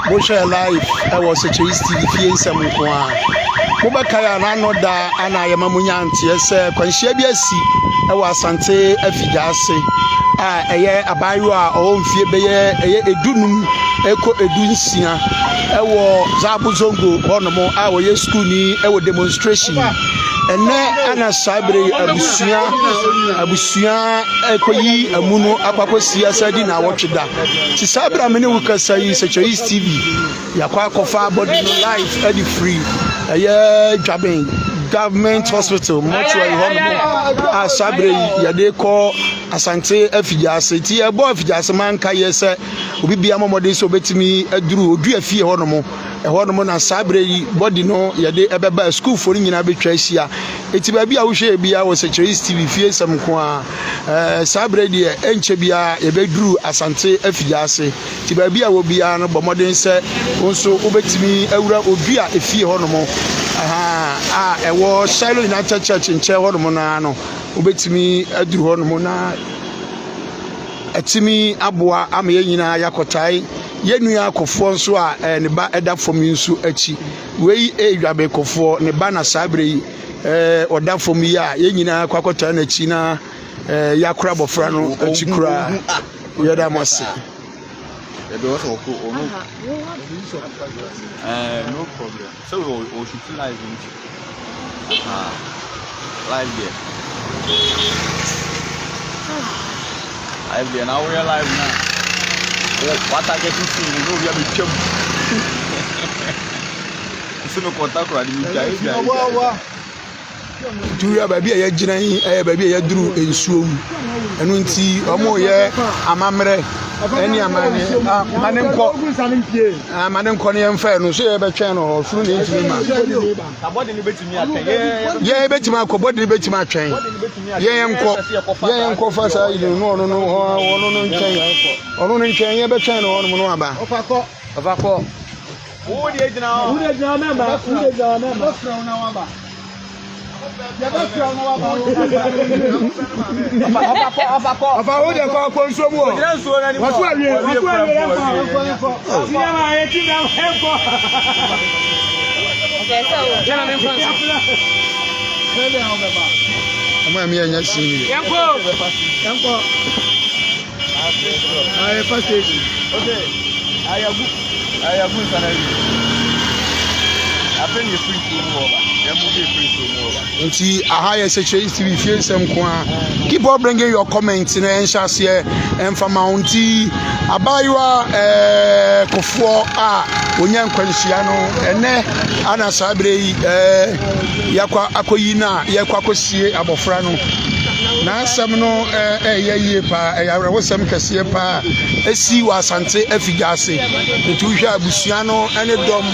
Moshare life was a choice TV some kwa. Mobakaya na no da ana yema munyanti ese kwanhia bi asi e wa asante afigase eye abayo a o mfie beye eye edunum eko edunsia e wo zabuzongo honomo a wo ye school ni e wo demonstration ene ana sabre abusua ekoyi amuno akwakosi asadi na wotweda ti sabra mene wukasa yi se choice TV yakwa akofa body no life edi free Jabbing government hospital mortuary honomo sabre yade ko asante afijase ti e bo afijase man ka yese obi bia momode so betimi aduru odu afie honomo na sabre body no yade ebeba school for nyina betwa ahia eti ba bia wo hwe bia wo se choice TV fie sam ko a sabre de enche bia ebeduru asante afijase ti ba bia wo bia no bomoden se wonso obetimi awura odu a efie honomo ewo Shiloh United Church in honomo na no obetimi aduru honomo na atimi aboa ama yenyina yakotai yenua akofo nso a ne ba eda fom nso achi wei edwabe kofo ne ba na sabre yi oda fom yi a yenyina kwakotai na achi na yakura bofra no achi kura yeda mose ebe o so ko no problem so o should live live there live there now we are live now. What I get to see, you know, we have a chum. So no contact with me. Julia baby ya jina yi baby ya duru ensuom enu nti omo ye amamre eni amane manemko ne yemfa no so ye betwen no furu ne ntimi ma abode ne betimi atwen ye betimi akobode ne betimi atwen ye yenko fa sa ile no ntwen ye betwen no ono no aba ofako wo de jina member Nti ahaya se choice TV fie nsem ko a keep on bringing your comments na enhase emfa mounti abaywa kofo a onya nkwanhia no ene ana sabre yi yakwa akoyi na yakwa kosie abofra no na asem no yeye pa yawre wosem kase pa esi wa asante afigase nti hwa abusua no ene dom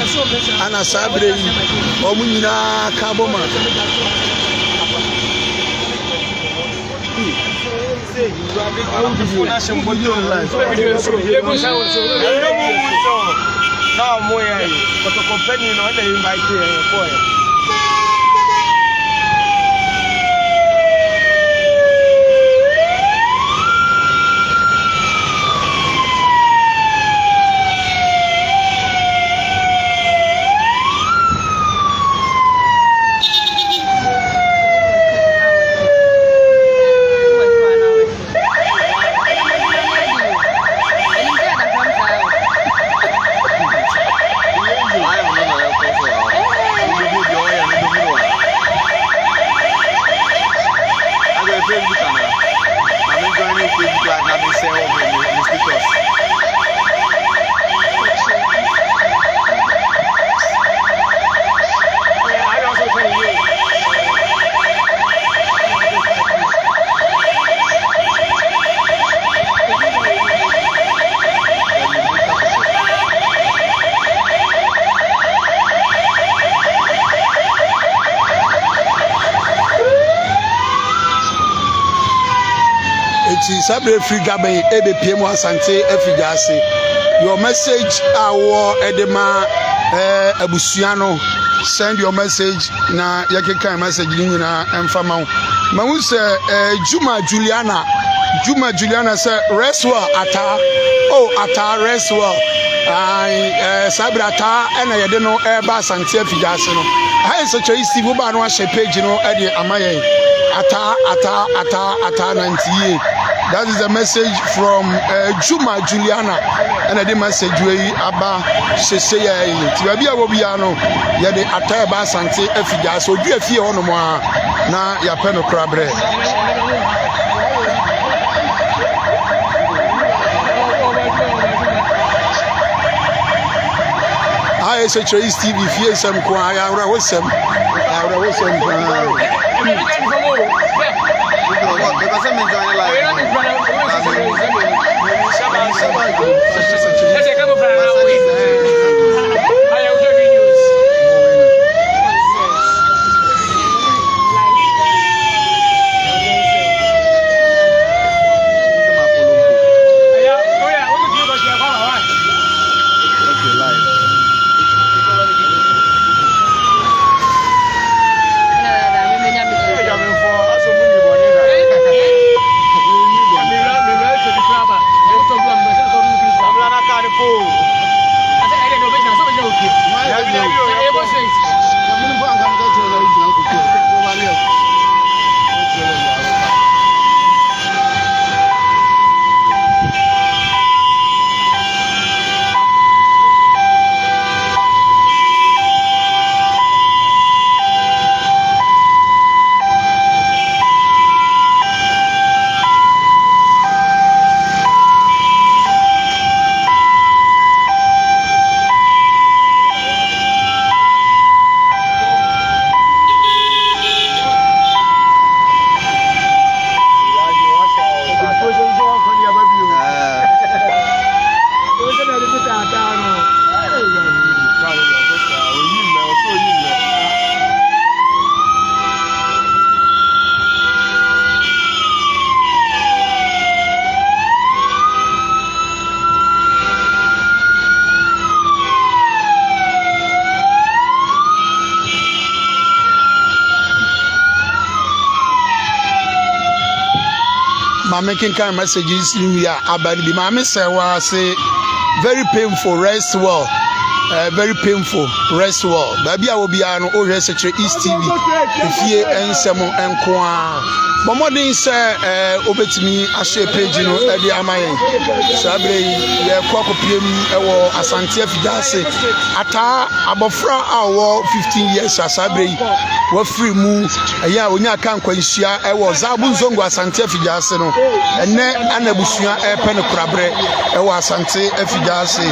ana sabre yi omunyina ka boma now moya but the company no dey invite for sabre free Jabbing ebe PM asante afigase your message awo edema abusua no send your message na yakeka message ni nyina emfa ma hu se Juma Juliana Juma Juliana say rest well ata. Oh ata rest well. Sabra ata ena yede no eba asante afidase no. Aye so choice Steve Oba no ahye page no e de amaye. Ata 90. That is a message from Juma Juliana. And the message we aba sese ya yi. Ti ba bia wo bia no ye de ata eba asante afidase odu afie ho no mo na ya pe no krabre. I say Choice TV fear some kwa ya ora wosem kwa making kind of messages in here about the mama say was very painful rest well. Very painful rest well. Baby I will be an old researcher East TV. If ye and some and but more than say obetimi ahye page no e dey amaye sabre ye kwako piem e wo asante afidase ata abofra awo 15 years sabre wa free mu eya onya kan kwanhia e wo zabu nzongo asante afidase no enne anabusua e pe ne korabre e wo asante afidase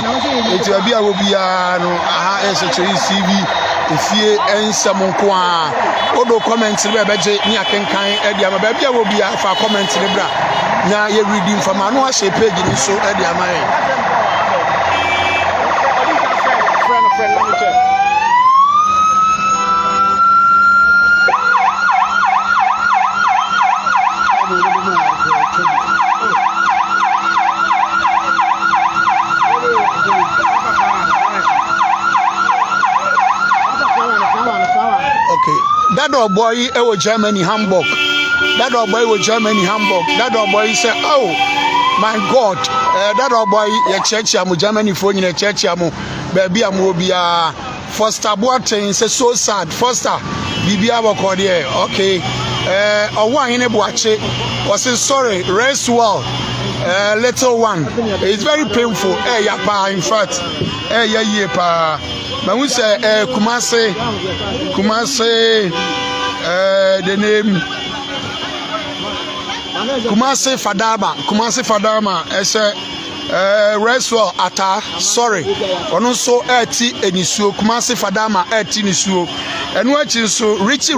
eti abi a wo bia no aha Choice TV efie ensam nko a odo comment be beje ni akenkan e dia ma ba bia wo bia fa comment ne bra na ye reading from anu a share page ni so e dia ma that old boy was Germany, Hamburg. That old boy was Germany, Hamburg. That old boy said, "Oh my God, that old boy, your church, I'm Germany phone in a church, I'm baby, I'm Obia. Foster Boateng says so sad. Foster, Bibia Bokordia, okay. One in a boache was sorry, rest well. Little one, it's very painful. Yapa, in fact, yapa. But we say Kumase, the name Kumase Fadama, as a rest well ata sorry. Ono so eti enisuo Kumase Fadama eti nisuo. And what is so Richie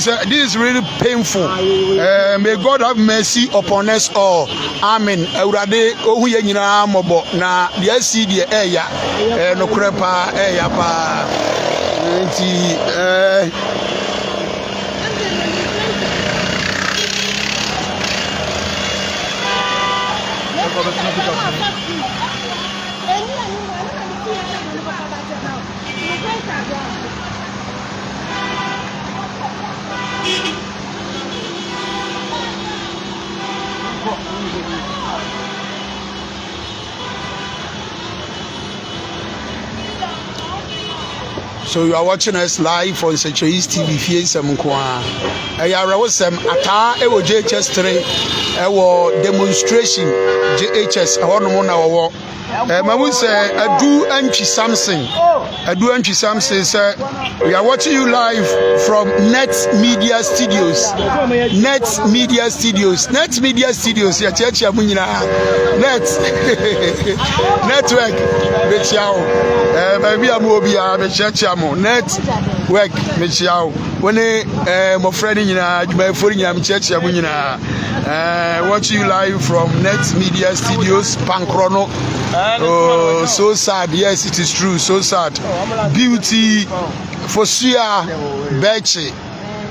said this is really painful. May God have mercy upon us all. Amen. Eurade ohu ye nyina mobo na de asi de eya no krepa eya pa. Nti So you are watching us live on Sechois TV. Fiesem kwa. Ayara wasem ata ewo JHS3 ewo demonstration JHS ahono mo na wo. Mamu say Adu Antwi Samson. Adu Antwi Samson say we are watching you live from Net Media Studios. Net Media Studios. Net Media Studios. Ya chechi amunyina. Net network bechiao. Baby amu obi a bechiachi amu. Network bechiao. Wone mo friend nyina, my phone nyina bechiachi amunyina. Watching you live from Net Media Studios, Pankrono. Oh, so sad. Yes, it is true. So sad. Beauty Fosia Beche.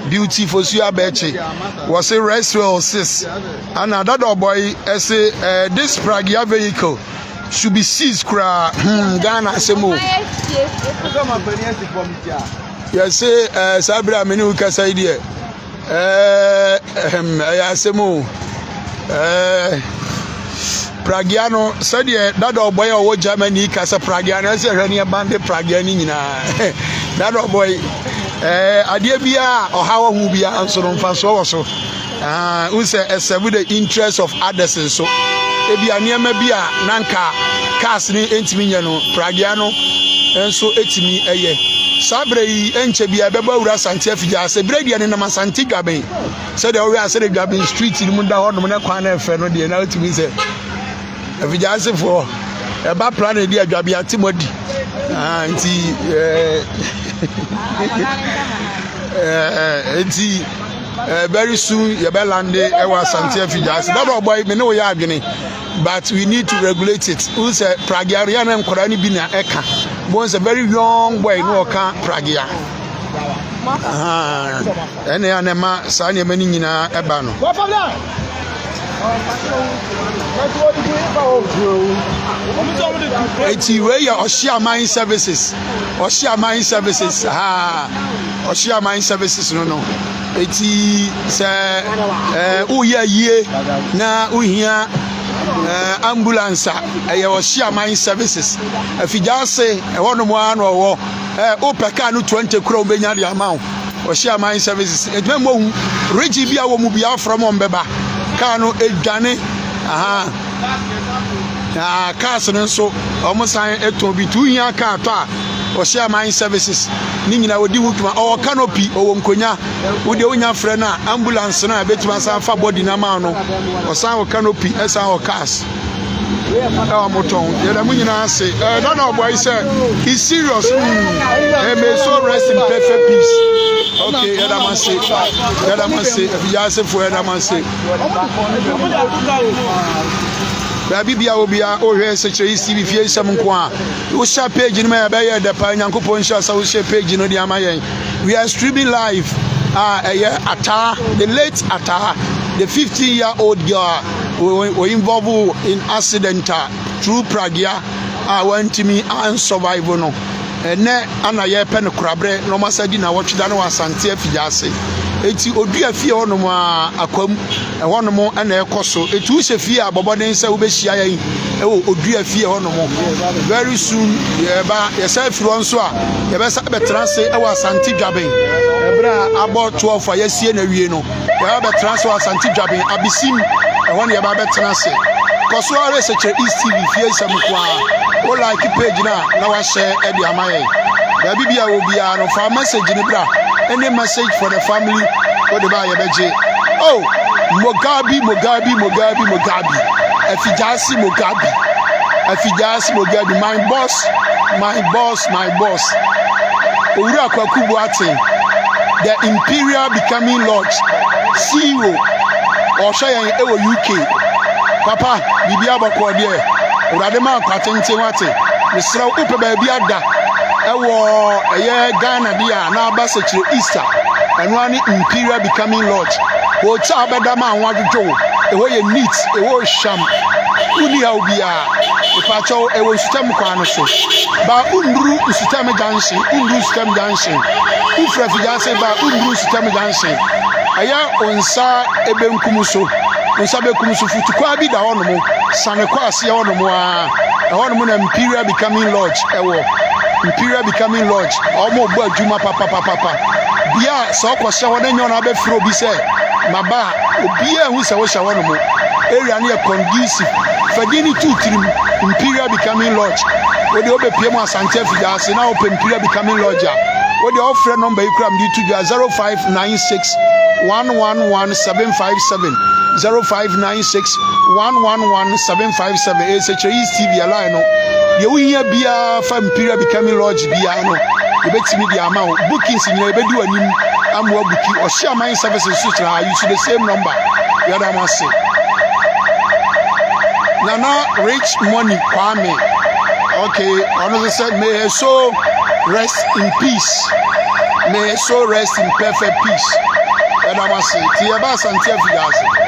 Beauty Fosia Beche was a rest well sis. And another boy say this Pragia vehicle should be seized. Ghana Semo. Yes, say Sabra Menu Casaidia. Semo. Pragiano said that old boy or Germany Casa Pragiano as a Rania Bande Pragiani. That old boy Adiabia or how will be answered on Faso also. Who say as with the interest of others and so. Ebia near Mabia Nanka Casni Entimiano Pragiano and so etimi a year. Sabre Enchebia Beba Santia se Brady and Namasanti Gabe. Said I said Gabin Street in Munda or Monacana Ferno, the analogy to me said. If you just for a bad plan, dear Gabia Timothy, very soon, Yabelande, Ewa Santia Fijas. That boy, me know you are beginning, but we need to regulate it. Who's a Pragiarian and Korani Bina Eka? Once a very young boy, no can Pragia. And Anema, Sanya Menina Ebano. Eti we ya Oshia Mine Services. Oshia Mine Services. Oshia Mine Services no. Eti se uye ye na uhia ambulance ya Oshia Mine Services. Afijase wono mo anu wo opeka no 20 kro benya dia ma Oshia Mine Services. Edmemo regi bia wo mu bia from ombeba. Kano edwane cars nso omosan eto bi 2 year car to a Oshia Mine Services ni nyina wodi hukuma o canopy o nkonya wode onya frɛ na ambulance na betima san fa body na ma no osan o canopy esan o cars our moton yeda mu nyina say no boy say he's serious he may so rest in perfect peace. Okay, Yadaman say, if you ask for Yadaman say, Babia will be our such a TV via some qua. You shall page in my bay at the Pineapple Poncha, so shall page in the Amayan. We are streaming live. Atta, the late Atta, the 15-year-old girl were involved in accident through Pragia. Went to me and survival. No. Ne ana ye pen krabre no masadi na wochida no asante afijase eti odua fie hono mu akwam hono mu ana ekoso eti wo fie aboboden se wo be hia yan odua fie hono mu very soon ye ba ye se firi onso a ye be sa be transe e wa asante dwaben ebra abo 12 ye sie na wie no ye be transe wa asante dwaben abisim e hono ye ba be transe koso are seche East TV fie samkwa o like page na wa share e bi amaye ya bibia obi a no fa message ni bra any message for the family o de ba ye beje oh Mugabe afijasi Mugabe my boss Owura Kwakubu Ate the Imperial Becoming Lodge CEO or Shayan Ewo UK papa bibia bako de urade ma kwatente wate misra upe ba bia da ewo eye Ghana dia na abasechire Easter eno ani Imperial Becoming Lodge wo cha abeda ma anwadwo ewo ye neat ewo sham uni ha obia ipacho ewo system kwa no so ba undru system junction ufra fija se ba undru system junction aya onsa ebenkum so nsabe kum so futu kwa bi da hono mo sane kwa ase hono mo a hono mo na Imperial Becoming Lodge ewo Imperial Becoming Lodge omo bo adwuma papa bia so kwose ho na nyo na be fro bi se maba obi a hu se wo hye hono mo area na conducive fadini tutrim Imperial Becoming Lodge odi obepie mu Asante Afia ase na open Imperial Becoming Lodge odi offer number ikram di tuju 0596 111757 0596 111757 SHIS TV line no ye wuhia bia fa Imperial Becoming Lodge bia no ye betimi di ama wo bookings nyina ye bedi wanim amwa buki o share my services so try you the same number you da ma say Nana Rich Money Kwame okay honestly said may her soul rest in peace may her soul rest in perfect peace you da ma say ti e ba Asante Afia ase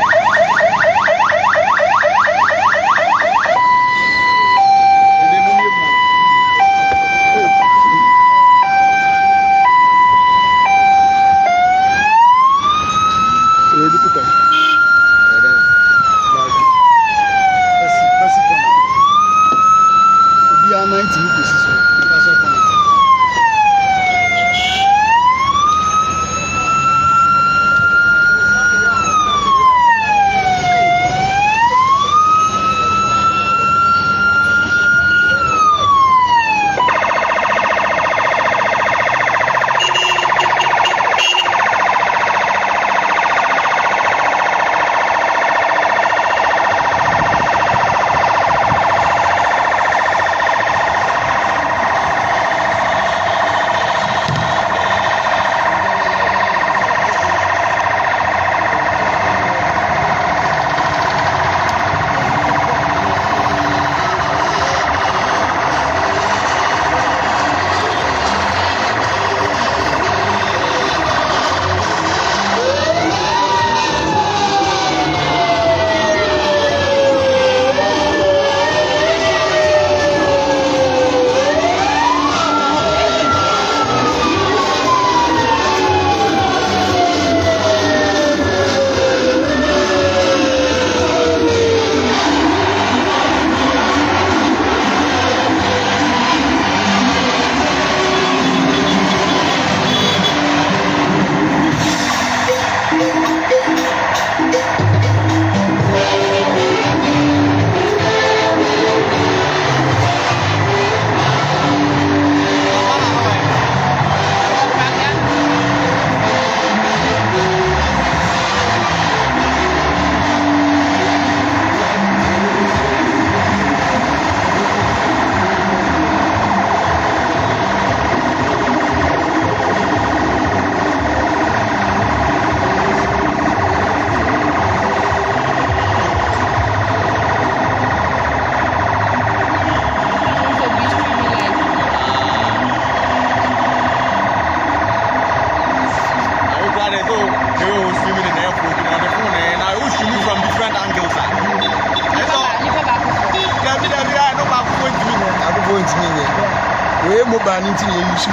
we mobile ninti ye use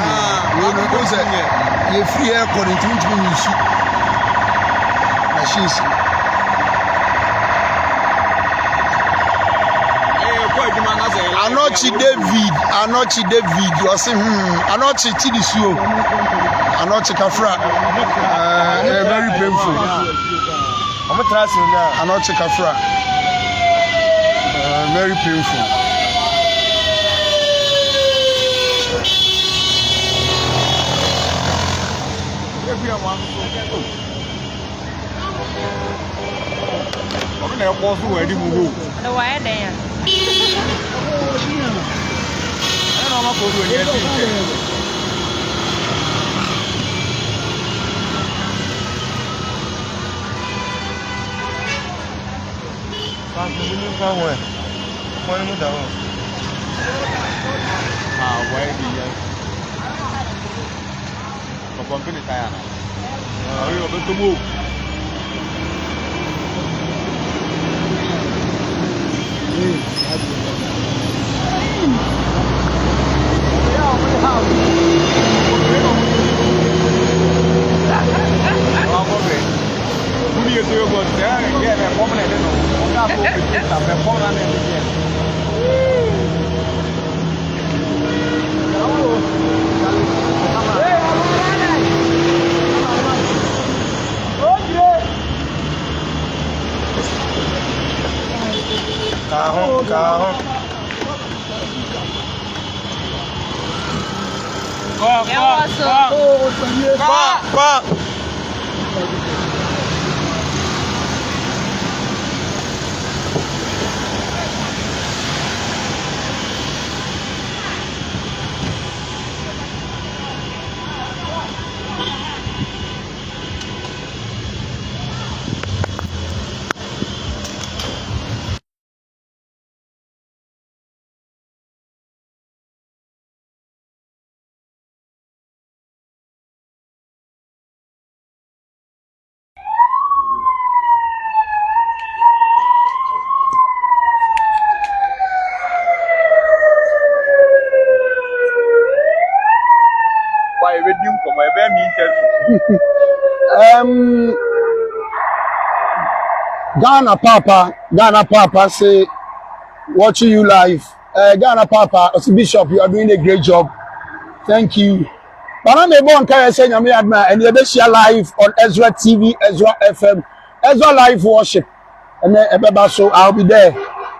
we no go say ye free air current ninti me use machines Anochi David you say Anochi Tidisuo Anochi Kafra very painful Anochi Kafra very painful. I'm going to go through where you move. The wire there. I don't know what to do yet. Why we do come I be me interview. Ghana Papa say watching you live. Ghana Papa, Bishop, you are doing a great job. Thank you. But I'm able to say and you share live on Ezra TV, Ezra FM, Ezra Live Worship. And then so I'll be there.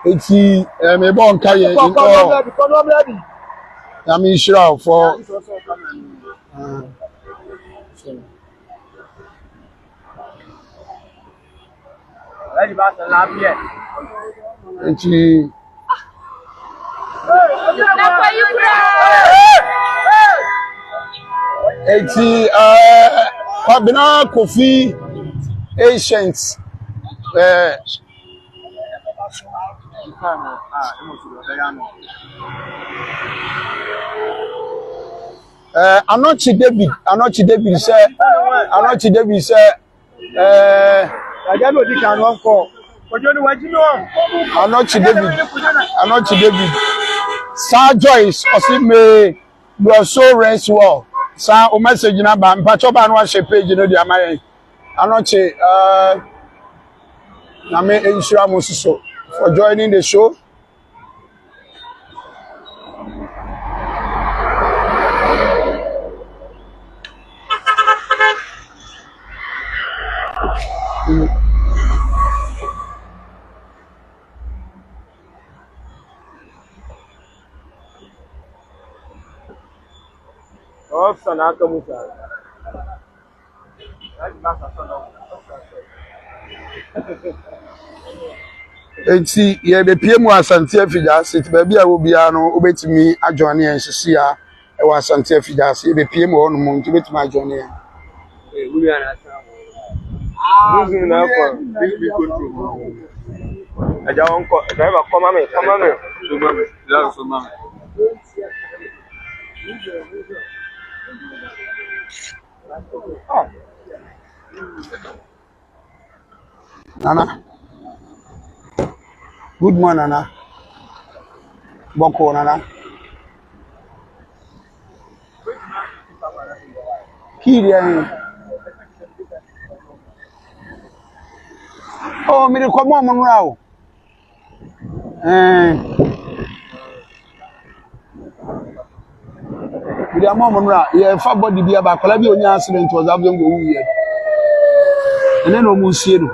It's I'm able to I'm sure for Kwabena Kofi Asians Anochi David say Anochi David Sir Joyce Osime you are so rest well sir o message na ba mpacho ba no share page no dia mayen Anochi na me ensure Mosiso for joining the show. Enti ye be pie mu Asante Afija sit ba bia wo bia no obetimi adwane en sisi a e wa Asante Afija sit be pie mu ono mu nti betimi adwane en We are na for big control. I don't driver come on me. So mama. Nana good morning Nana Boko Nana Kirian oh me ko mo mo nra o we are mo nra ye fa body bia ba kola bi onya accident was abdon go wu ye ene no mu sie no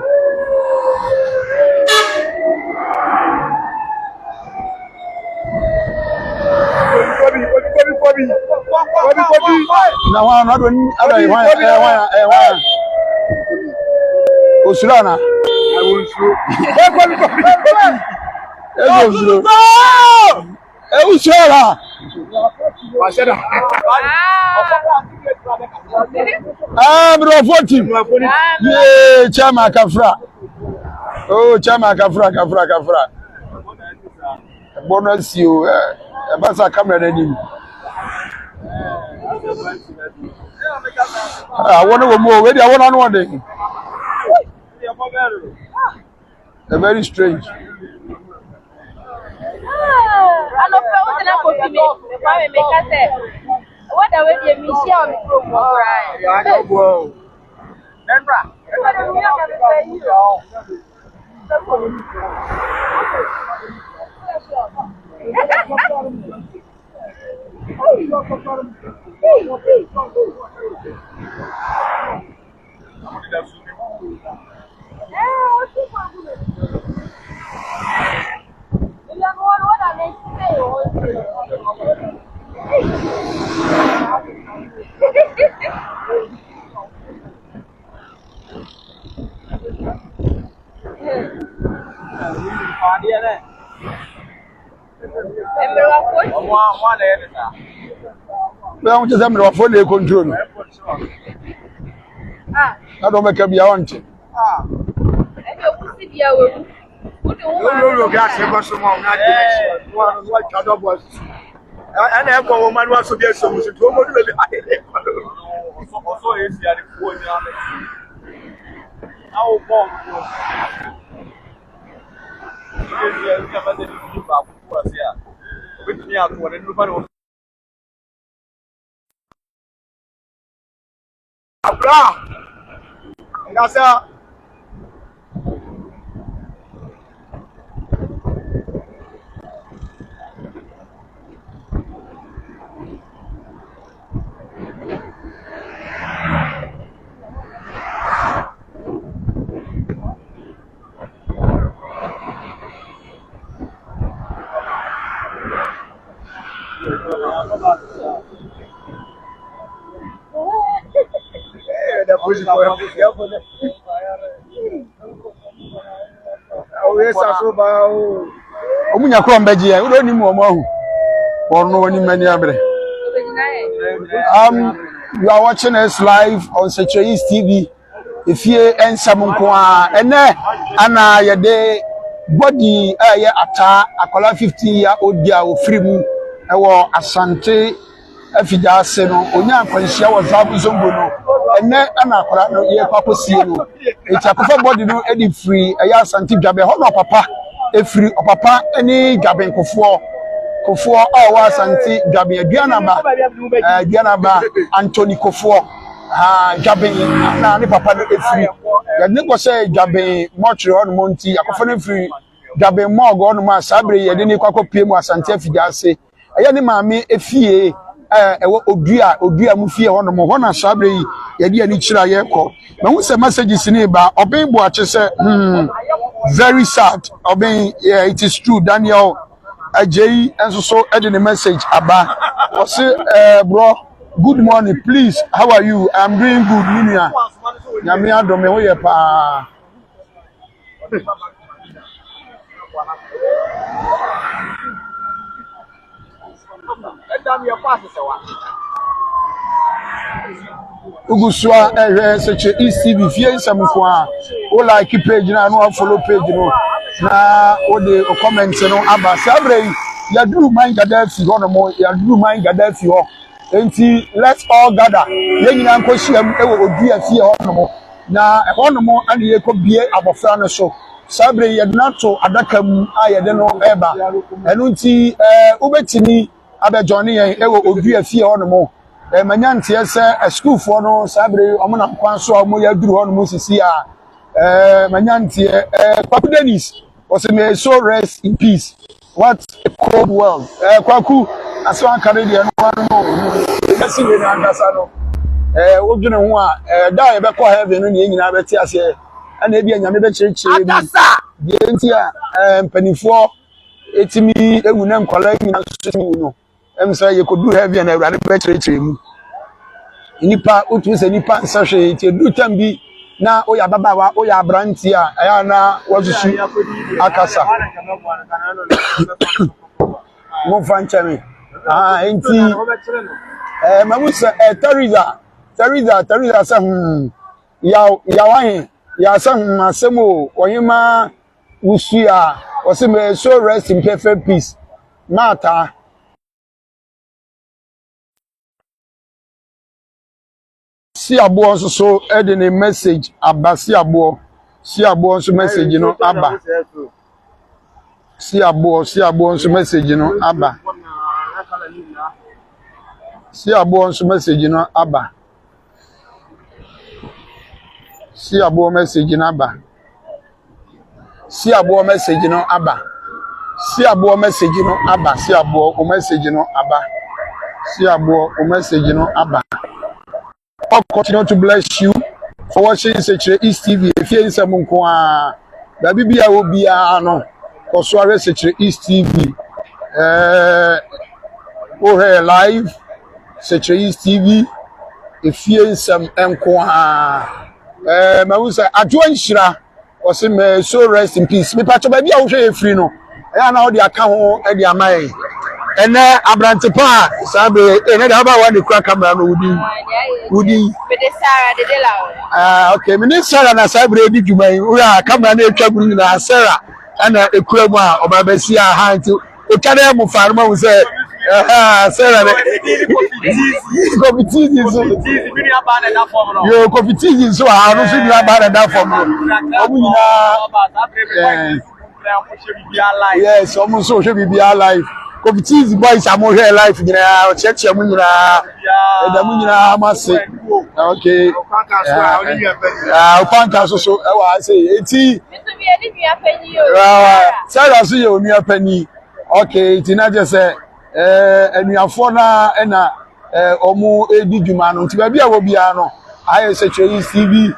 na wa no do ada wa Osulana I won't show. Usura bro 40 yeah chama kafra oh chama kafra bonus you basa camera ready I want to go where I want one day very strange what are we doing? Well, just I'm not fully control. I don't make a be on it. No, gas, and I have a woman who wants to get some to go to the also is the phone. How long? With me out what everybody. That's Omunya kwa mbeji ya uro ni mu omo hu ono woni mani abre. You are watching us live on Secheis TV. If you ensam nko a ene ana yede body ye ata akola 50-year-old dia ofiri mu ewo Asante afida ase no onya akwanhia wo zabu zombo no ene ana akola no ye kwakosie no eti akofa body no edi free eye Asante dwabe ho no papa efiri opapa eni dwabe nkofo wa Asante dwabe aduana ba Anthony Kofo dwabe na ne papa no efiri ya ne ko say dwabe mortuary on monti akofa no efiri dwabe morgue on ma sabre ye de ne kwakopie mu Asante afida ase eye ne maame efie ewo odua mu fie ho no mo na sabre yi ye de ani kira ye ko na hu se messages ni ba oben bo ache se very sad oben yeah, it is true Daniel Ajay enso so e the message aba o say bro good morning please how are you I'm doing good ninia nyame adome ho ye pa Uguswa Secheis TV fie nsam a o like page na no follow page no na o de comment no aba sabre ya duru man Gaddafi ho no mo ya duru man Gaddafi ho enti let's all gather ye nyina nkoshiam e wo odua fie ho no mo na e ho no mo ane ye ko bie abofra no so sabre ye nato adaka mu a ye de no eba enu nti ubetini abejoni yen e wo odua fie ho no mo manyanti ese school for no sabre omo na kwanso omo ya duru ho no mo sisi a manyanti Kwaku Dennis was may so rest in peace. What a cold world. Kwaku aswan Canadian one no esi we na andasa no odwene ho a da ye be ko heaven no ne nyina beti ase ana e bia nyame be chirechire bi die nti a mpanifo etimi ewu na nkwala nyina so no say ye could do heavy and every better mu nipa otu se nipa nsahwe ti du tambi na oya babawa oya abranti a aya na wazusu akasa mo fanchame enti mamusa Teresa sa ya wahin ya sa masemo oyima usia o se me so rest in perfect peace mata si abo so e de ne message aba si abo so message no aba si abo so message no aba si abo so message no aba si abo message no aba si abo message no aba si abo message no aba si abo o message no aba si abo o message no aba. God continue to bless you for watching Secheis TV. If you nsam nko a da bibia obia no koso are Secheis TV o live Secheis TV. If you nsam nko a mawusa adwo nhira o se me so rest in peace me pacho ba bia wo hwe free no e na o de aka ho e de amaye And Abrante Pa, Sabre, and about one the crack camera woody. Okay, Minister and a Sabre did you may camera near trouble in Sarah and a Kurama or Babesia hand to Okada Farmer was Sarah. Your competition so I don't see about that for me. Yes, almost so should be alive. Competition boys are more here life. Check your money. The money must say. Okay. So I say 80. Sarah, see you near penny. Okay, Tina just say, and you are for now, and omu edi dwuma no nti ba bia wo bia no aye se chei CV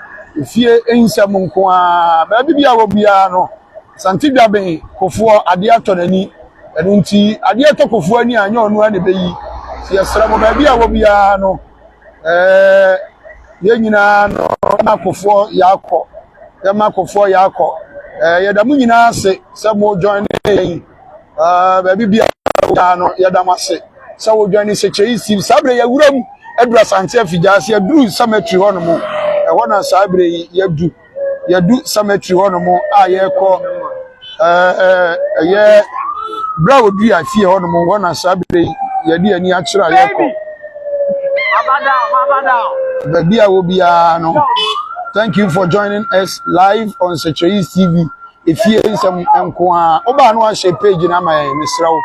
fie ensam nko a ba bia wo bia no santi bia ben kofo ade atonani enu nti ade atokofo ani anya onu ane beyi se yesra mo ba bia wo bia no ye nyina no makofo yakọ ye makofo yakọ ye da mu nyina se mo join ba bia no ye da mase so we join se chei steve sabre ya wuram edura sante afijase eduru cemetery ho no mo ho na sabre ya du cemetery ho no mo a ye ko ye bra odu afie ho no mo ho na sabre ya di ani a kira ye ko abada bia wo bia no. Thank you for joining us live on Sechois TV. If you nsem enko a oba no a share page na ma yen misrawo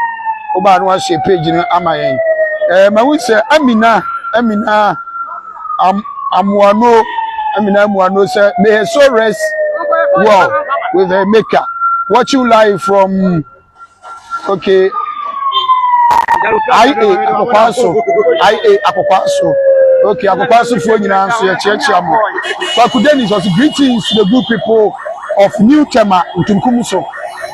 oba no a share page na ama yen ma we say Amina Amuano say may her soul rest well with her maker. Watch you live from okay IA Akokwaso okay Akokwaso for nyina so ye chiachia mo Fakudeni was greetings to the good people of New Tema Ntunkumso.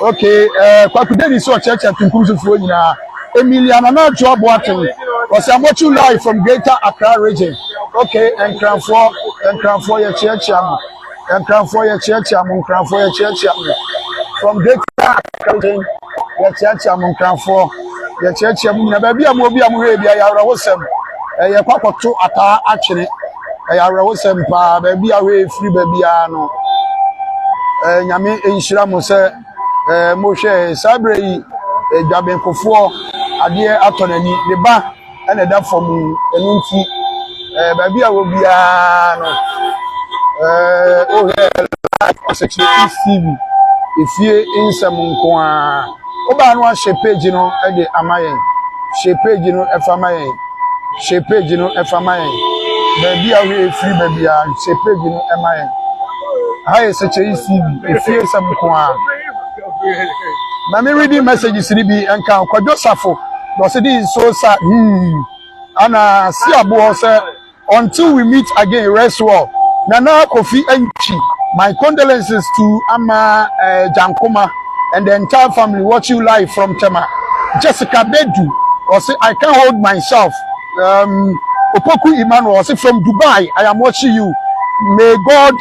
Okay, Kwakudeni so church at Ntunkumso for nyina Emiliana na job watching was I'm watching live from Greater Accra region. Okay, and crown for your church and crown for your church from Greater Accra region your church crown for your church na baby am obi am we bia ya rawosem ye kwakoto ata atwene ya rawosem pa baby awe free baby ano nyame enhyira mo se mo hwe sabre yi dwabenkofo ade atonani ne ba ene da fom enu nti baby awo bia no o he section TV ifie insem nko a oba no a share page no e de amayen share page no e fa mayen share page no e fa mayen baby awe free baby a share page no e mayen hi Sechois TV ifie sam nko a na me reading messages ni bi enka Kwadwo Safo no say this is so sad ana si abo say until we meet again rest well Nana Kofi Enchi my condolences to Ama Jankoma and the entire family watch you live from Tema. Jessica Bedu or say I can't hold myself. Opoku Emmanuel or say from Dubai I am watching you. May God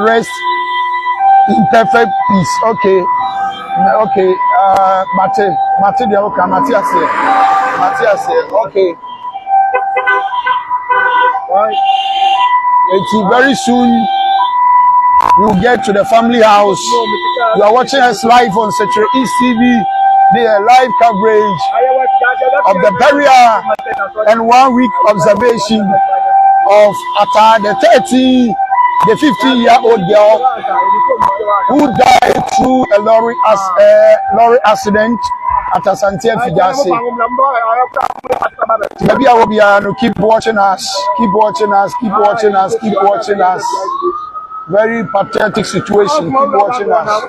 rest in perfect peace. Okay. Mate de oka Matthias okay. Right. It's very soon we'll get to the family house. You are watching us live on Sechois TV. The live coverage of the burial and 1 week observation of Ata, the 15-year-old girl who died through a lorry accident at Asante Fijase. Maybe I will be keep watching us. Very pathetic situation. Keep watching us.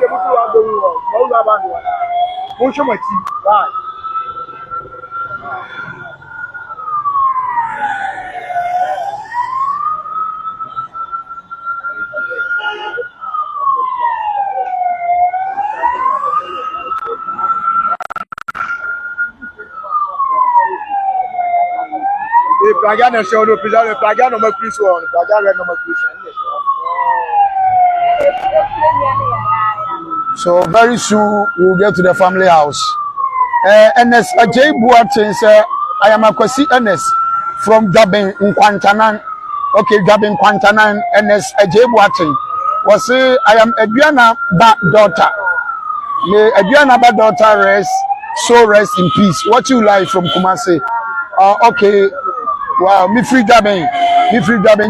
Plagana show no pizza, plagano ma Chris one, plagano no ma Chris. So very soon we will get to the family house. Ernest Ajay Boateng say, I am Akwasi Ernest from Jabin Nkwantanan. Okay, Jabin Nkwantanan, Ernest Ajay Boateng. Was say, I am Adriana Ba daughter. May Adriana Ba daughter rest, so rest in peace. What you like from Kumasi? Okay, wow, me free Jabin.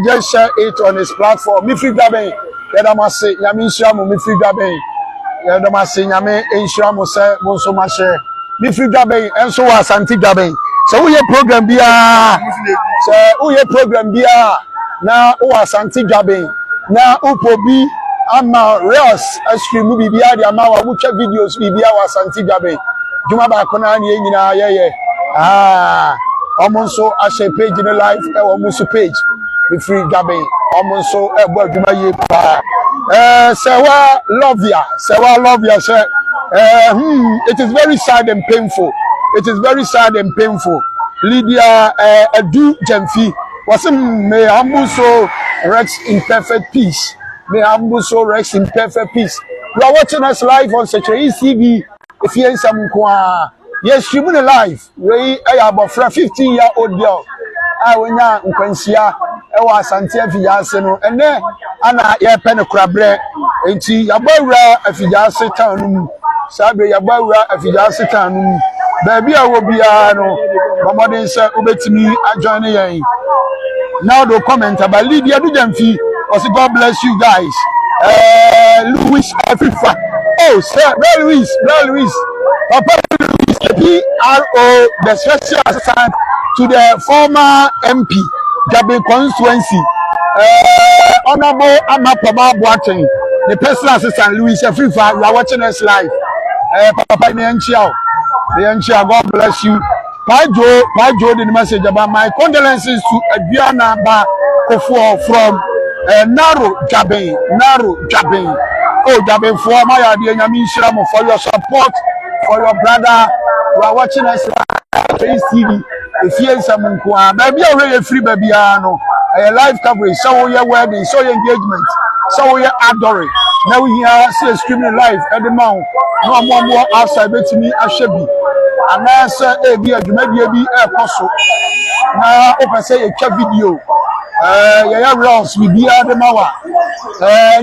Just share it on his platform. Me free Jabin. Yadamase, Yamin Shamu, me free Jabin. Yadamase, Yame, Inshamu, say, Monso Mashe. Me free Jabin, and so was Santi Jabin. So we program bia. So we program bia. Now we Santi Jabin. Now upobi ama reels stream bibia dia ma wa watch videos bibia wa Santi Jabin. Juma ba kona na nyina ye. Omonso a page in life e omonso page. Me free Jabin. Omonso e bo adwuma ye pa. Sewa love ya say it is very sad and painful. It is very sad and painful. Lydia Adu Jamfi was may humble so rest in perfect peace. May humble so rest in perfect peace. You are watching us live on such a ECB. If you ain't some yes, you been alive. We are about 15-year-old girl. I will not Nkwansia. I was Santia Fiaseno, and then Anna ya Penacrabre, and see Yabara Afiasa town. Sabe Yabara Afiasa town. Baby, I will be my mother said, Ubetimi, I join you. Now the comment about Lydia Dujamfi was God bless you guys. Louis Afrifa. Oh, sir, Louis. Papa Louis, PRO, the special assistant to the former MP, Jabin constituency. Honorable Amapama Boateng, the personal assistant Louis Afrifa. You are watching us live. Papa Nianchiao. God bless you. Pajo did message about my condolences to Adriana Ba Kofo from Naro Jabin. Oh, Jabin for my idea, Yamin for your support, for your brother. You are watching us on TV. If you have some baby, already free baby, no. A live coverage, so your wedding, so your engagement, so your adoring. Now we are still streaming live at the mount. No more outside, but to me, I should be. And I say, be a apostle. Now, if I say a video, yeah, Ross, we be at the Mawa.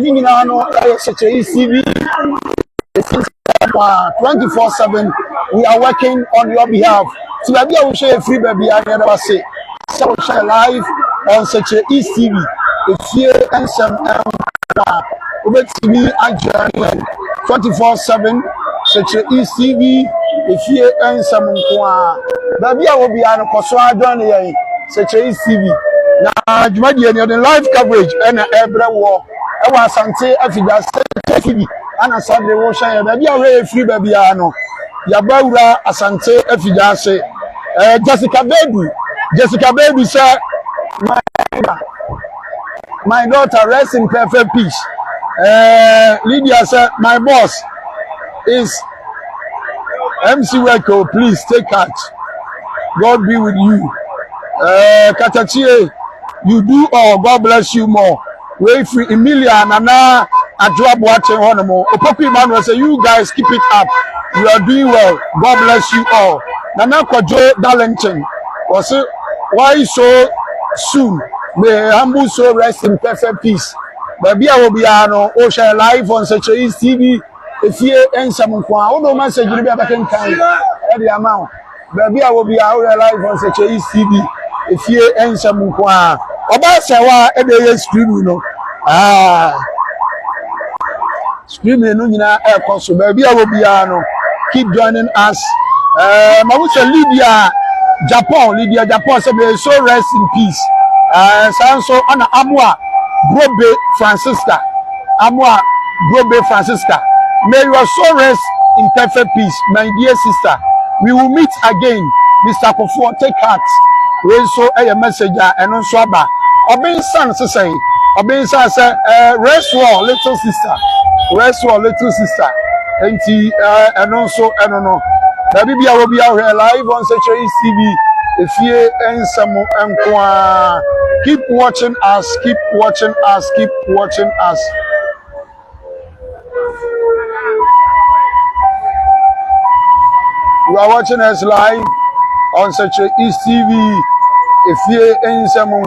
You know, such a ECV 24/7. We are working on your behalf. So, I will share free baby. I never say, so share live on such a ECV. If you and some over TV, I join 24/7. Such a ECV. If you earn some baby, I will be on a Koswa Johnny, such a ECV. Now, Jumadia, the live coverage and every war. I was Sante Afida TV and a Sunday Ocean, baby, I free baby. I know Yabura Asante Afida say, Jessica Baby, sir, my daughter rests in perfect peace. Lydia said, my boss is MC Weko, please take heart. God be with you. Katachie, you do all. God bless you more. Wait for Emilia Nana Adjoa watching Honomo. Opopi Emmanuel say, you guys keep it up. You are doing well. God bless you all. Nana Kwajo Darlington was it? Why so soon? May humble soul rest in perfect peace. Baby, I will be on Ocean Live on such a TV. If you ain't some quan, no message will be back in time at the amount. Baby, I will be out alive on such a ECB. If you ain't some quan, about Sawa, every stream, you know. Screaming, air console. Baby, I will be on. Keep joining us. I would say Lydia Japan, so rest in peace. So, Anna Amwa, Brobe Francisca. May your soul rest in perfect peace, my dear sister. We will meet again. Mr. Kofo, take heart. We so a messenger and on swaba. Obin son to say, Obin son say, rest well, little sister. And also, I don't know. Baby, I will be out here live on such a ECB. If you and some keep watching us. You are watching us live on Seche East TV. If you ain't someone,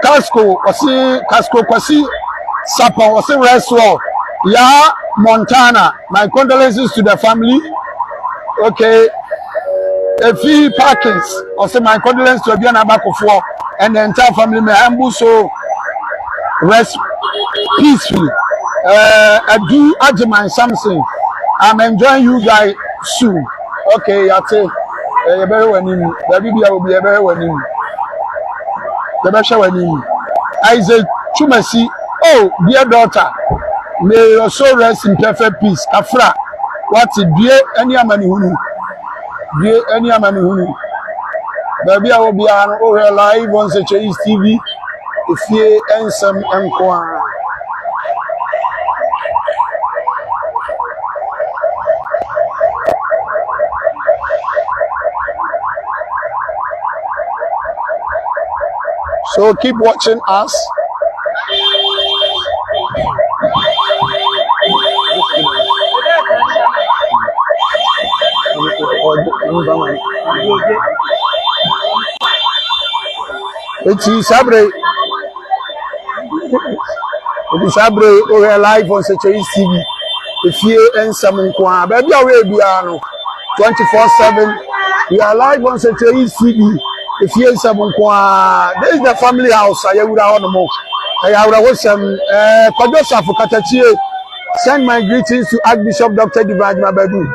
Casco Kwasi Sapa was a wrestler. Yeah, Montana. My condolences to the family. Okay. Efi Parkins, also my condolences to Abiana Bakofo and the entire family. May humble so rest peacefully. I do Ajiman Samson. I'm enjoying you guys soon. Okay, that's it. You better win him. The baby will be a better win him. The better win him. Isaac Chumasi. Oh, dear daughter, may your soul rest in perfect peace. Afra, what's it? Dear any amani hunu. Dear any amani hunu. Baby, I will be on over live on Seche East TV. If you and some encore. So keep watching us. It's Sabre. It's Sabre. We're live on Seche East TV. If you and someone can, baby, away piano 24/7. We are live on Seche East TV. If you and someone can, this is the family house. I would have on more. I would have some. Kojosa for Katachie. Send my greetings to Archbishop Dr. Divaj Mabedu.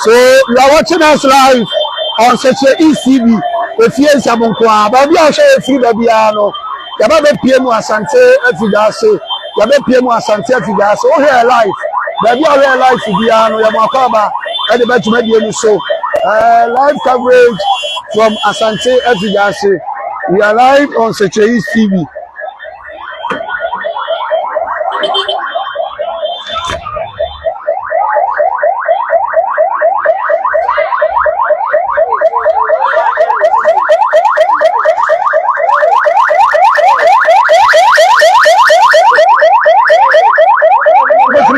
So you are watching us live on Seche East TV. If you are someone kwa, baby, I'll show you free baby. No, you have a PM Asante Efigase. You have a PM Asante Efigase. Oh, here live. Baby, I'm here live to be on. You have a cover. And the better media so live coverage from Asante Efigase. We are live on Seche East TV.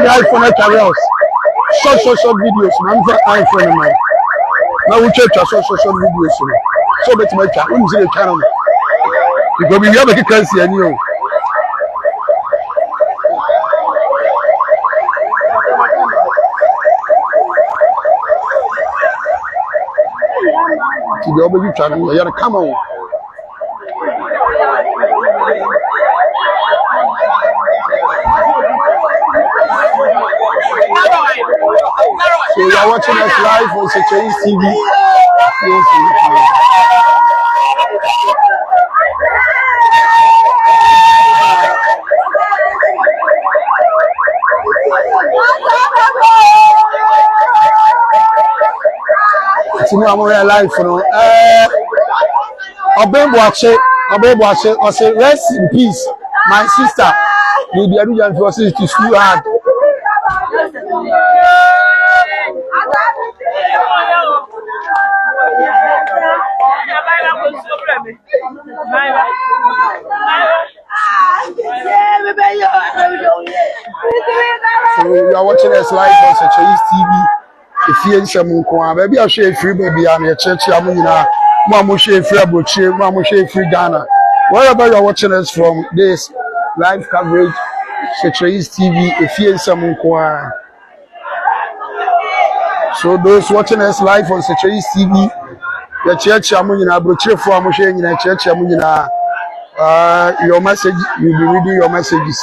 iPhone careers. Short videos. I'm for iPhone man. Now we check short videos. So bet my car. We see the channel. Because we have a currency and you. To the other channel, you gotta come on. So you are watching us live on Seche East TV. It's more live for no. Obemboache, I say rest in peace, my sister. You be a for us to school hard. So you are watching us live on Seche East TV. If you ain't some baby, I'll share free baby and your church. Mama share free Abuchi, Mama share free Ghana. Wherever you are watching us from, this live coverage, Seche East TV. If you ain't some so those watching us live on Seche East TV, the church Amunina, Abuchi for Amushe in the church Amunina. Your message, you'll be reading your messages.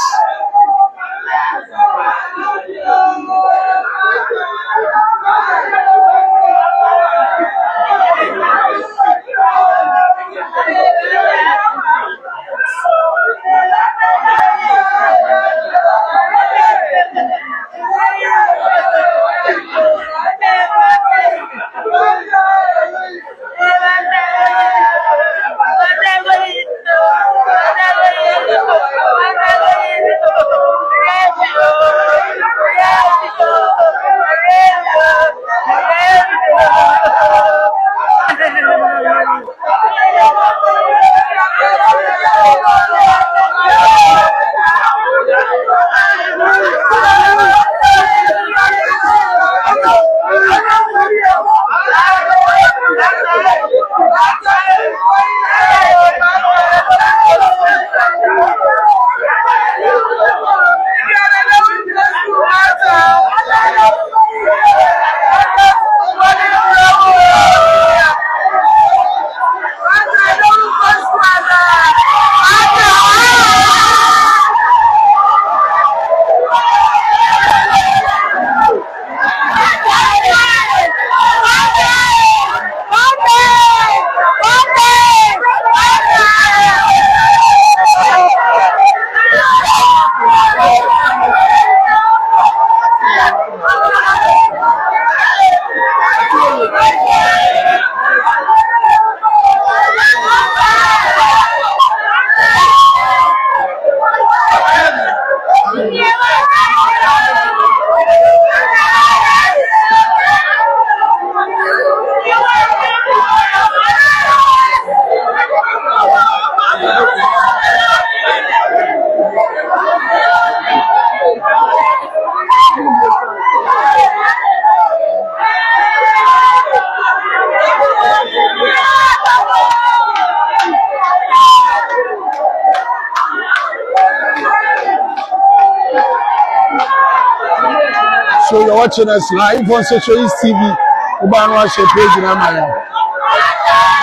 so you're watching us live on Social East TV. Uba no share page na maya.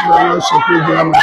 Uba no share page na maya.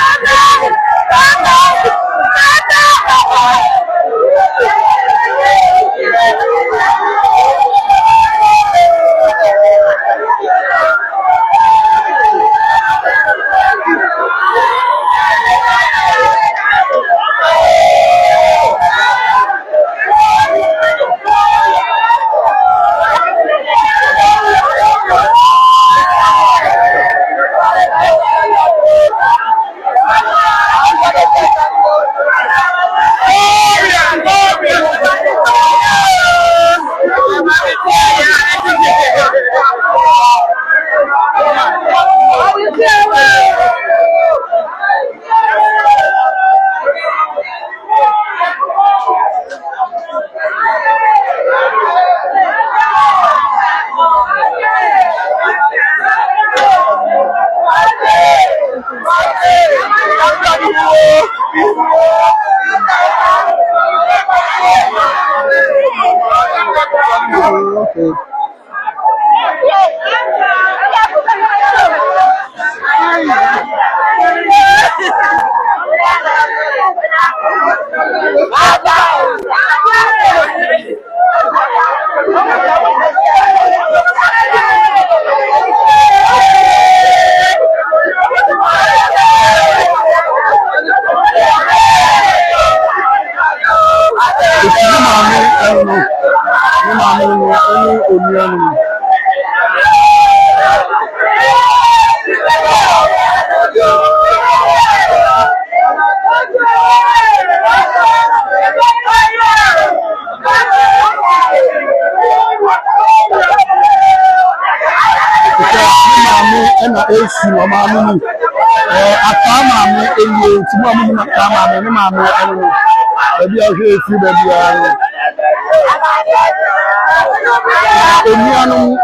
Okay.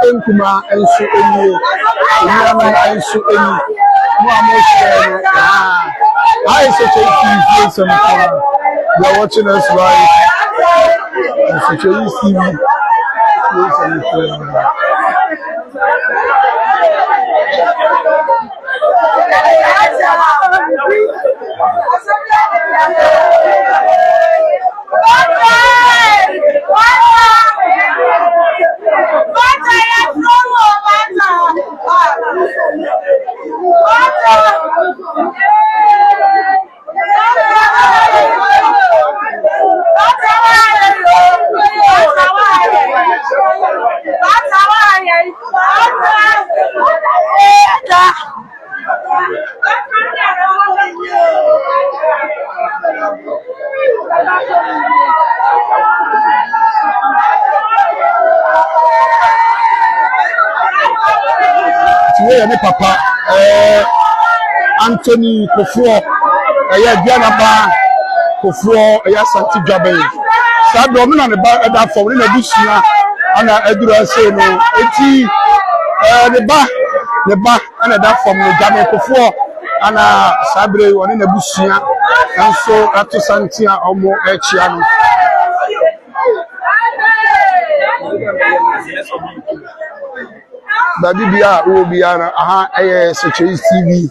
Enkuma enso enie eniano enso eni mo amoshe I such a TV you are watching us live on such a TV Papa Anthony Kofuo Diana Kofuo Santi Dwaben Sado me na ne ba da fo ne na busia ana adura se no eti ne ba ana da fo no Dwaben Kofuo ana sabre woni na busia enso ato Santi a omo echia no Baby Bia Obiana aha Social East TV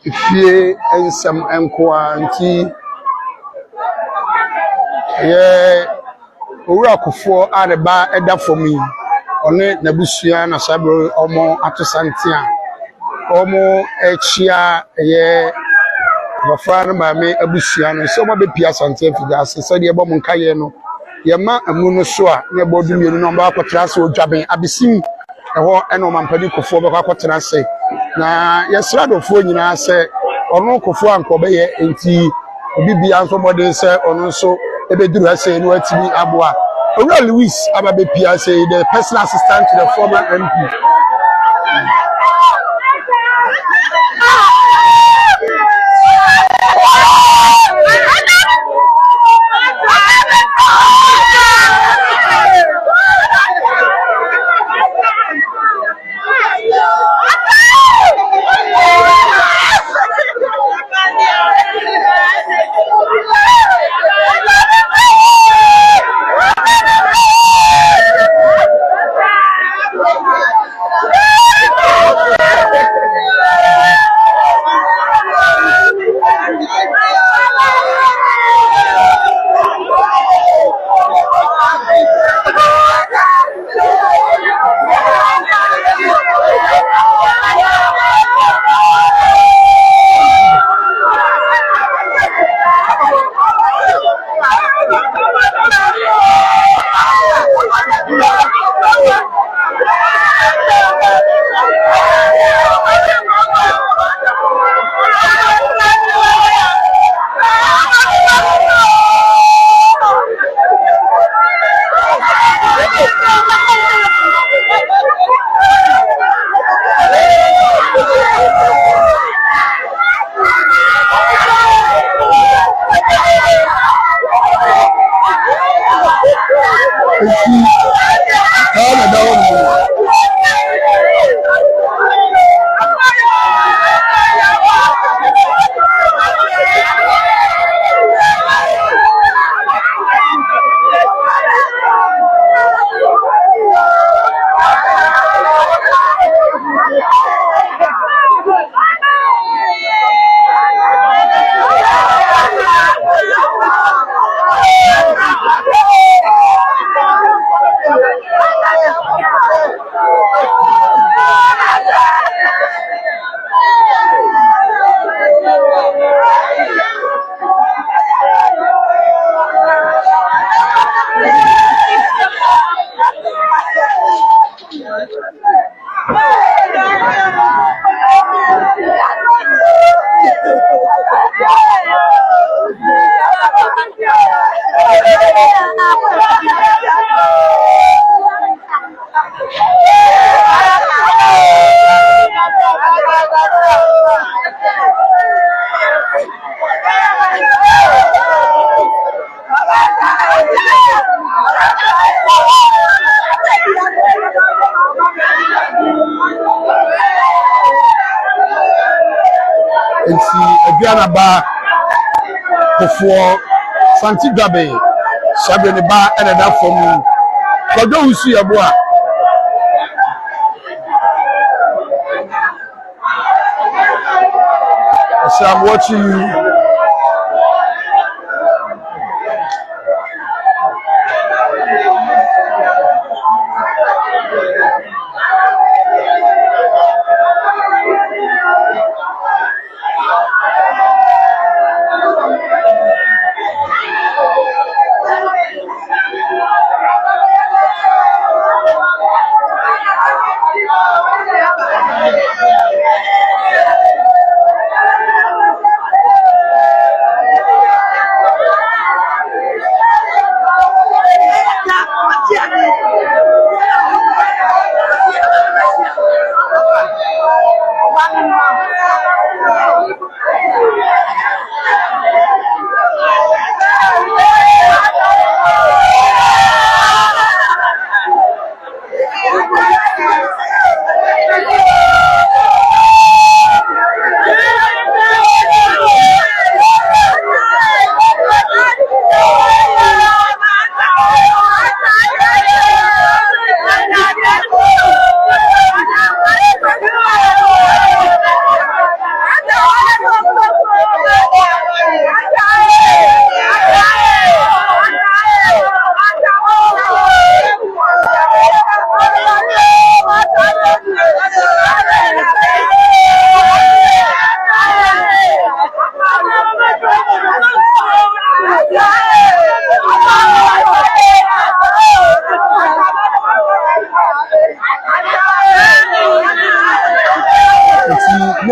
Ifie ensam enkoa nti owura Kofuo areba eda fomi one na busua na sabro omo atosanti a omo echia Wafana mame abusua no so be pia sante afida se de ebom nkaye no ye ma amu no so a ne bodu mienu no ba akotra se odwaben abesim eho eno mampadi Kofuo be akotra se na yesra dofo nyina se ono Kofuo anko be ye enti obi bia nso modern se ono nso ebeduru ase no atimi aboa Owura Louis ababe pia se the personal assistant to the former MP Aduana ba kofoɔ Santi Dwabe Shabre ne ba ɛna da fam kodo husu yɛbo a as I'm watching you.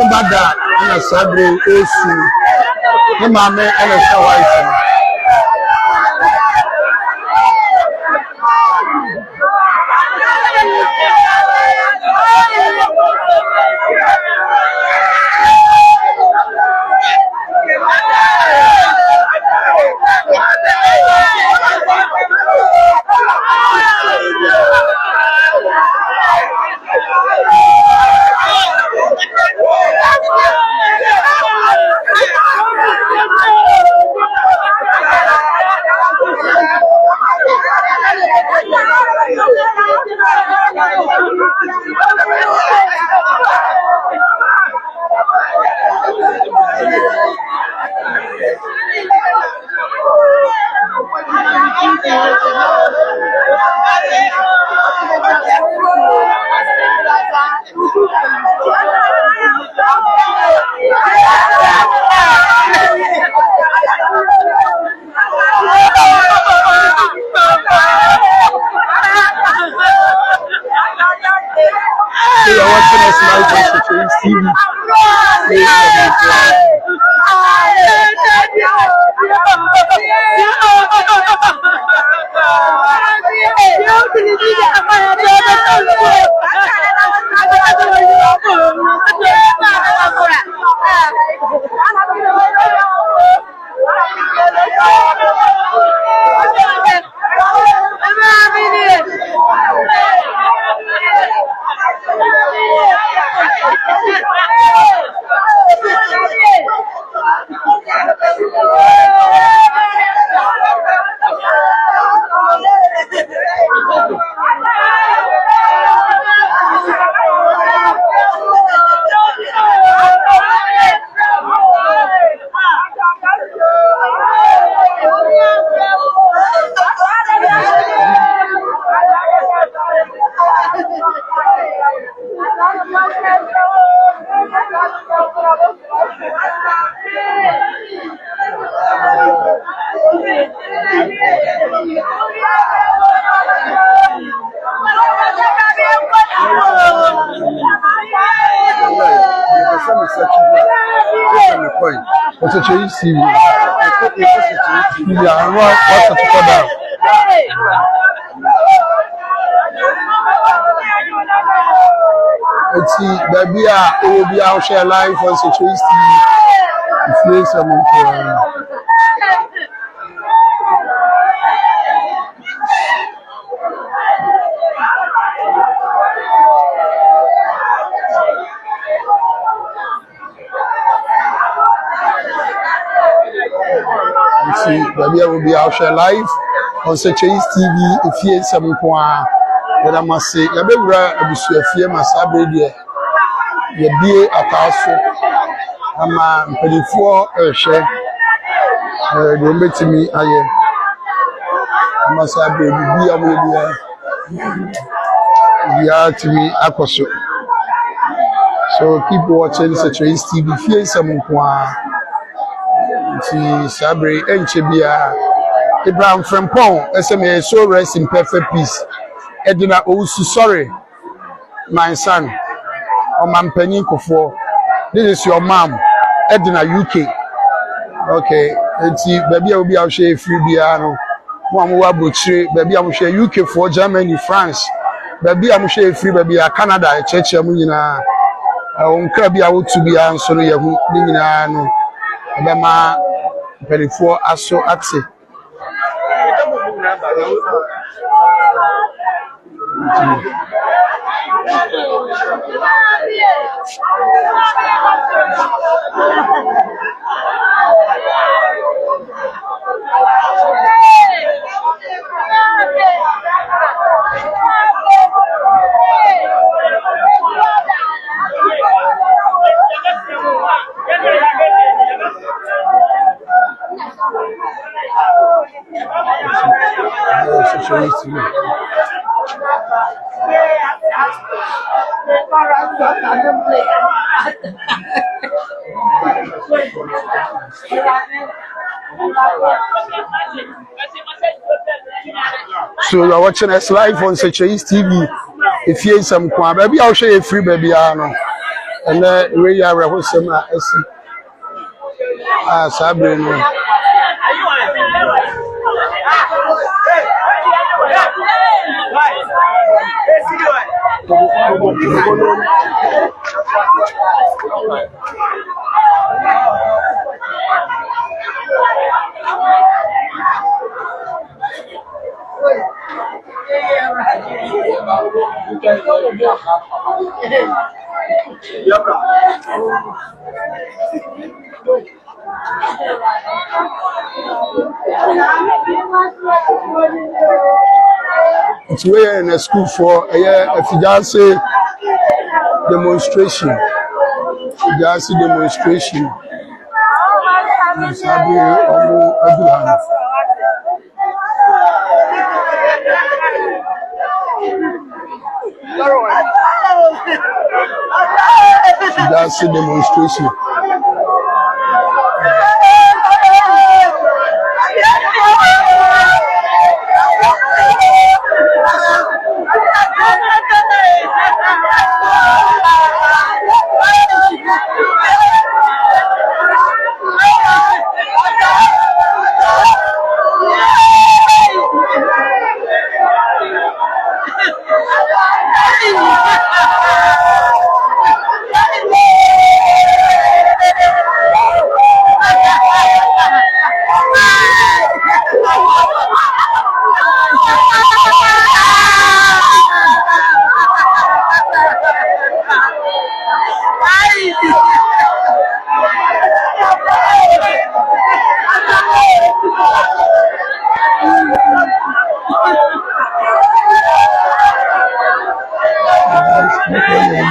Mbada na Sabre esu ne maame na Shawaisi you're watching us live on Securities TV. What's a change TV? Yeah, what's the product? It's baby, will be out share live on Securities TV. It's some baby, will be out share live on Securities TV. If you have some point, then I must say, you be right. I be sure if you must have ready. You be a castle. I'm a pretty for share. Don't bet me. I must have ready. Be a way to me. I so keep watching Securities TV. If you have some point. Sabre Enchebia Abraham Frempong SMA so rest in perfect peace. Edina Owusu, sorry, my son. Omampeni Kofo. This is your mom, Edina UK. Okay, baby I will be out share free biano. Mwa butchery, baby I will share UK for Germany, France. Baby I will share free baby Canada, church amuna. Unkrabi I would to be answer you no. Bema Pelifo aso axe. So you're watching us live on Securities TV. If you have some quan, baby, I'll show you free baby. And then we are a wholesome Sabrina. It's where in a school for a Fijanse demonstration. Fijanse demonstration. Fijanse demonstration.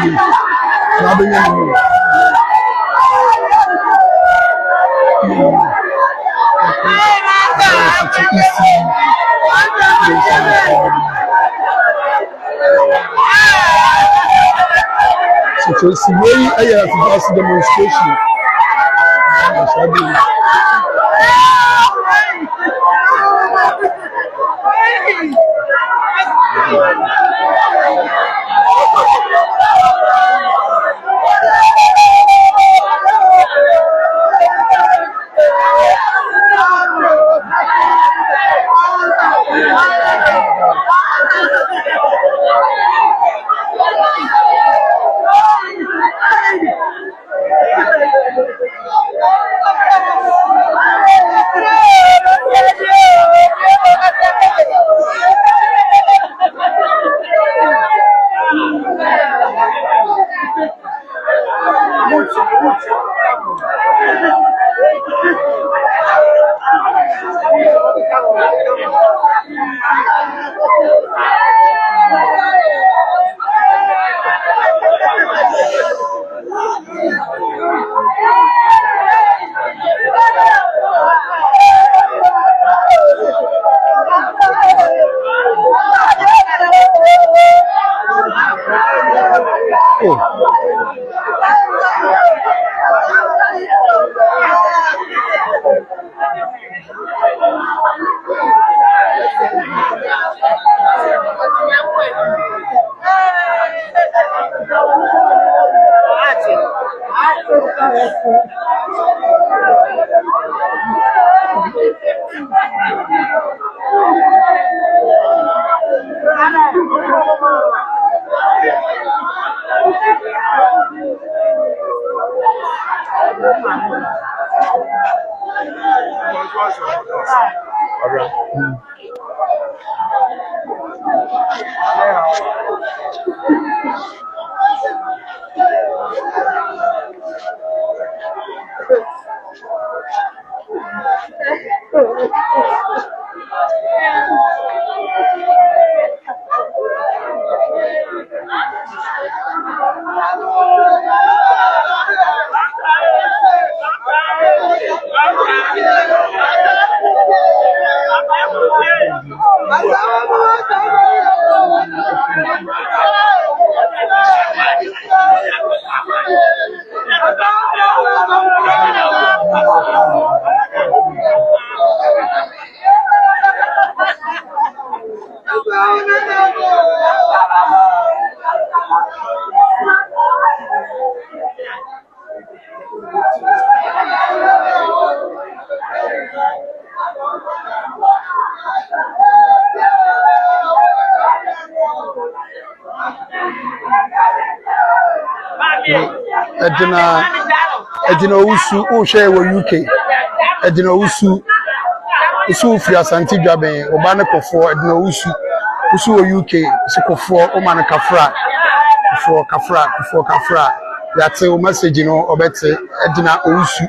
So it's way higher for demonstration. Edina Usu, who share with UK. Edina Usu, Usu Free Asante Dwaben, Obana Kofo, Edina Usu, Usu UK, Sikofo, Omana Kafra, for Kafra. That's a message, you know, Obete, Edina Usu,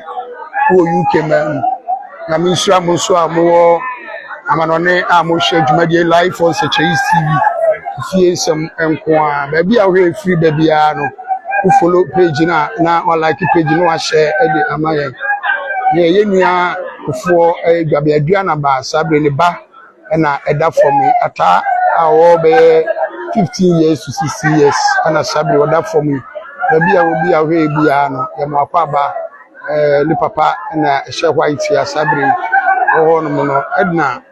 who UK man. Namisha Muswa Mo, Amanone, Amoshe, Jumadia Life on such a TV. Fear some enquire, baby, away free baby. Who follow page na or like page no share Eddie Amaya. Ye nya for a Gabiana ba Sabrina ba and a da for me ata our be 15 years to 60 years and a Sabri or that for me. Maybe I will be away biano, Yamapa the papa and a share white here Sabri or no Edna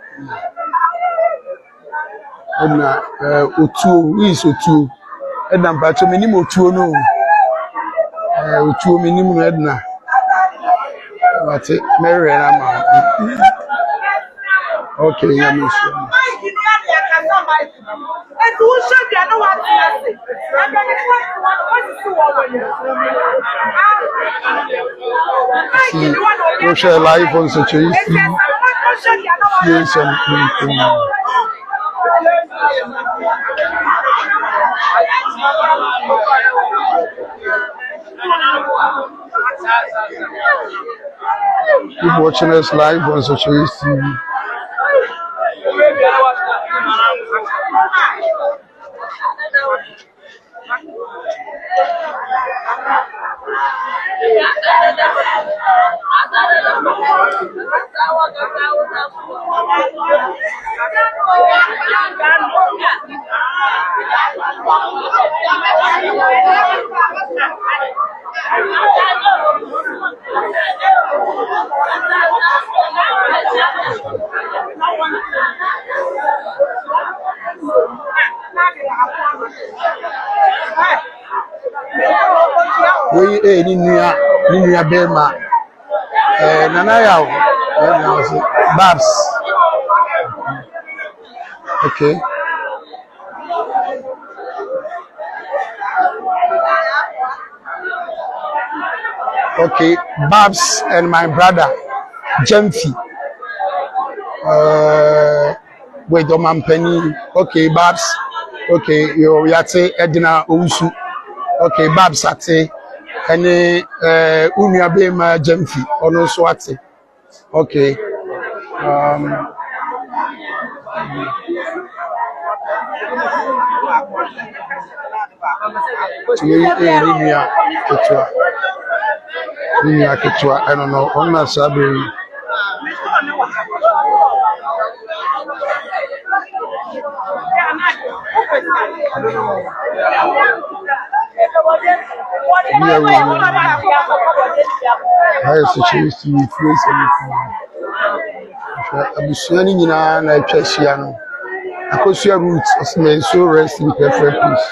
Utu is Utu Edna Bacho minimum 2 no. Utu minimum Edna. What's it? Mary and Amma. Okay, I'm sure. We share life on such a yes, keep watching us live on Social TV. We ni nua bema nana yawo na say Babs. Okay. Okay, Babs and my brother Jemfi. Wait, Penny. Okay, Babs. Okay, you yate Edina Owusu. Okay, Babs ate. Any Unia Bema Jemfi. Ono so ate. Okay. Ninia Ketua. I don't know. On my sabri. I suggest you face anything. I'm na Chesiano. Akosia roots as men so rest in perfect peace.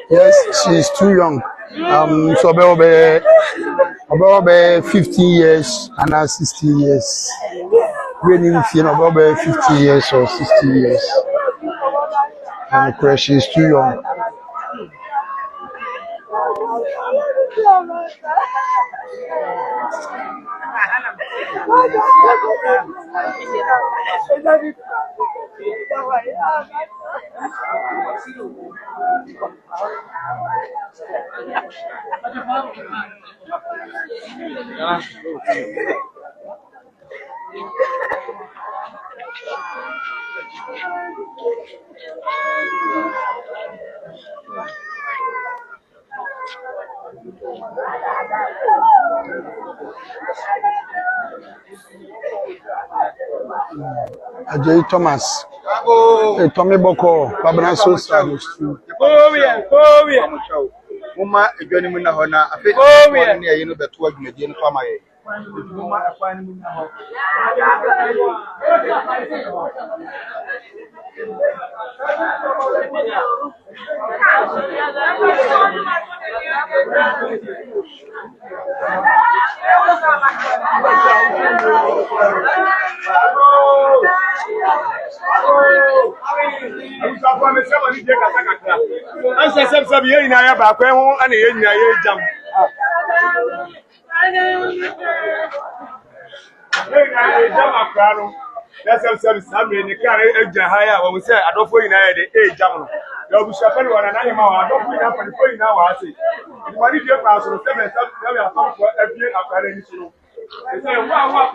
Yes, she's too young. So about 15 years and 16 years. Really, about 50 years or 60 years. And of course, she's too young. Ajay Thomas. Tommy Boko, Babana so established. Mama edwani mu na ho na afi ko ne ayi no beto adwumadi no fama ye mama afani mu na ho That's some Sammy the car higher when we say I don't in a jam. You will suffer one an animal. I don't put up and put now. I say, if I need your house or 7 for every after any show. I say, wow,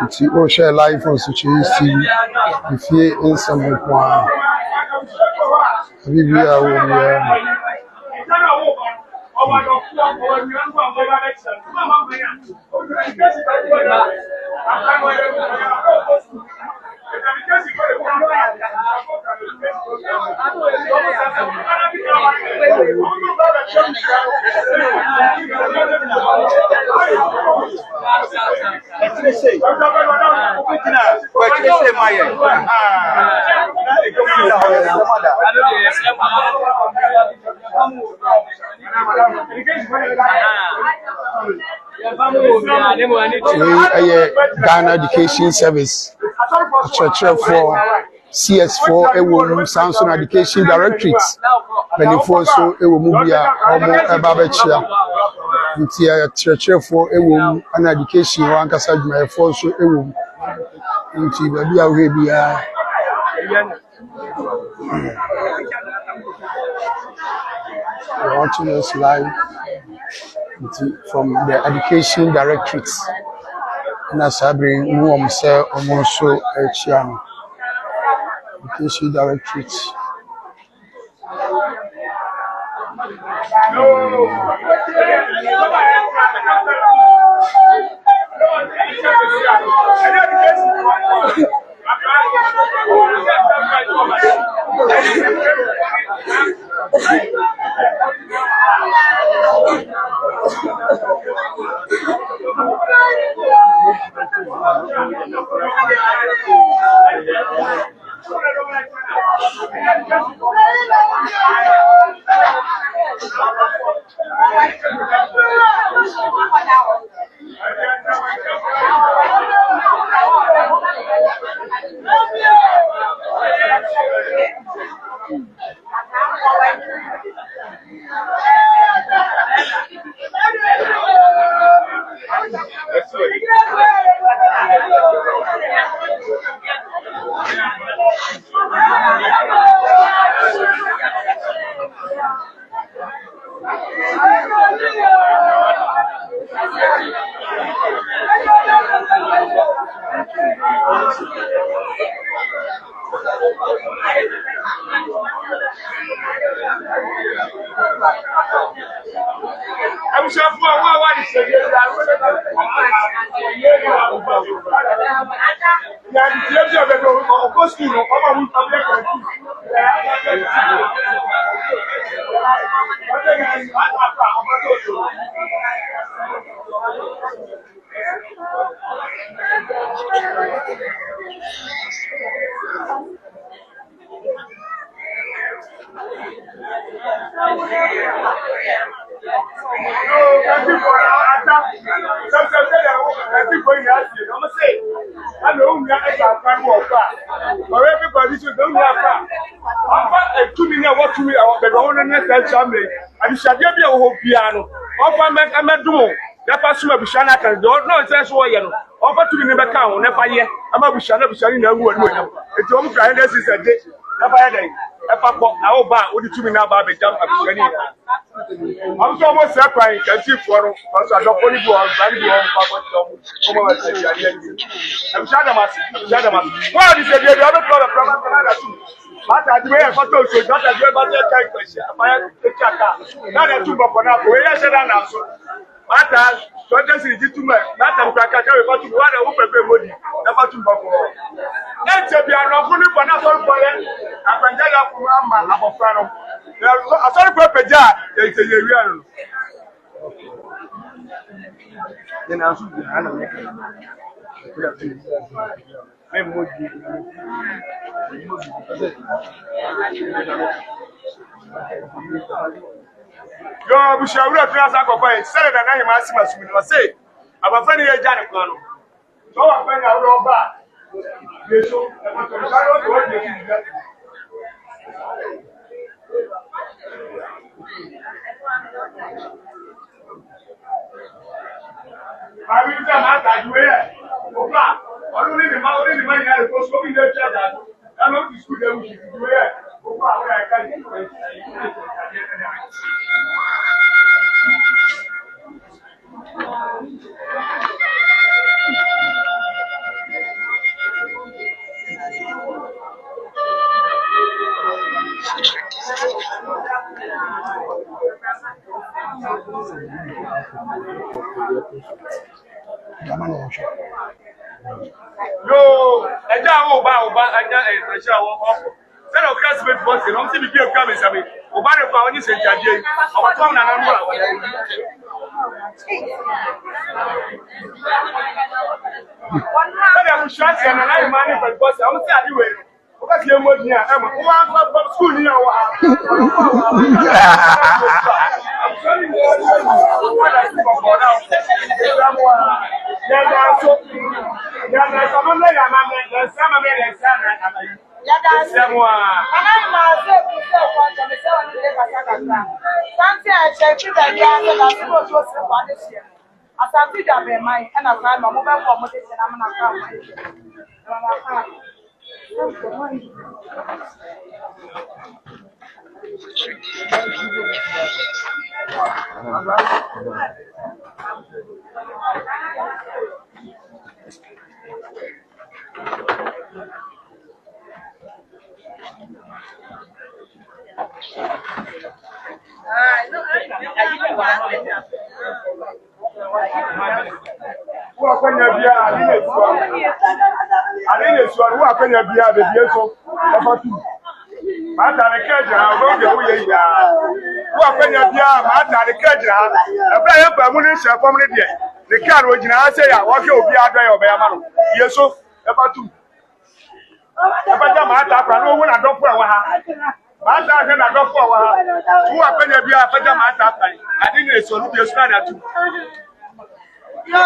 Nti o share live on Suchi TV ifie nsɛm ko a bibi a wo ya Ghana Education Service for CS4 ewo Samson Education Directorate benefo so ewo mu bia omo eba ba chia nti for ewo ana education wa nkasa dwumayefo so ewo nti ba bia wo bia watching us live from the Education Directorate. Na sabre mu say omo so echia no Education Directorate. walk back. Or everybody should don't have that. I'm 2 million, what 2 million, but I want to next family. And you shall be a whole piano. Offer me a medumo. Never swim a Bushana can do not say so yellow. Offer to me never count, never yet. I'm a Bushana Bushani, no one. It's all kind of is a day. Never a day. If I pop now back, what did you mean about the jump? I'm so much surprised. Can see for us. I don't want to go on. I'm Shadamas. Why is it the other color from Canada? But I do a photo, so not a good question. I take a not a two for now. We are said answer. But so just is it too much. Not a cracker, but to one who prepare money. Never to buffalo. Let's be not fully for nothing for it. I can get up from Mamma Fano. I saw a pepper jar. They say you're then I should be yo, we shall read class. I go buy it. Sell it, and I must say, I'm a friend of Janet Plano. So I'm going to go back. So I will tell my dad, you are. Only the money I was hoping to tell that. I'm not to school that we should do it. I can't do it. No, I don't about I don't show. Then of course, with what's the only people coming, I mean, Obama found you said, our tongue and I'm shot and I money for boss. I'm telling you, because you're more near school near No,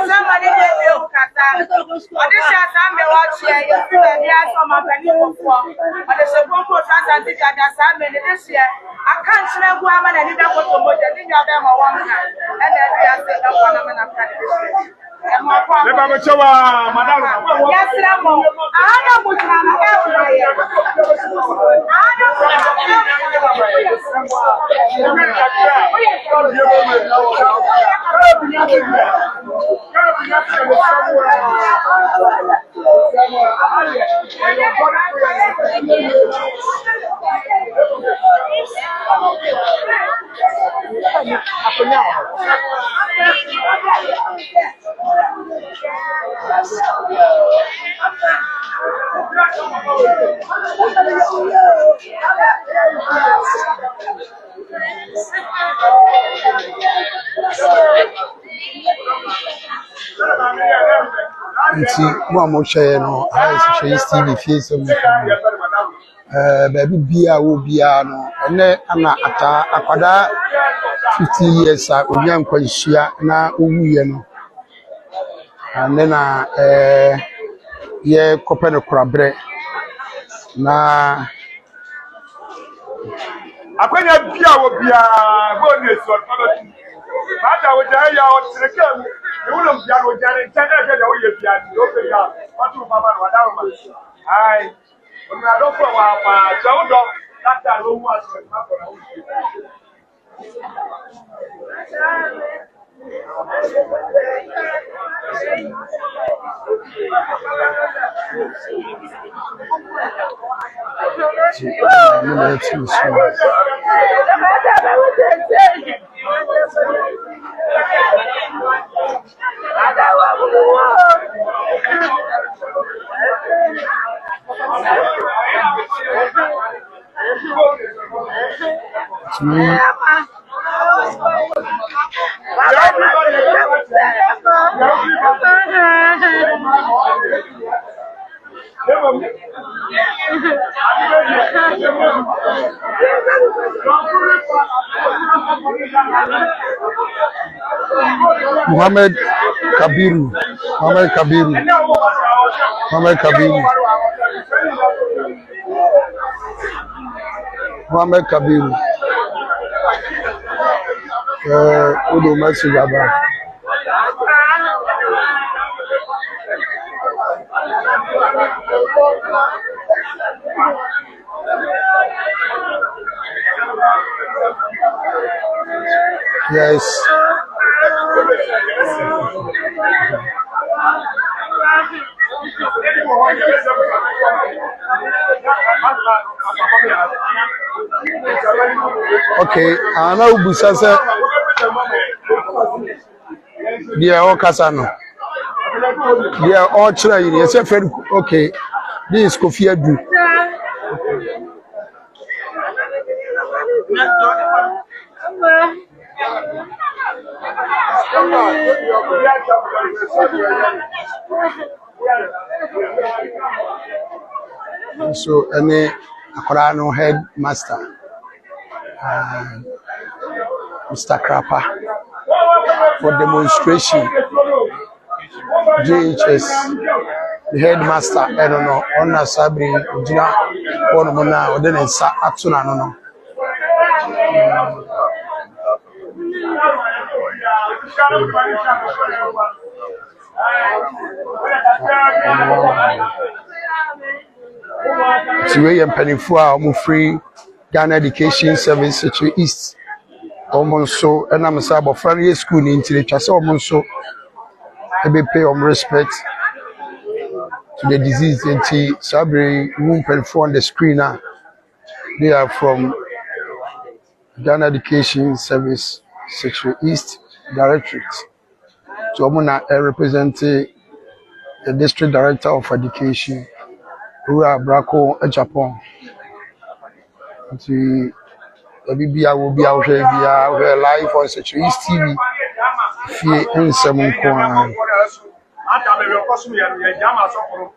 somebody gave me a kata. But this year, some may watch here. You feel that there are some of the new before. But the second for transit that some many this year. I can't smell woman and either what to motor. Then you have them one hand. And then we are saying that one of them are this year. Yes, Ramo. I don't put my nti mo amo hwɛ no hwɛ TV fie so baby bia wo bia no ene ana ata akwada 50 years a onya nkwanhyia na owuye no ane na ye kope no korabre na akwanya bia wo bia bonus on family mata wo jare ya o treke mu e wo bia wo jare ntan e da wo ye bia do pe ya patu mama no da ma ai on na do ko wa pa so do data lo mu aso ma ko na wo Muhammad Kabiru. Udo message about. Yes. Okay, ana ubusa se dia o kasa no. Dia o chira yi se fe okay. This is Kofi Adu. So any akora no headmaster Mr. Krapa for demonstration JHS the headmaster I don't know on Sabri Jina one mona or then sa atuna no Tiwe Penifua omo free Ghana Education Service to East almost and I'm say about friendly school in Chile almost so ebe pay respect to the disease in Sabri womb Penifua on the screen now. They are from Ghana Education Service Secretary East Directorate. So I'm represent the District Director of Education, who are Braco Japan. The BBI will be out here live on Secretary East TV. Fear in some to be able to be able to be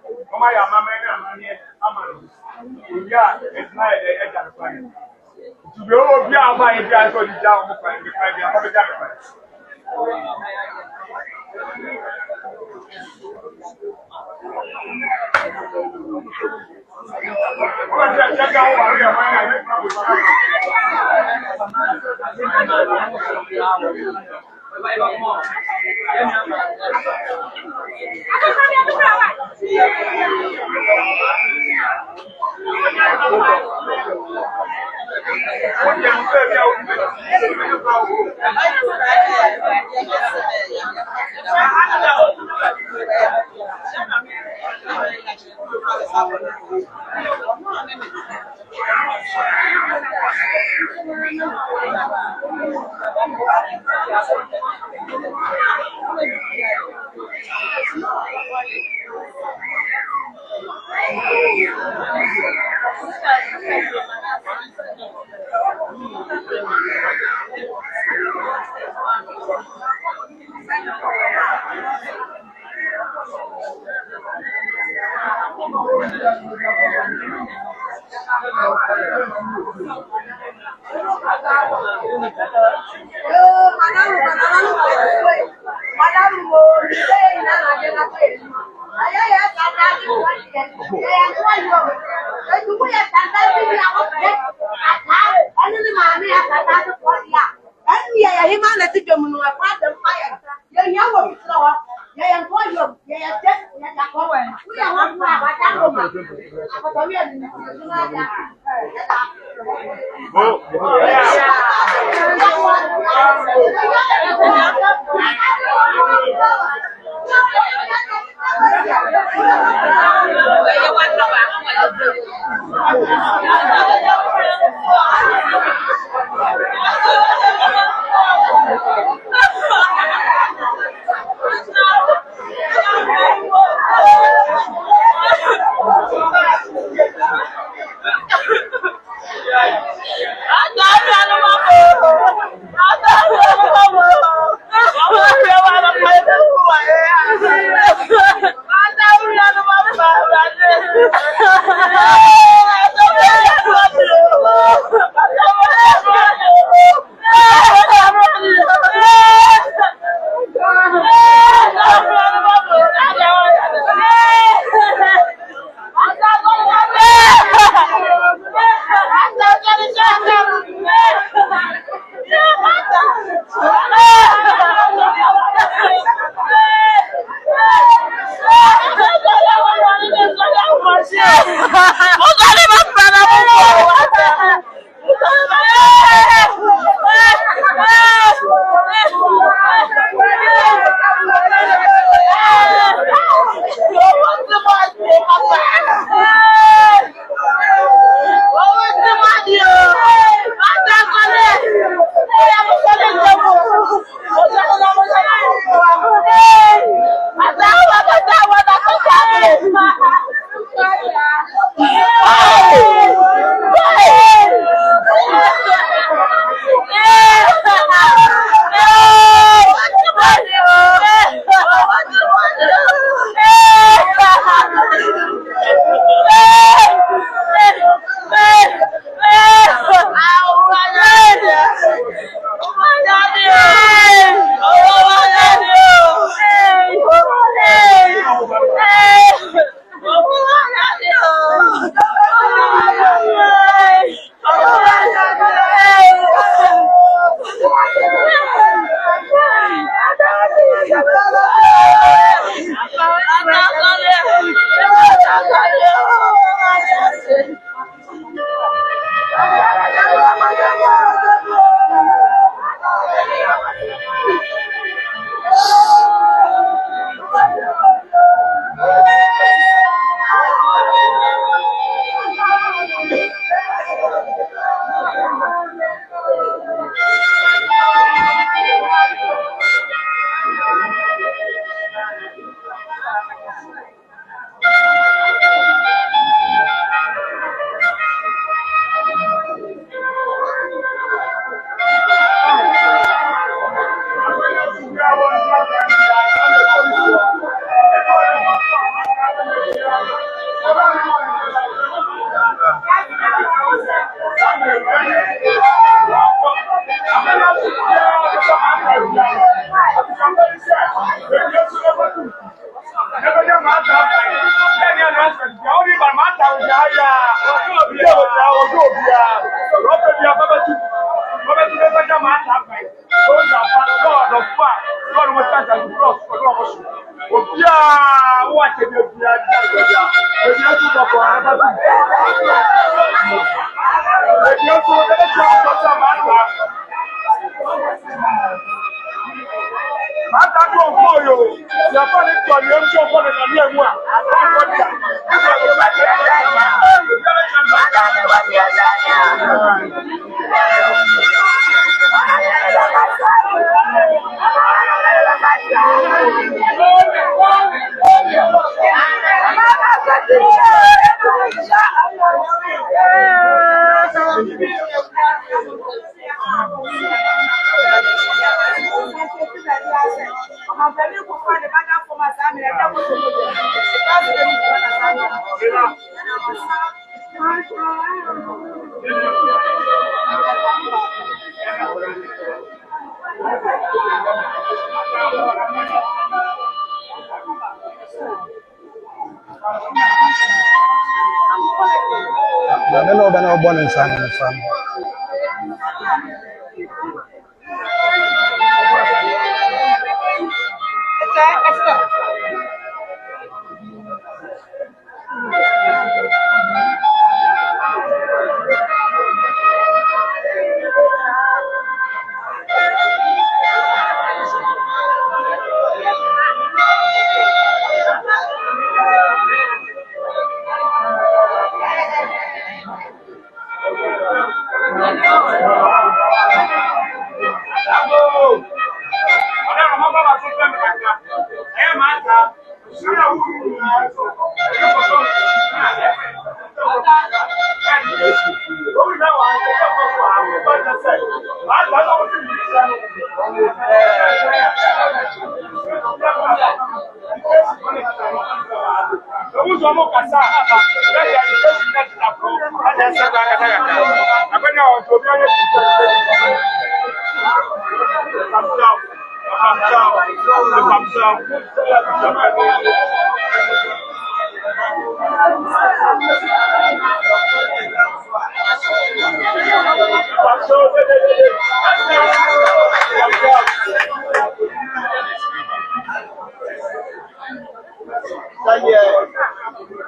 maame na ɔba na ɔbɔ ne nsa ne fa no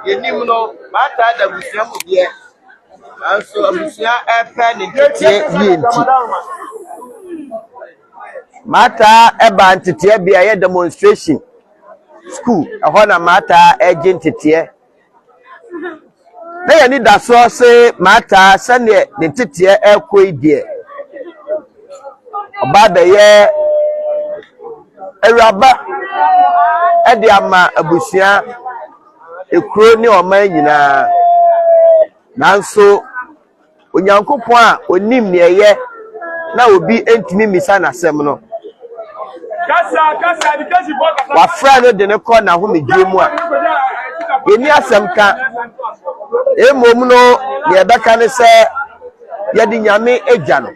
yenim no mata da busia mu de anso abusia epe ne tete yenti mata eba ntete bia ye demonstration school ehọ na mata eje ntete na ye ni da so se mata sane ne tete ekoi de oba be ye Eraba edi ama abusia ekuro ni oman nyina nanso onyankopon a onim ne ye na obi entimi misa na sem no wa fra no de ne ko na ho medwe mu a eni asem ka emom no ye beka ne se ye di nyame egya no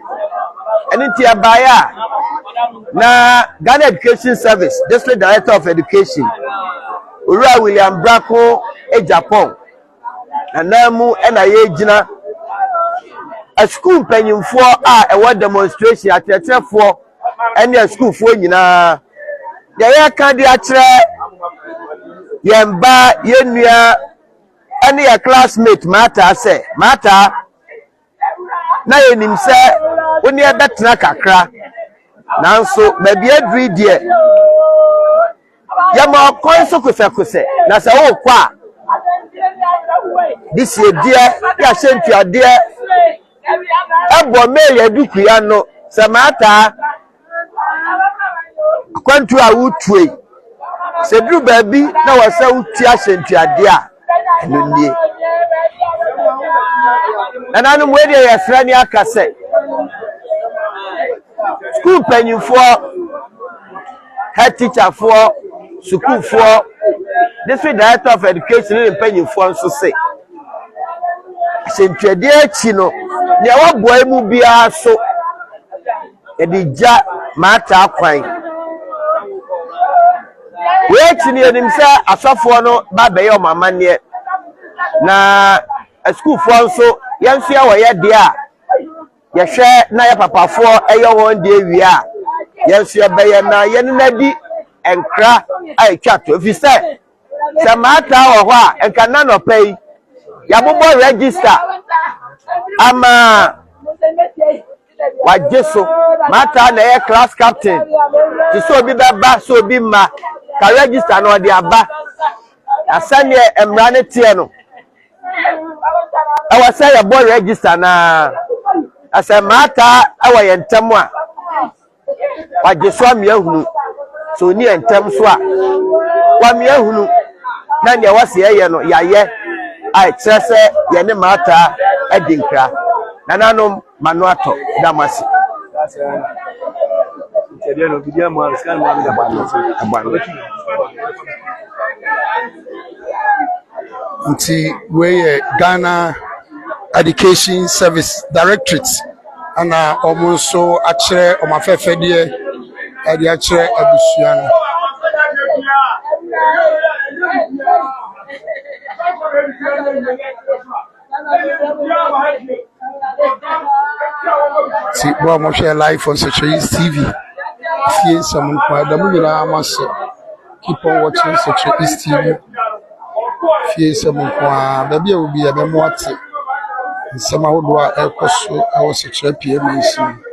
eni ti abaya na Ghana Education Service District Director of Education Ura William Brako Japan na namu na ye gina a school panyimfo a ewo demonstration atetefo ene a school fo nyina ya ka di akire yemba yenua ene ya classmate mata se mata na yenim se oni ebetena kakra nanso baby adri die yama konso kuse na se wo kwa this year die ya sentu ade ebo mail eduku ya no se mata kwantu a wutue se dru baby na wase wutu asentu ade a no nie na nanu mwede ya srani akase school penny for head teacher for school for district director of education in penny for so say sentwede achi no ne wa boy mu bia so e di ja mata kwan we achi ne nim say asofo no ba be yo mama ne na school for so yanso ya wo ye de a yehwe na ya papafo eyo won de wia yenso ya beye na yenadi enkra ai twato ofise se mata wo ho a enka na no pay ya bobo register ama wajeso mata na ye class captain ti so bi beba so bi ma ka register no de aba asane emra ne tie no awase ya boy register na asa mata awa yentem a wajeso amiahunu so ni yentem so a wa miahunu na ne wase ye no yaye ai trese ye ne mata edinkra nananom manuato damasi no bidia mo scan mo da ba nti we Ghana Education Service Directorate ana omunso akire omafefedie edi akire abusua no See, boy, I'm share live on Securities TV. Fear someone for the movie. I must keep on watching Securities TV. Fear someone for baby will be a memoir. Some how do I echo so I was a PMC.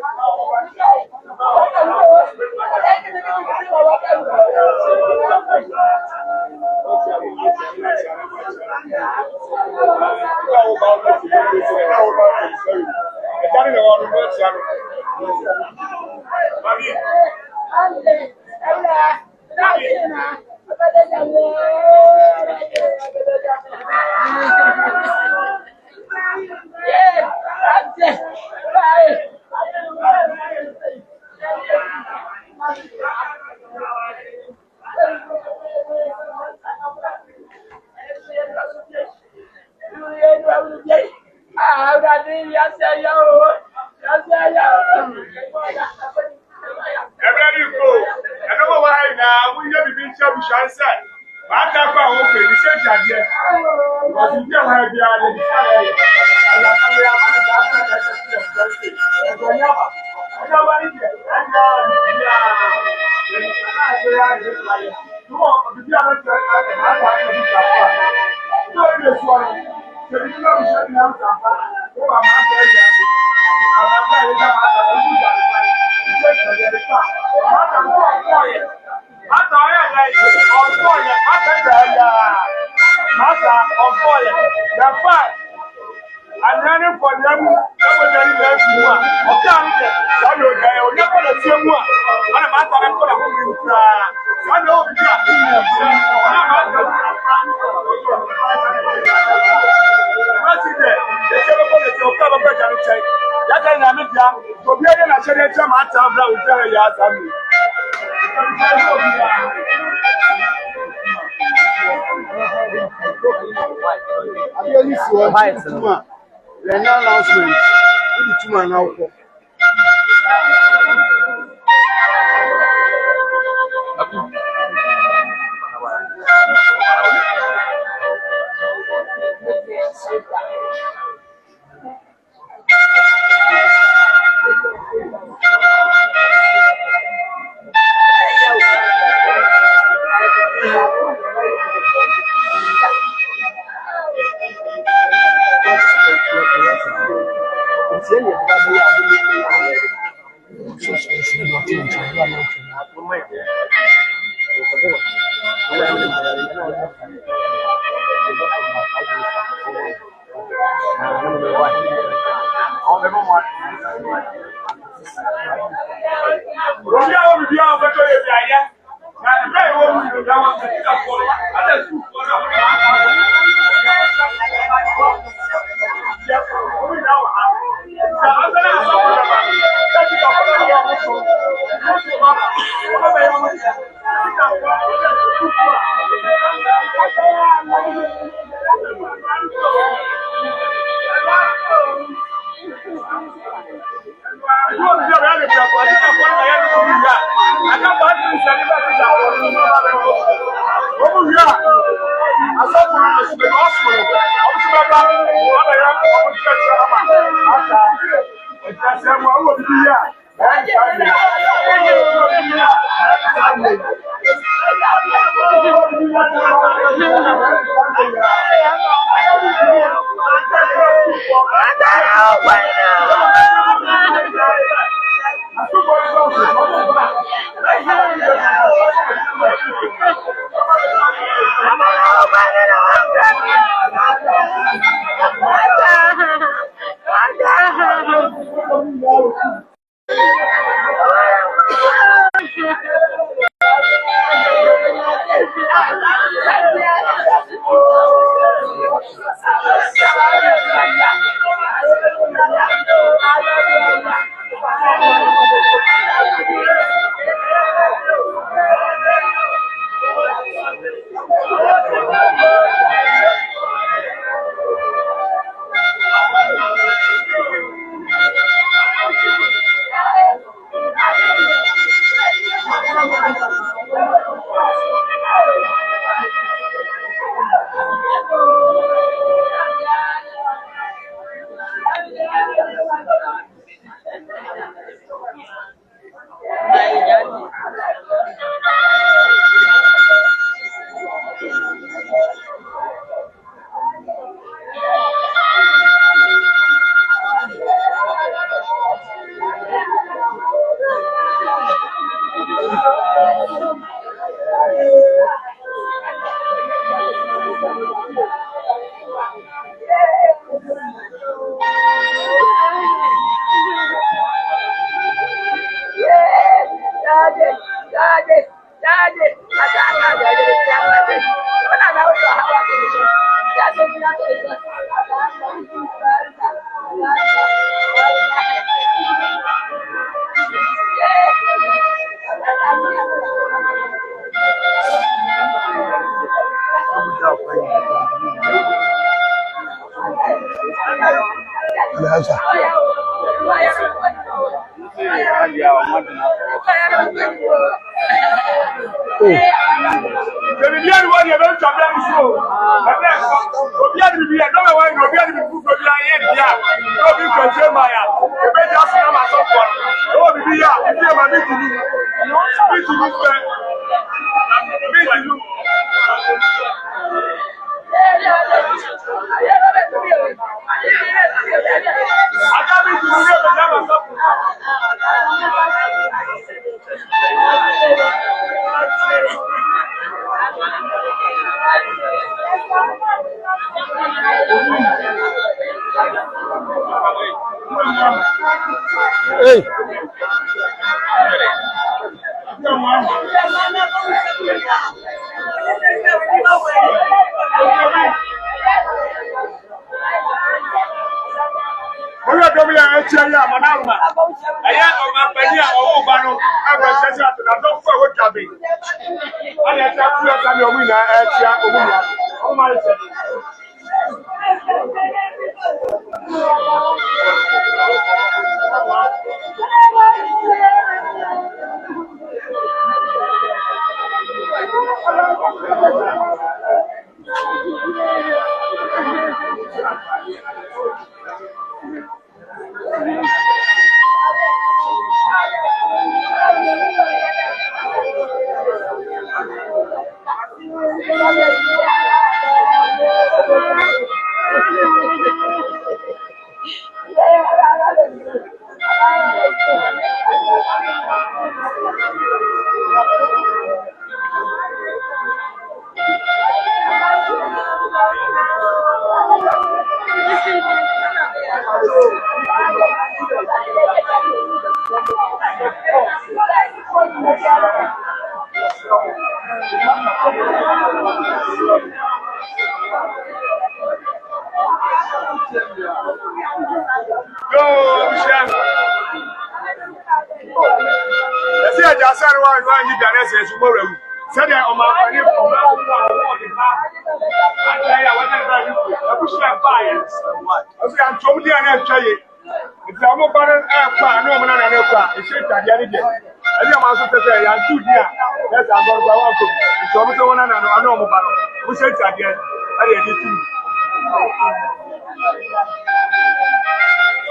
Hey.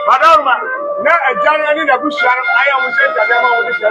Madam, now a January the bush, I am saying that I am with the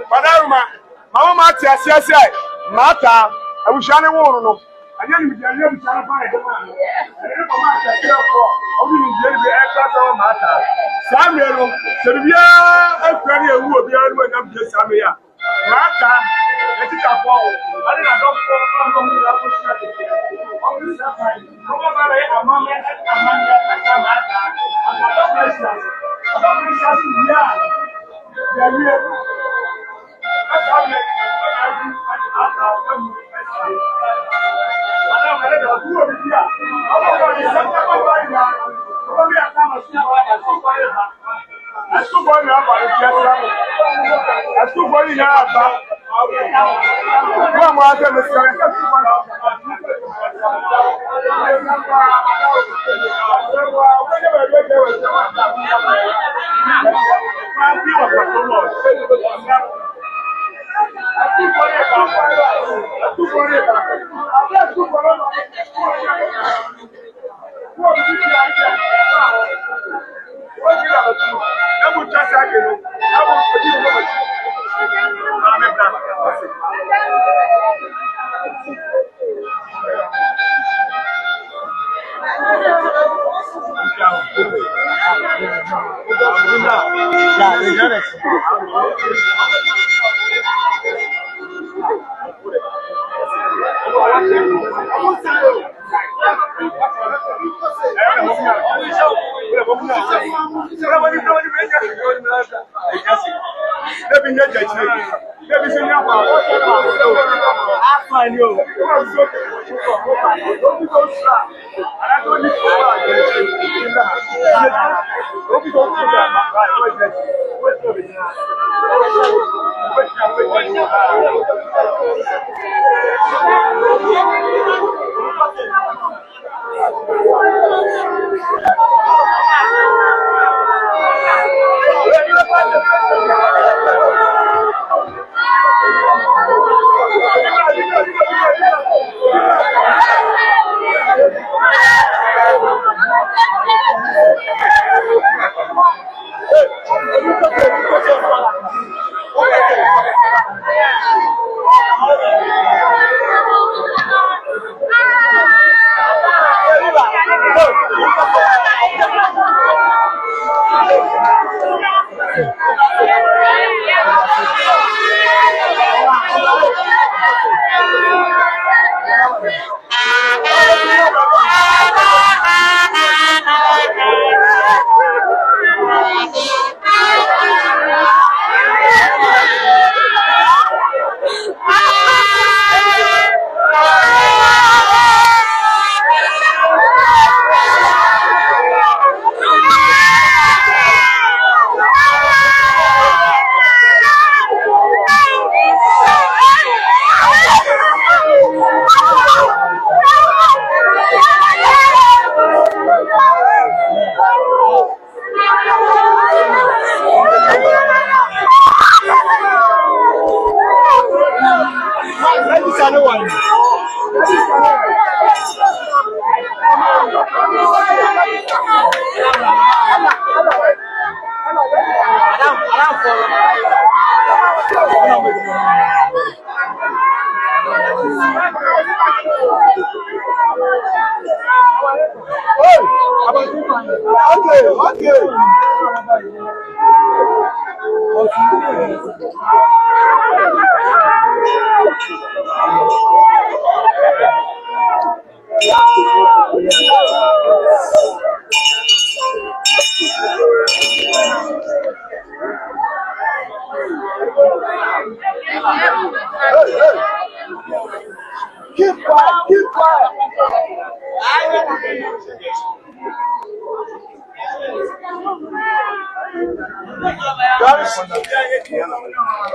Badaruma, mama mati asiasi mata abushane wono no anya ni mjani ya mchana pale jamani ele mama atakia kwa obi ni mjani bi extra so mata samero seribia afrani ewu obi anu na mje samia mata etika kwa ali na dokto kwa mu ya ko sha ke obi sa pai koma mara ya amama mata ana dokto sha ya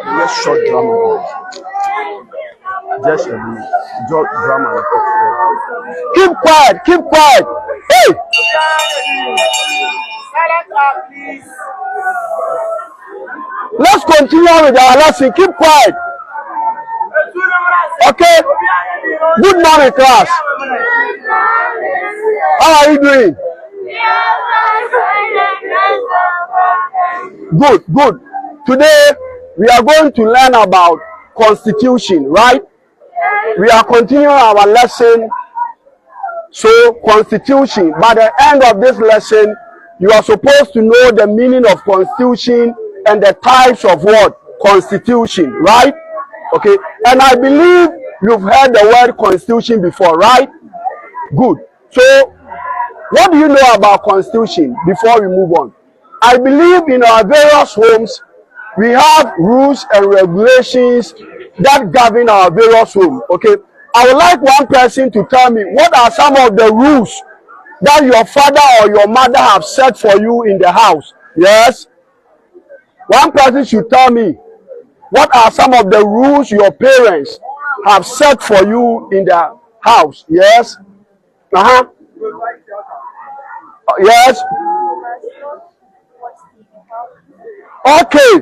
Yes, short drama. Just a short drama. Keep quiet, keep quiet. Hey! Let's continue with our lesson. Keep quiet. Okay? Good morning, class. How are you doing? Good, good. Today we are going to learn about constitution, right? We are continuing our lesson. So constitution, by the end of this lesson, you are supposed to know the meaning of constitution and the types of what? Constitution, right? Okay, and I believe you've heard the word constitution before, right? Good. So what do you know about constitution before we move on? I believe in our various homes, we have rules and regulations that govern our various homes, okay? I would like one person to tell me what are some of the rules that your father or your mother have set for you in the house. Yes? One person should tell me what are some of the rules your parents have set for you in the house. Yes? Yes? Okay.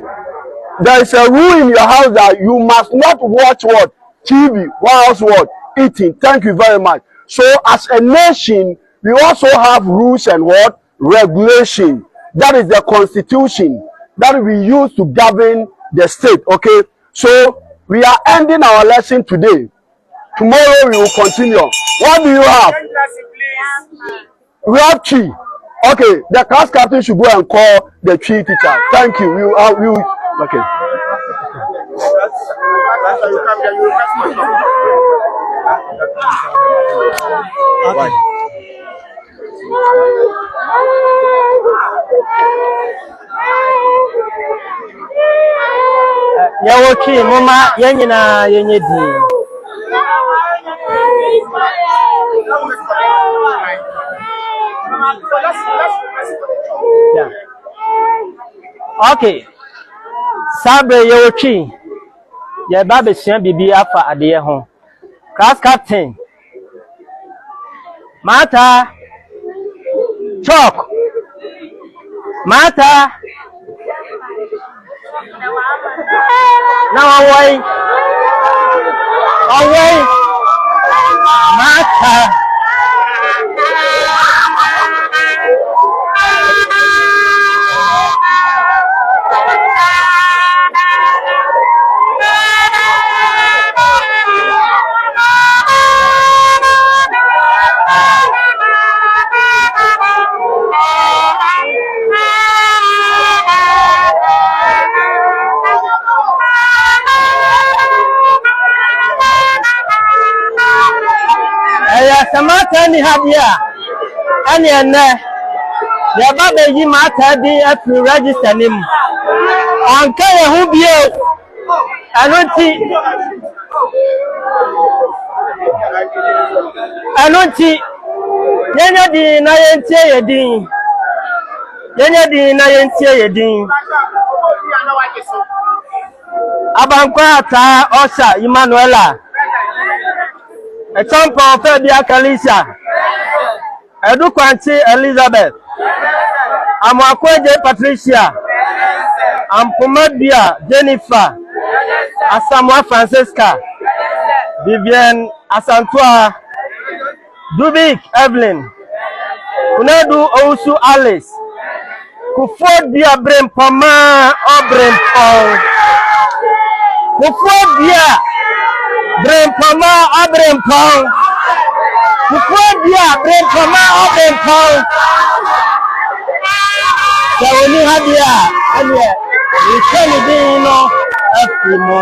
There is a rule in your house that you must not watch what? TV whilst what? Eating. Thank you very much. So as a nation, we also have rules and what? Regulation. That is the constitution that we use to govern the state. Okay. So we are ending our lesson today. Tomorrow we will continue. What do you have? We have tree. Okay. The class captain should go and call the tree teacher. Thank you. We will. Okay. Yawoki mama yenyina yenyedi. Yeah. Okay. Sabre yawoki. Ye babe sian bibi afa adeye ho. Class captain. Mata. Chalk. Mata. Now away. Mata. Samata ni habia ani ene de baba yi mata di afi register nim anka ye hu bie anoti yenya di na yentie yedin abankwa ata Osha Emmanuela a champion of Fabia Kalisha, Edukwanti Elizabeth, Amakweje Patricia, Ampumadia Jennifer, Asamoah Francesca, Vivian Asantua, Dubik Evelyn, Kunedu Ousu Alice, Kufodia Brempama Obrempong, Kufodia Brempama Abrempong, Kufodia Brempama Obrempong. Sawoni hadia, ane, ikeni dino afimo.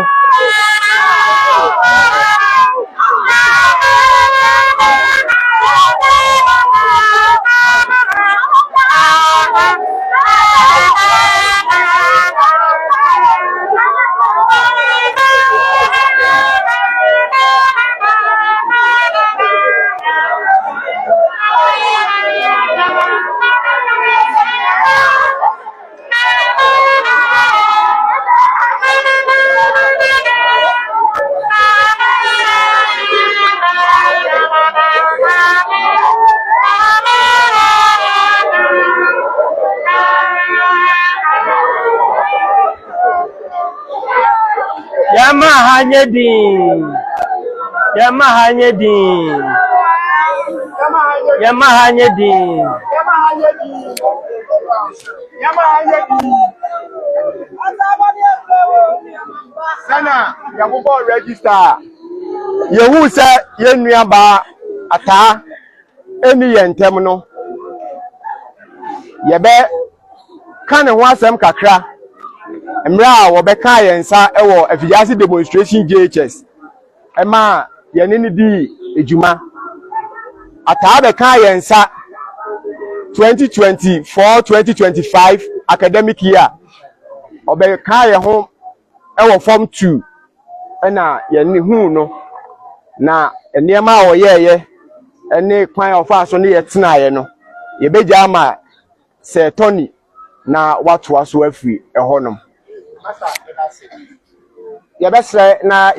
Yamahanyedin. Sana yabubo register. Yehu se yenua ba ata eni yentem no. Yebe kan ho asem kakra. Mra wo be ka yensa ewo afiase demonstration JHS. Ema yene ni di ejuma. Ata be ka yensa 2024-2025 academic year. Obe ka ye ho ewo form 2 na yene hu no na enema a oyeye ene kwan ofa so ne yetena ye no yebeja ama se Tony na watu aso afiri ehonom yebesre na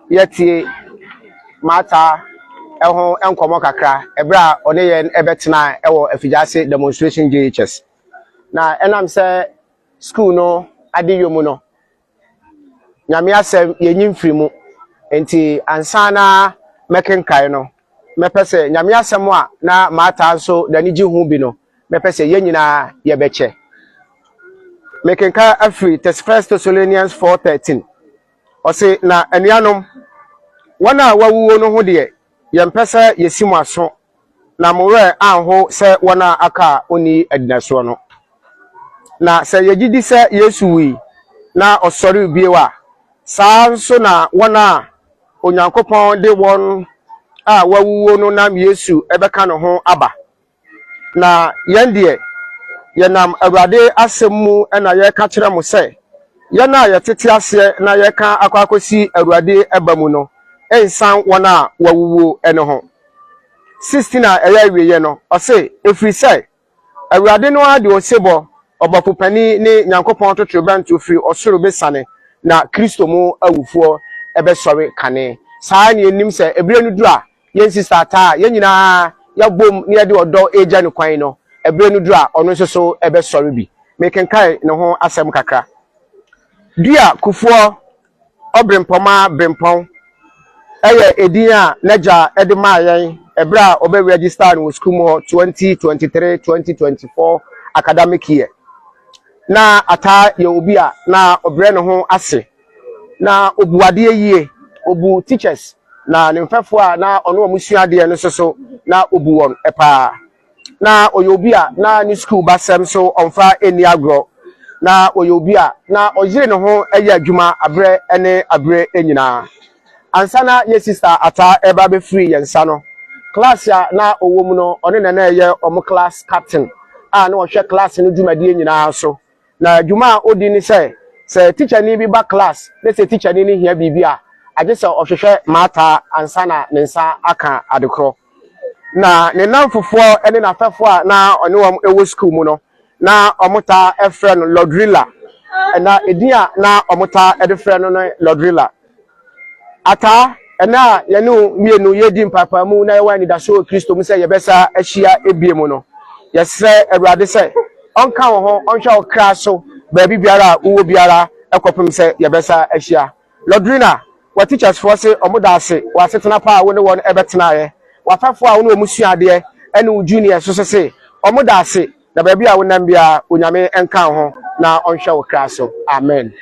yatie mata eho enkomo kakra ebra one ye ebetena ewo afijase demonstration JHS na enam se school no ade yomu no nyame asem yenyim firi mu enti ansana mekenkai no mepese nyame asem a na mata so dani ji hu bi no mepese yenyina yebeche mekenka afri 1 Thessalonians 4:13 ose na anuanom wana wawuo no ho de yempese yesimu aso na more anho se wana aka oni adinaso no na se yegidi se Yesu wi na osori biewa saa so na wana onyankopon de won a wawuo no nam Yesu ebeka no ho aba na yende yenam awurade asemu na ye ka kire mo se ye na ye tete ase na ye ka akwakosi awurade ebamu no ensan wona wawuo ene ho 16 eya wiye no ose efiri se awurade no ade osebo obafupani ni nyankopon totrobantu firi osoro besane na Kristo mu awufuo ebesori kane saa ne enim se ebire no dura yen sister ta yen nyina ya bom ne de odo eja ne kwan no ebire no dura ono so ebesori bi mekenkai ne ho asem kakra dua kufuo obrempoma brempon eye edin a naja edema yen ebra obe register no school mo 2023-2024 academic year na ata ye obi a na obre ne ho ase na obuade yie obu teachers na nemfefo a na ono amusuade no so na obu won epa na oyobi a na ni school basem so onfa eni agro na oyobi a na oyire ne ho eye adwuma abre ene abre enyina ansana ye sister ata eba be free yensa no class ya na owom no one na eye omo class captain a na wo hwe class no dwumade enyina so na adwuma odi ni se teacher ni bi ba class let's say teacher ni hia bibia age se ohwehwe mata ansana nensa aka adekro na ne namfofo ene na fefo a na one wom ewo school mu no na omota efre no Lodrilla na edia na omota edefre no Lodrilla ata ena yenu mienu yedi mpapa mu na yewa ni daso Kristo mu se yebesa ahia ebie mu no yesre awurade se onka wo ho onhwa wo kra so baabi biara uwo biara ekopem se yebesa ahia Lodrina wa teachers for say omoda ase wa setena pa wo ne won ebetena ye wa fafo a wo no musuade ene wo junior so se omoda ase na baabi a wo nam bia onyame enka ho na onhwa wo kra so amen.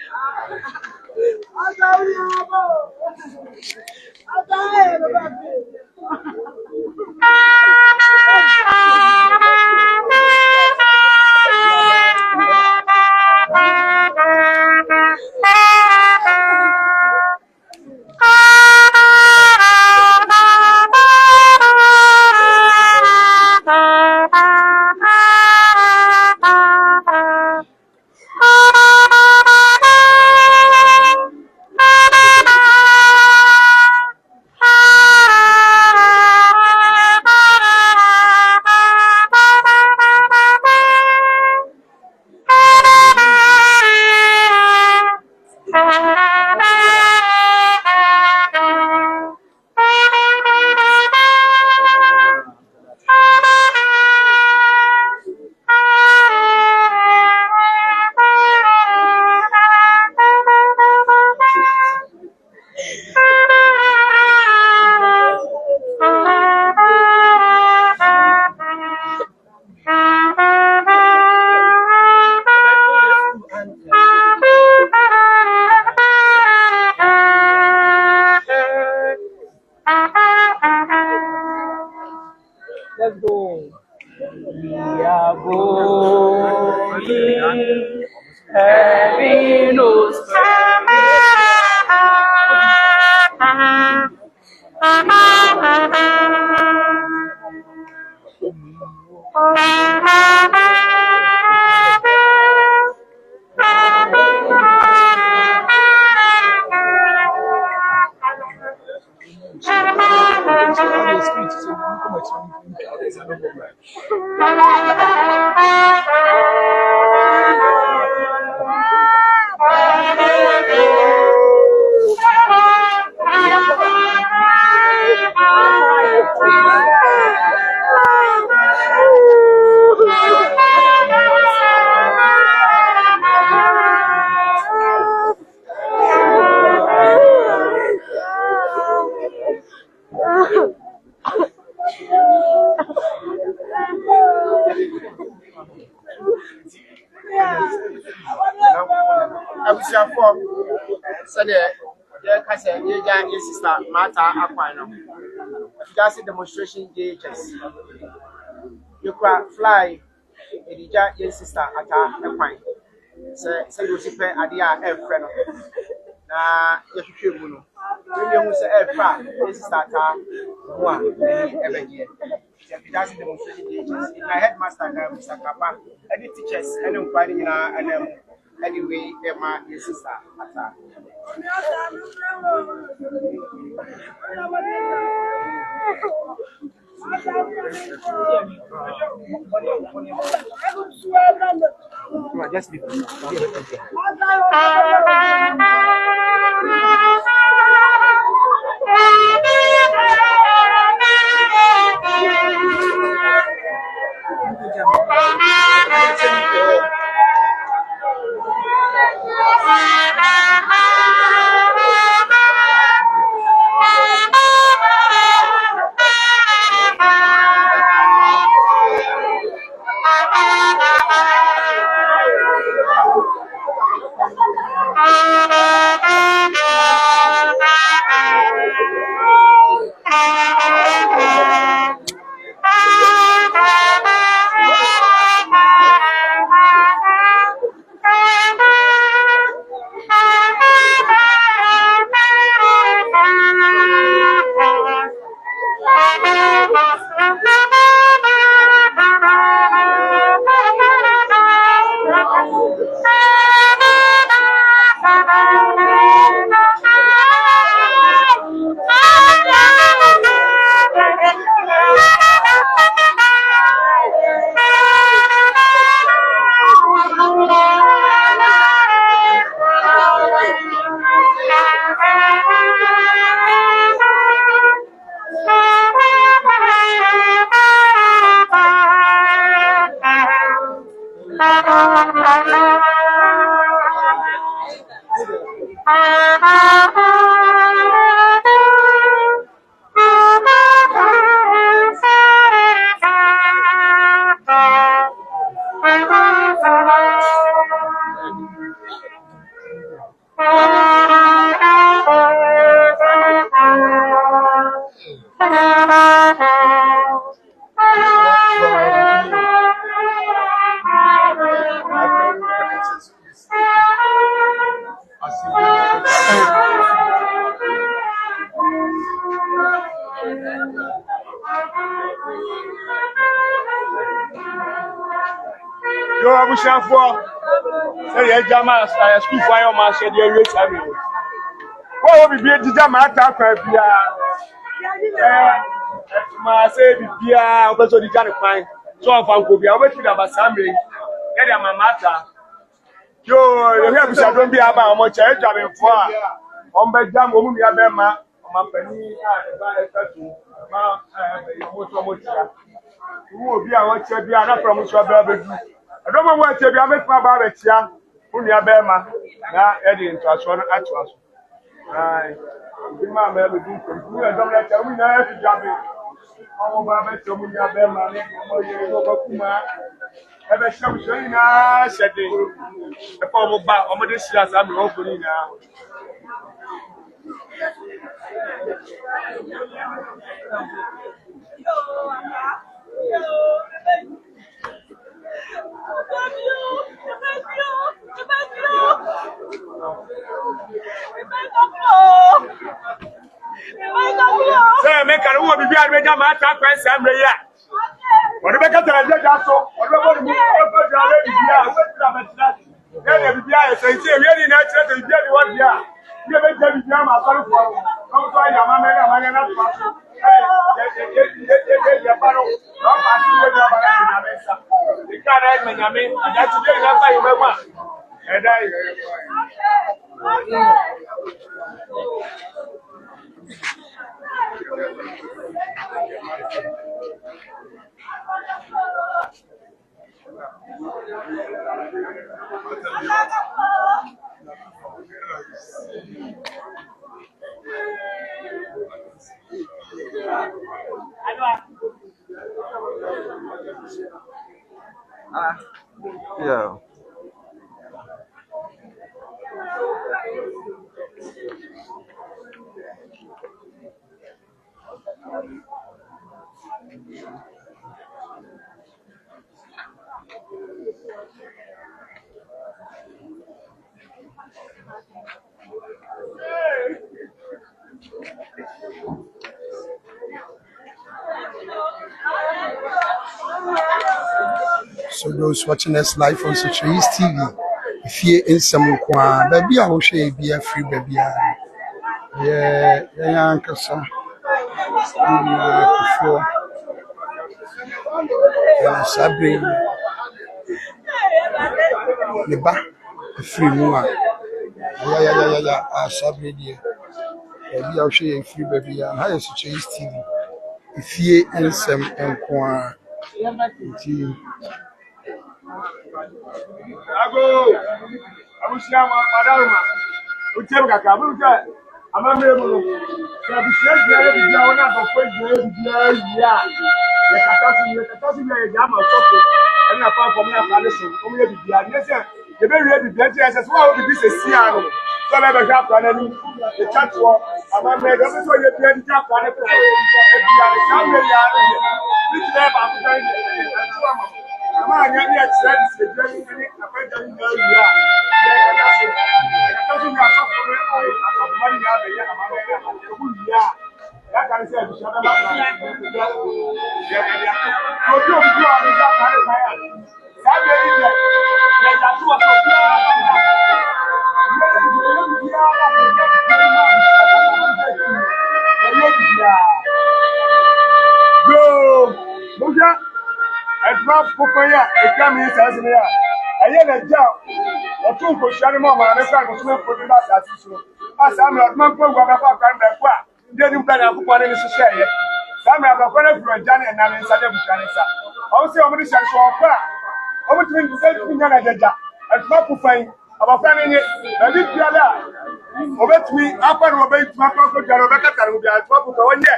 Let's go. We are going. Heaven knows. abusuafo sɛdeɛ yɛka sɛ yɛgya yɛ sister Martha Akwan no afidase demonstration JHS yɛkura fly yɛde gya yɛ sister Ata Akwan sɛdeɛ osi pɛ adeɛ a ɛfrɛ no na yɛhwehwɛ mu no yɛne ehu sɛ ɛfrɛ a yɛ sister Ata ho a ɛni ɛbɛgyeɛ afidase demonstration JHS na headmaster na Mr. Kapa ɛne teachers ɛne nkwa ne nyinaa ɛnam anyway Emma your sister Ata. Just be Yo, abusuafo sɛ yɛgya ma school fo ayɛ ɔmo ahyɛ deɛ awie saa mi wɔwɔ bibie gyigya ma ata akwan biara ma sɛ bibiara wopɛ sɛ ɔde gya ne kwan sɛ ɔmfa nko biara wobɛtumi de aba saa mmerɛ yi yɛde ama ma ata yo yɛhwɛ abusuadɔm bi aba a ɔmo kyɛ adwamenfoɔ a ɔmbɛgya ma ɔmo nua bɛma ɔmampanin a ne ba ɛfɛ so ma ɔmo so ɔmo tia wo obi a wɔkyɛ bi a na fɛ ɔmo so abɛɛ bɛdu ɛdɔm a wɔkyɛ bi a mɛtuma aba abɛkyia wo nua bɛma na yɛde ntoasoɔ no atoa so ebi maa mɛ bɛdu nkontu yɛ dɔm yɛ kyɛ ɔmo nyinaa yɛ fi dwabe ɔmo ba bɛkyɛ ɔmo nua bɛma ne ɔmo yɛ ɔmo kuma ɛbɛhyɛ ɔmo hyɛ nyinaa hyɛ den ɛfɛ ɔmo ba ɔmo de hyia saa mmerɛ ɔfo ne nyinaa. Jaja Mata Press and Ria. What about Jaja so? What about the then the BIA says, really natural to get what you are. You have been telling my son for. Come try your mamma and not pass. You can't have me, and that's the day after you remember. And Yeah. So those watching us live on Social East TV, if you in some kwa, baby, I will share be a free baby. Yeah, Uncle Sir. Sabri, the back, the free moon. Yeah, Sabri, dear. Baby, I'll share a free baby. And how is Social East TV? If you in some kwa, Ago, I wish you Madama. We tell Kaka, I'm a member. So we said, we are not afraid to yeah. The catastrophe, the Yama Sophie, and apart from your tradition, only the yes, the very ready plenty as well to be a Siano. So I never got one any the chat war. I'm a man, that's why you're playing tap on it. This never happened. Come on, you're not saying the journey, I find that you know you are. Ẹ̀fọ́ púpọ̀ yà ẹ̀ka mi sẹ́sìn yà ẹ̀yẹ́ lè jà ọ̀tún kò ṣe ànímọ̀ ọ̀mọ̀ àmì fún àkọsílẹ̀ fòdì láti àti ìṣòro. Àṣàmì ọ̀dùnmọ̀ ń pè wọ́n bá fún àkàrà ẹ̀kọ́ à ndé ní bẹ́ẹ̀ ní àkókò ní ṣiṣẹ́ ẹ̀yẹ. Sàmì àbàkọ́ ní fúlọ̀ ìjà ní ẹ̀nà ní nsàlẹ̀ bùkà ní sà. Ọ̀hún sí ọmọdé ṣàṣọ ọ̀pọ̀ à ọmọ tí mi sẹ́ ti yàn ẹ̀jẹ̀jà ẹ̀fọ́ púpọ̀ yìí àbàkọ́ ní ní ẹ̀bí bíọ́lá ọbẹ̀tumi apẹ̀rù ọbẹ̀tumi akọ́kọ́ jàrọ̀ ọbẹ̀kẹ́tàrù òbí àtúwọ́ púpọ̀ wọ́n yẹ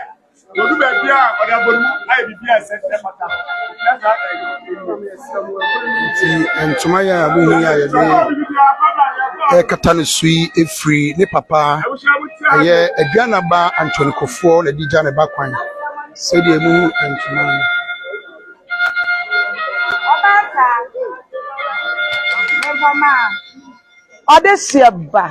lọ́dún bẹ́ẹ̀ bí ọ̀dà bọ̀rù ayé bíbí ẹ̀sẹ̀ ẹ̀ pàtà. ntoma yɛ a bohu yɛ a yɛde ɛkata no so yi ɛfiri ne papa ɛyɛ aduanaba antɔnikɔfoɔ na de gya ne ba kwan sɛdeɛ mu ntoma no ɔde hyɛ ba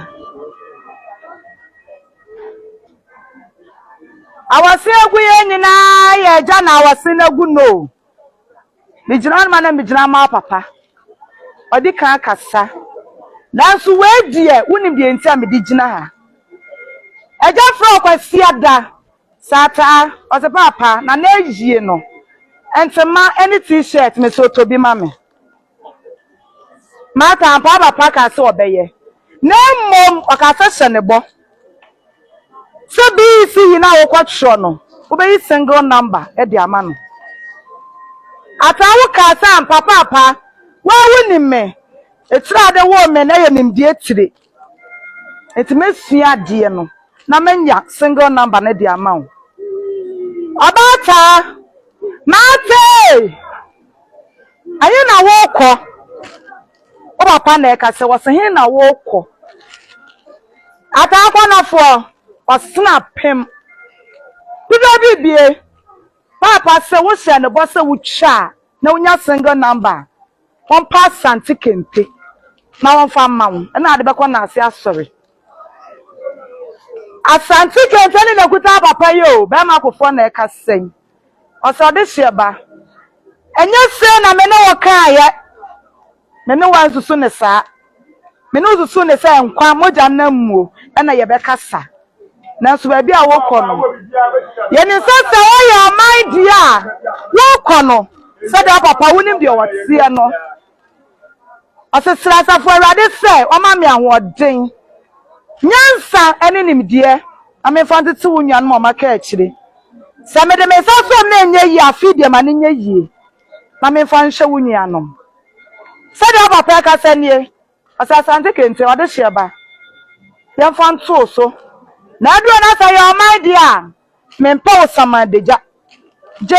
awɔse egu yɛ nyinaa yɛ agya na awɔse no egu no migyina ma na migyina ma papa ɔde kan kasa nanso weedie wonim deɛ nti a mede gyina ha agya fra ɔkwasi ada sata ɔse papa na na yie no ntoma any t-shirt me so to bi ma me mata papa ka se ɔbɛyɛ na mmom ɔkasa hyɛ ne bɔ so bi si yi na wokɔtwerɛ no wobɛyi single number de ama no atawo kasa papa wa woni me etira de wo me na yɛ nimdie tire etimesua de no na menya single number na de ama wo abata mate ayi na wokɔ o papa na kasa wo se hin na wokɔ atakɔ na fo osna pem bido bibie papa se wo hye ne bo se wo twa na wonya single number on pass anti kente na won fa ma wo na ade bekọ na ase asori asanti kente ni na kuta papa yo be ma kofo na eka sen ọsọ de shieba enye se na me ne wo kan ye me ne wan susu ne saa me ne susu ne saa nkwa moja na mmuo na ye bekasa na so ba bi a wo kọ no ye ni sasa wo ye oman dia wo kọ no se da papa wonim de wo tie no asesra safo awade se o ma me ahoden nyansa ene nimdie amefa tete wo nwan mo maka akire se me de me saso na enye yi afide ma ne nye yi na mefa nhwe wo nwanom se da papa ka se nie asasante kente o de shieba ye fa nto so na aduro na sa your mind dia me mpa osama deja je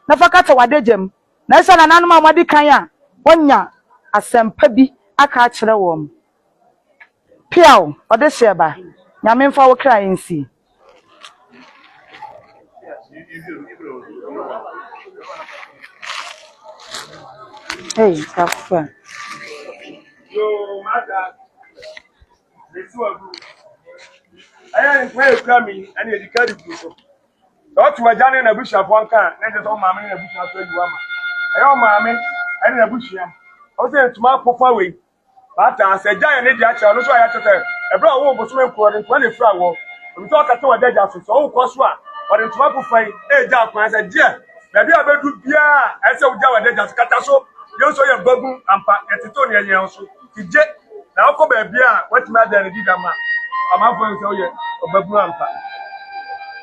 na fakata wadejam na sa na nanuma amadi kan a wonya asempa bi aka akire wo piao o de shieba nyame mfa wo kra yensi hey kafa yo mada ayan kwe krami ani edikari buso to wajane na busha fonka na je to maame na busha so ajuwa ma ayo maame ani na busha o se tuma pofa we bata seja ne di acha no so aya tete ebra wo boso me ko ne to ne fra wo obi to kata wadaja so so wo ko so a o de tuma pofa e ja kwan se je na bi abedu bia e se wo ja wadaja kata so yo so ye bagu ampa etito ne yen so tije na wo ko ba bia wetima da ne di dama amafo nse oye obabu ampa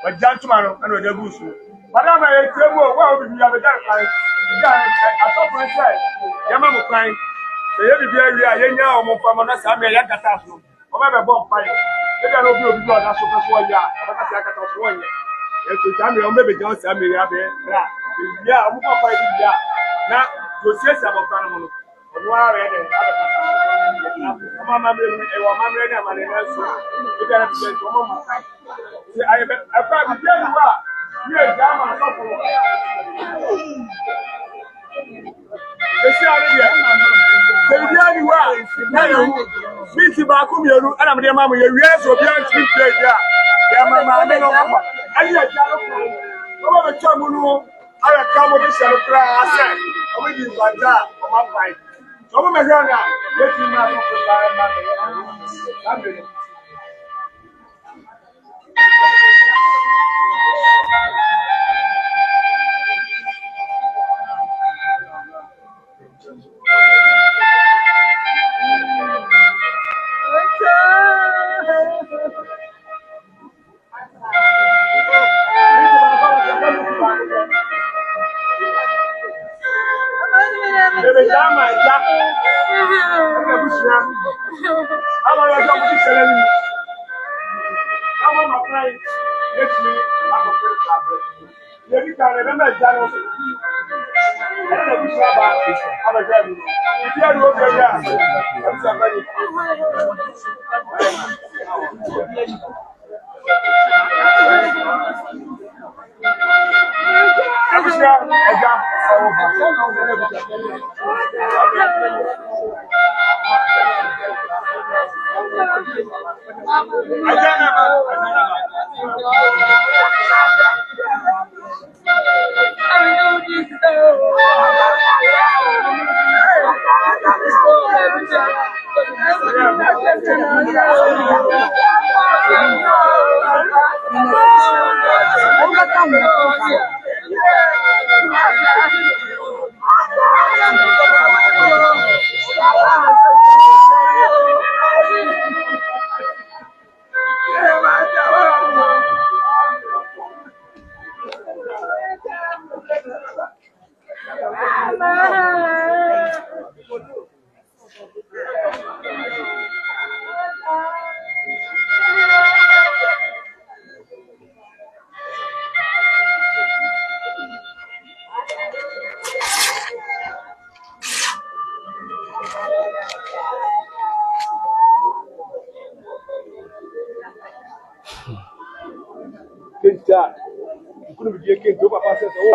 wajantuma no ana de busu madama ye temu o wa obi ya be dan kan ja atopun se yama mo kan se ye bibia wi a ye nya o mo fa mo na sa me ya kata so o ma be bo pa ye e da no bi obi do na so pe so ya o ka sa kata so wonye e so sa me o me be jan sa me ya be ra ya o mo pa ya na do se sa mo kan mo no o wa re de mama me e wa mama ne ma ne na so e da na be so mo ma kai se aye be afa bi je ni wa ye jama so ko esi ari de se bi ani wa na yo mi ti ba ku mi eru ana me de ma mo ye wie so bi an ti play dia ya mama me no ko ali ya ja lo ko o be cha mu nu ara ka mo be shalo kra ase o me di gbanja o ma fight so mo me ga na ye ti ma so ko ba ma me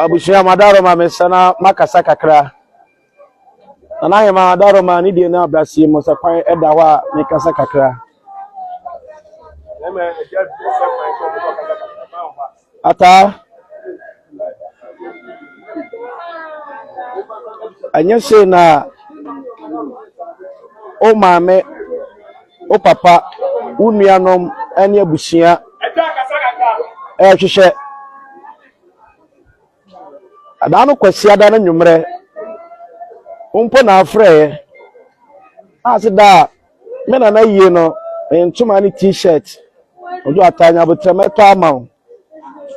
Abushia madaro ma mesana makasa kakra. Anaye madaro ma ni die na blasi mo sakwan eda ho a mekasa kakra. Ata anya say na o maame o papa wo nuanom ane abusia hwehwe ada no kwasi ada no nwumre umpo na afre asida me na yie no ntuma ni t-shirt odo atanya botrameto ama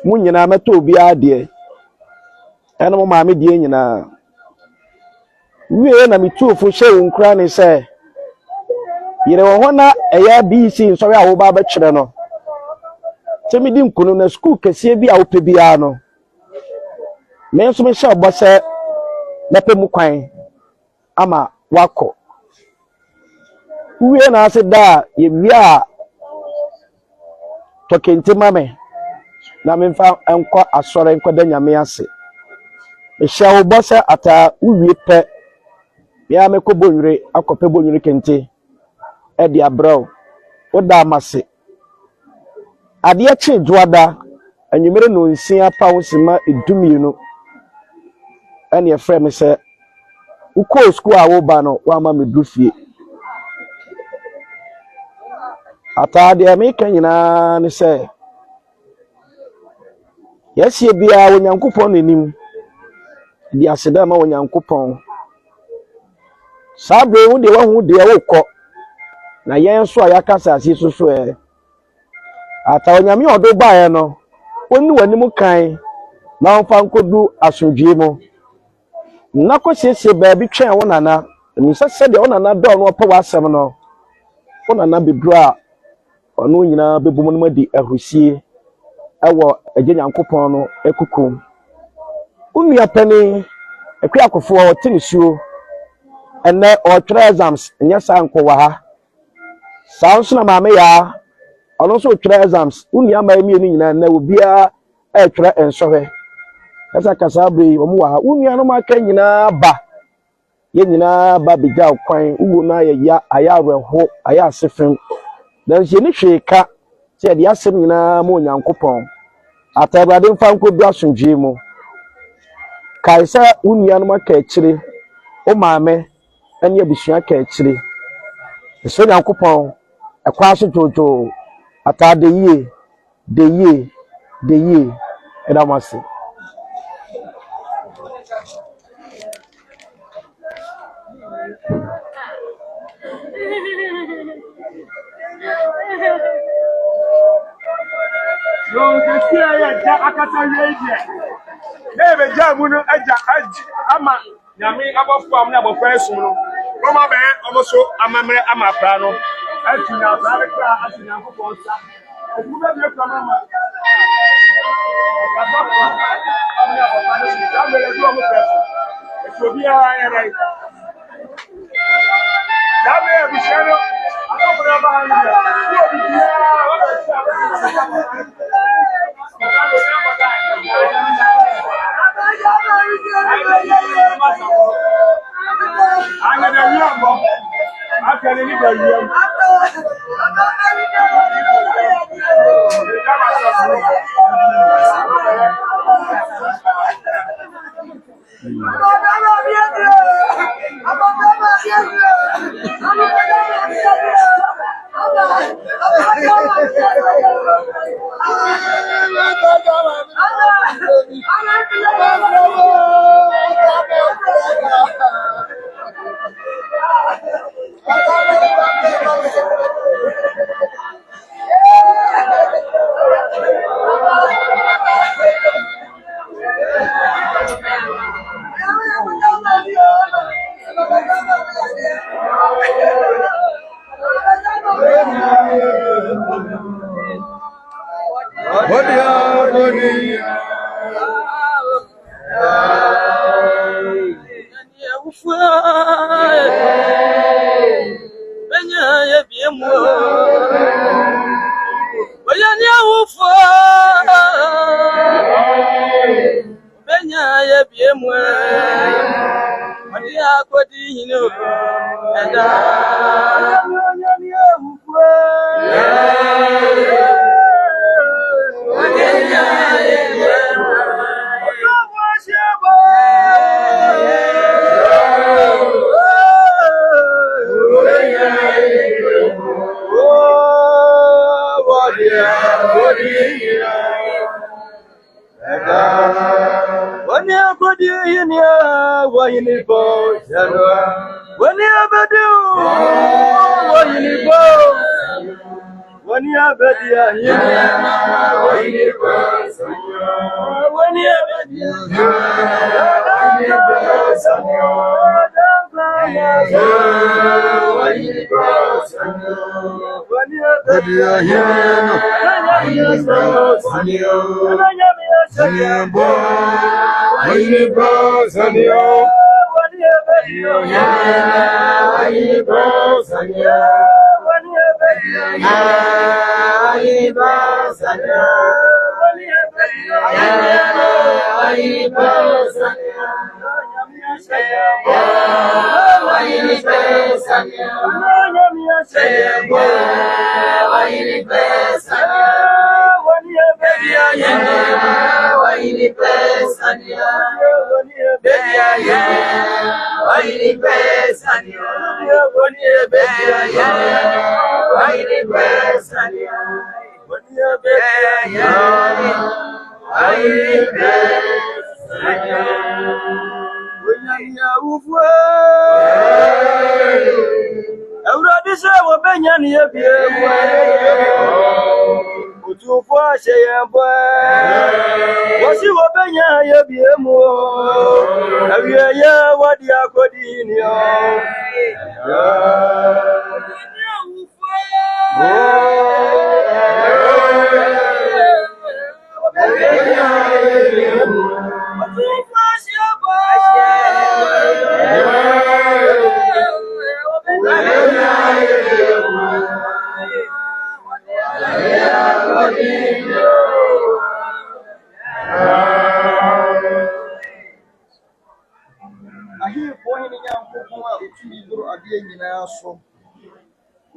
mu nyina meto obi ade ene mo maame die nyina wie na mituofo hye wonkura ne se yire wo hona eya BC nso ya wo ba ba kyere no temidi nkunu na school kese bi a wo pe bia no me nso me hye obo se na pe mu kwan ama wako wie na ase da ye wia tokente mame na me mfa enko asore enko da nyame ase me hye wo bo se ata wie pe ya me ko bonwire akope bonwire kente e dia bro oda amase ade achi juada anyimere no nsia pa wo sima edumienu ene e frɛ me se uko school a wo ba no wa ma me dufie ata de me kan nyina ne se yesie bia wo nyankopɔn nenim di aseda ma wo nyankopɔn sabe wo de wo de wo kɔ na yen so ayakasa asiso so ata onyame odo bae no oni wani mu kan na onfa nkodu asodwie mu na ko siesie ba bi twen wo nana mi sese de wo nana do no pa wasem no wo nana bedru a ono nyina bebum no madi ahusie ewo agye nyankopɔn no ekukum unua pani ekwi akofo o tinisuo ene o three exams nya sanko wa ha sounds na maame ya ono so three exams unua ma emi ni nyina na obia e three ensohwe esa kasa bri omu wa ha unua no ma kan nyina ba ye nyina ba biga kwan uwo na ya ayareho aya asefem dan je ni hweka se de asem nyina ma onyankopɔn atabrade mfa nko bi asundwe mu kaisa unua no ma ka akire o maame ene abusua ka akire so nyankopɔn ekwa so jojo ata de ye edamase no kesi ya ja akata yeje ebe ja mu no aja ama nyame abofo am na abofo esum no Roma be omoso amamre amapra no atunya asare kra atunya kokko nsa edube bi ekra mama abofo amna abofo no si amele bi omo peso esobi a yere dame bi shero abofo na ba hanu ya obi bia o be sa Anga da yambo akale ni ba yam kodi hinia wayini bo zerwa wani abadu wayini bo wani abadia hinia wayini bo wani abadia wayini bo wayini bo wani abadia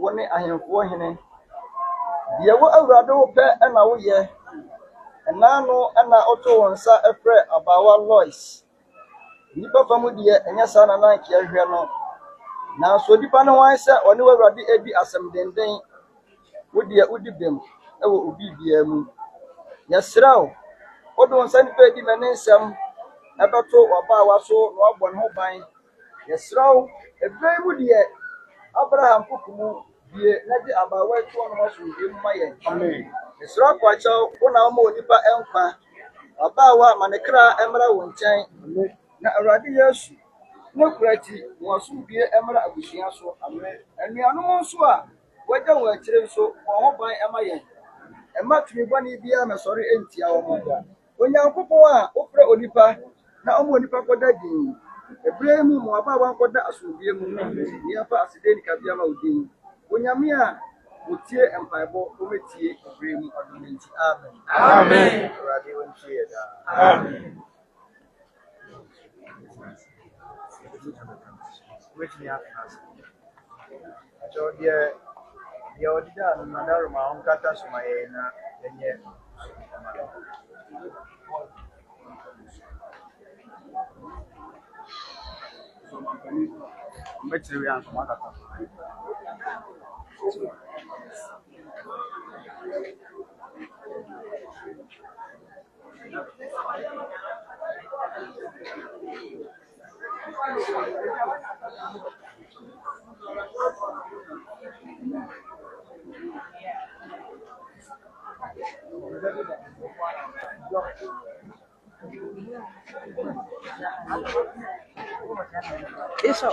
Wone ahemfo hene ye wo awurade wo pɛ na wo yɛ enano na oto wonsa efrɛ abawa Lois nipa famu de enya sa na nan ke ahwɛ no na so dipa no wan sɛ ɔne wo awurade edi asɛm denden wo de udi bem ɛwɔ obi bia mu yɛsrɛw odo wonsa nipa edi na ne nsɛm ɛbɛto ɔbaawa so na ɔbɔ ne ho ban yɛsrɛw ebei mu de Abraham kukumu die na di abawa etu ono maso die mma ye amen esra kwacho una mo nipa enkwa abawa manekra emra wo nkyɛn na awurade Yesu na kurati wo so die emra abusua so amen anuanom nso a wagya wo akyire so wo ho ban ema ye ema tumi bɔne bia mesɔre entia wo mo onyankopɔn a ofrɛ onipa na ɔmo onipa kɔda din Ebrahim mo abawa nkoda asubie mu ni afa aside ni kabia ma odin onyame a otie empaebo o metie Ebrahim adonenti amen amen radio wontie da amen which me happiness so dia odida no madaro ma on kata sumaye na enye material from other Eso.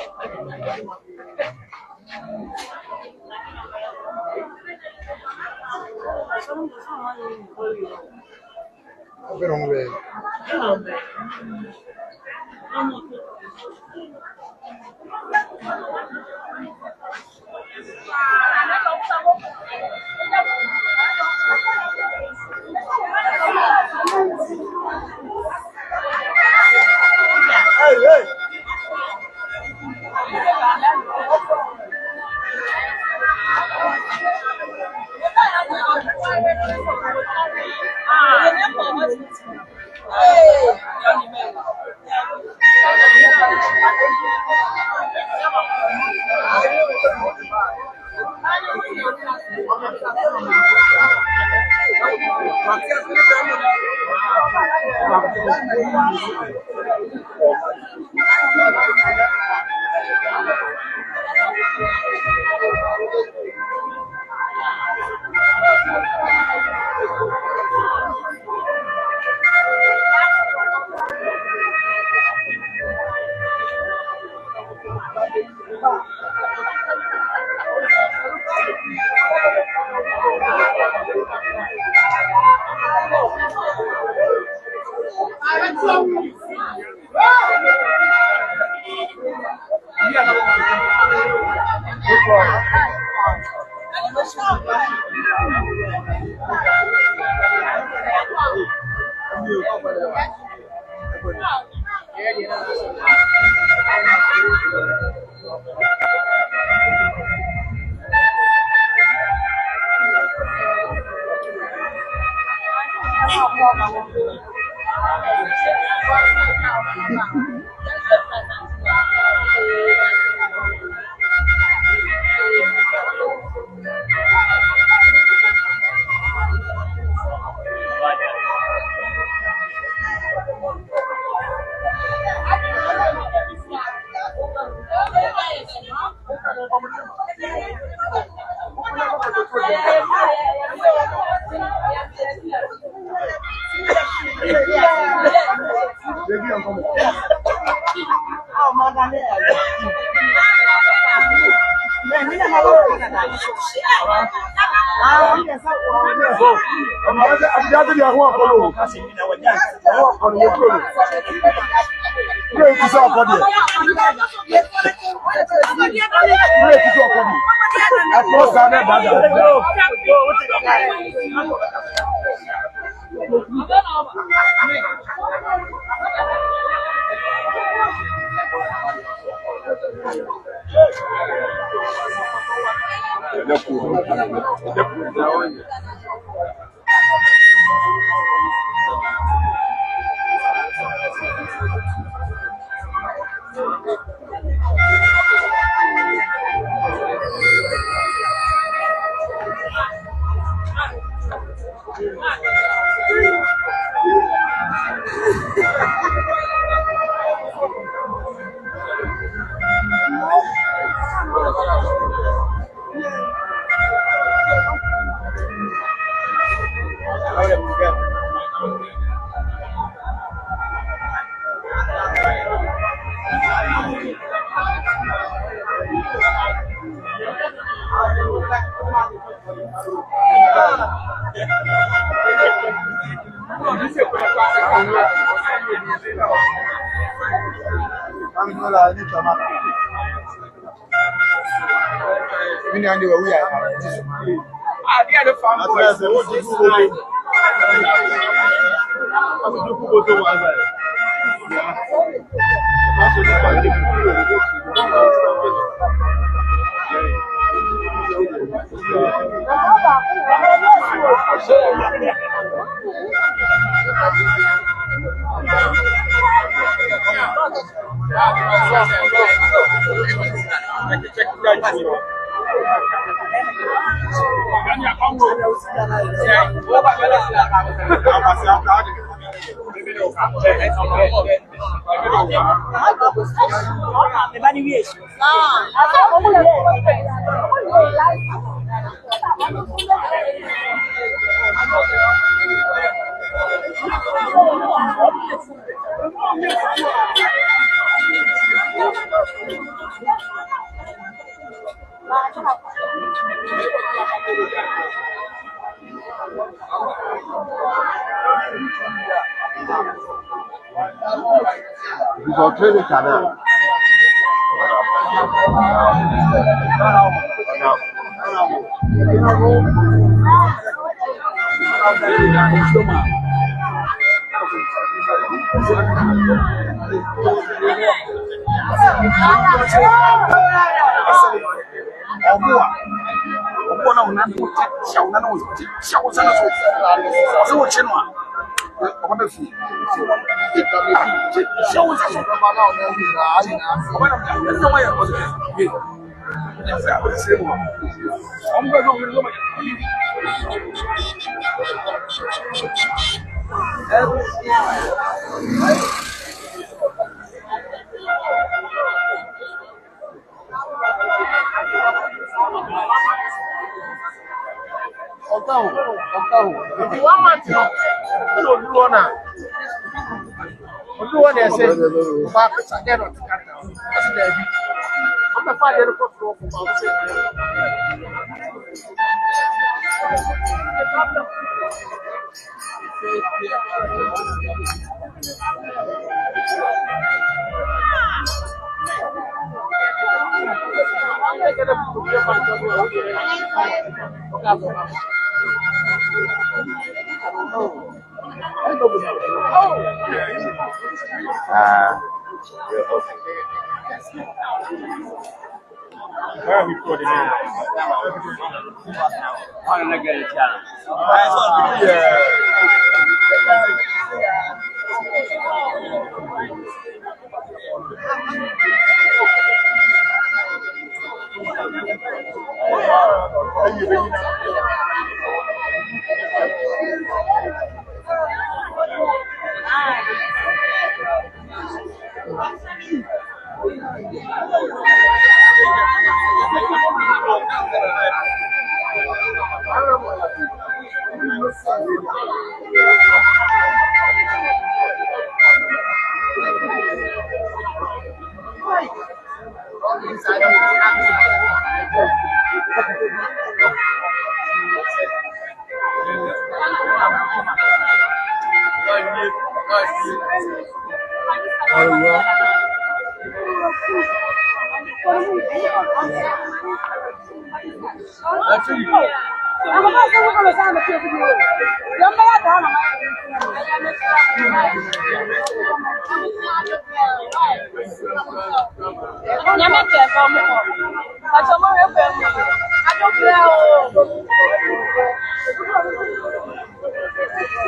Where are we putting it?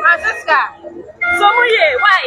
Francisca, so why?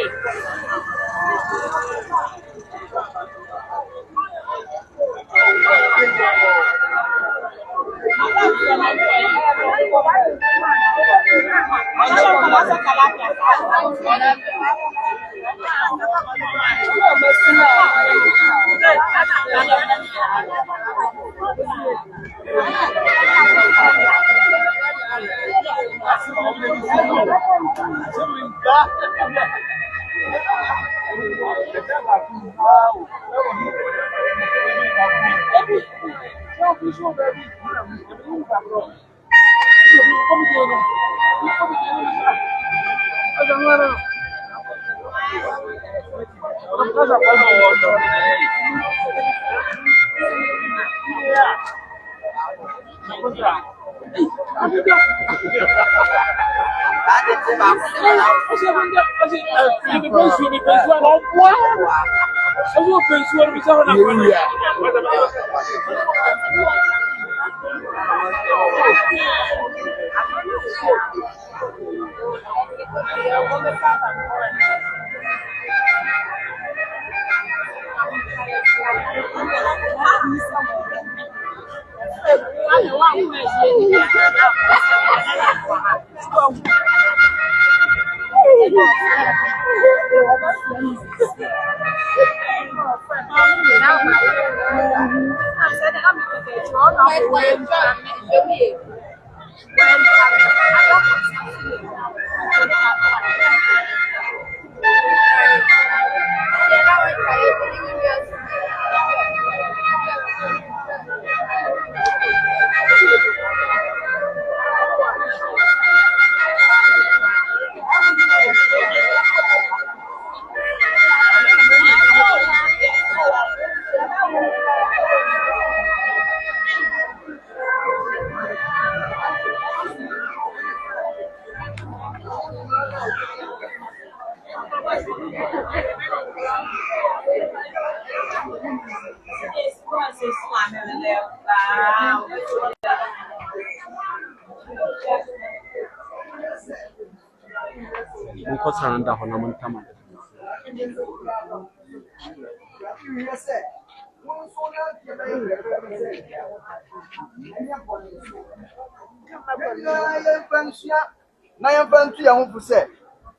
na yɛmfa ntu yɛn ho fo sɛ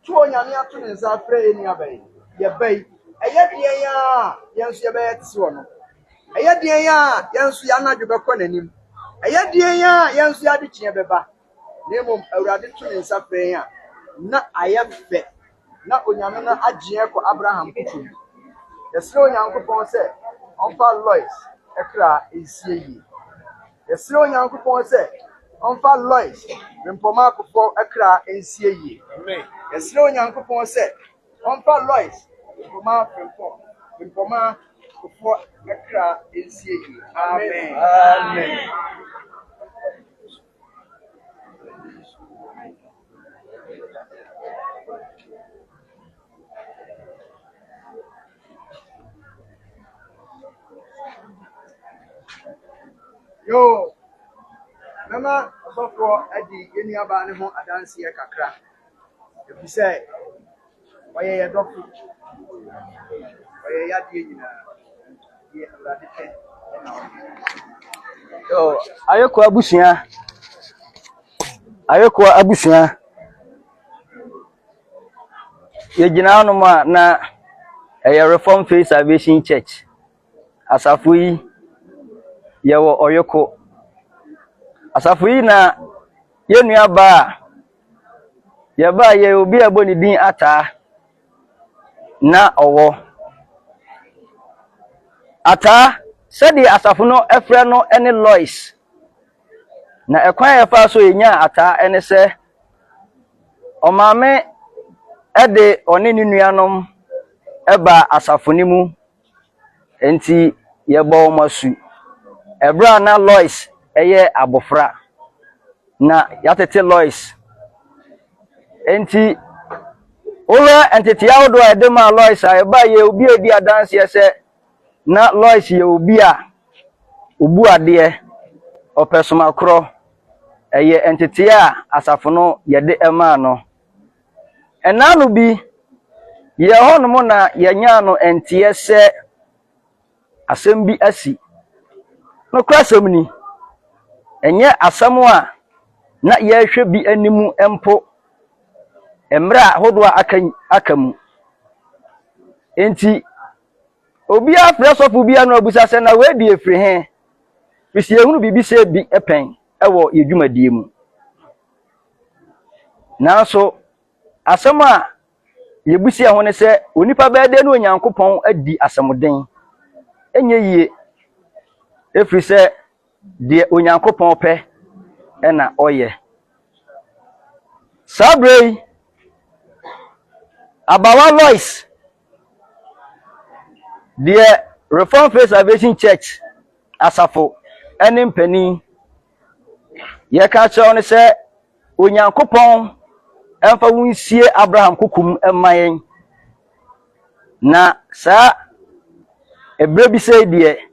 to onyame ato ne nsa afrɛ yɛ ni abɛyi yɛbɛyi ɛyɛ deɛ yɛ a yɛn nso yɛbɛyɛ te sɛ wɔ no ɛyɛ deɛ yɛ a yɛn nso yɛanadwo bɛkɔ n'anim ɛyɛ deɛ yɛ a yɛn nso yɛade kyeɛ bɛba na mmom awurade to ne nsa frɛ yɛn a na ayɛ fɛ na onyame no agye yɛn kɔ abraham kukum yɛsrɛ onyankopɔn sɛ ɔmfa lois ɛkra ɛnsie yie yɛsrɛ onyankopɔn sɛ ɔmfa lois rempɔma akofo ɛkra ɛnsie yie yɛsrɛ onyankopɔn sɛ ɔmfa lois rempɔma akofo ɛkra ɛnsie yie amen amen. Yo, Mama, so for Eddie, any about him, I don't see a crack. If you say, why are you doctor? Why are you Yo, ayoko abusia. Ye gina no ma na Reform Faith Salvation Church. Asafo yi ye wo oyoko. Asafo yi na ye nua ba ye ba ye obi aboni din ata na owo. Ata said the asafo no efre no any Lois. Na ekwan ye fa so yenya ata ene se omame ede oni ni nuanom eba asafo ni mu enti ye bo masu ebra na Lois eye abofra na yatete Lois enti ola entity awdo edema Lois eba ye obi edi adanse ye se na Lois ye obi a obu ade opesoma kro eye entity a asafo no yede ema no enanu bi ye hono na yenya no entie se asem bi asi no kwasem ni enye asem a na ye hwe bi animu empo emra hodo akamu enti obi afre sofu bi anu abusa se na we di efri he bisi ehunu bibi se bi epen ewo yedwumadie mu nanso asem a yebusi ho ne se onipa bede no onyankopon adi asemden enye yie efri se de onyankopon pe ena oye sabrei abawa Lois the Reform Faith Salvation Church asafo ene mpani ye ka che ne se onyankopon emfa wunsie Abraham kukum emayen na sa ebre bi se de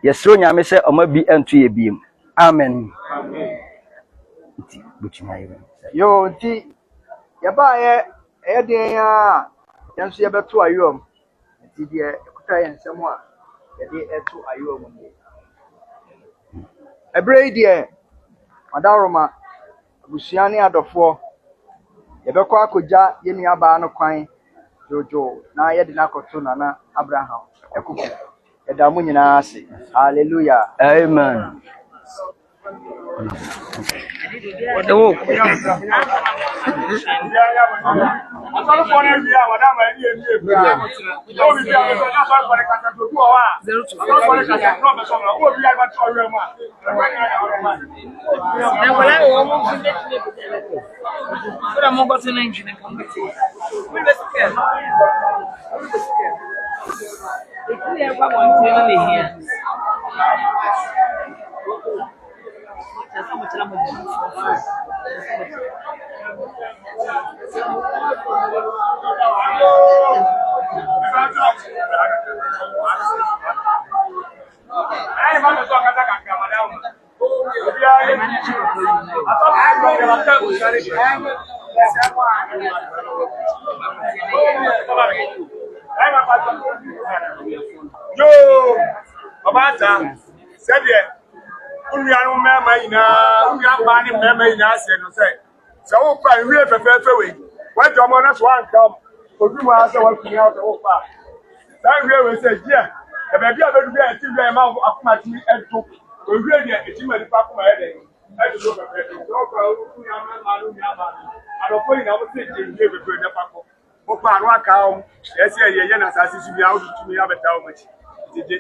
yesro nyame se omabi entu ye biem amen yo ti ya ba ye de ya yanso ye beto ayom ti de ekuta ye nsem a ye de eto ayom ebre de madaroma abusuani adofo ye be kwa akogya ye nua ba no kwan jojo na ye de nakoto na Abraham ekuku ye da mu nyina ase hallelujah amen Odewo. Asọ́lù fún ẹ bí àwọn àdámà ẹni èmi èbí àwọn. Ó bí bí àwọn ọ̀sán náà sọ́lù fún ẹ kàtà tó kú ọ̀wá. Asọ́lù fún ẹ kàtà tó ọ̀bẹ sọ̀rọ̀. Ó bí àgbà tó ọ̀rẹ́ mọ́. Ẹ̀wọ̀n láwọn ọmọ fún méjì ní ìbùdó ẹ̀lẹ́kọ̀ọ́. Ó dà mọ́ gbọ́sí náà ìjìnlẹ̀ kan bí ti. Wí bẹ́ sùkẹ́. Ìkúlẹ̀ ẹ̀kọ́ àwọn ìfẹ́ náà lè hìyà. Yo, Obata, said it. Unu anu mema ina, unu amba ni mema ina ase no say. So wo pa wie fefefe we. Wa jomo na so ankam. Obi mu ase wa kunya o wo pa. Dan wie we say dia. E be bia be du bia ti bia ma akoma ti eto. O wie dia eti ma di pa akoma e den. E do so fefefe. So pa unu anu ma lu ni aba. Adofo ina wo say je wie fefefe na pa ko. Wo pa anu aka o. E say ye na asase su bia wo tu mi abeta o machi. Tije.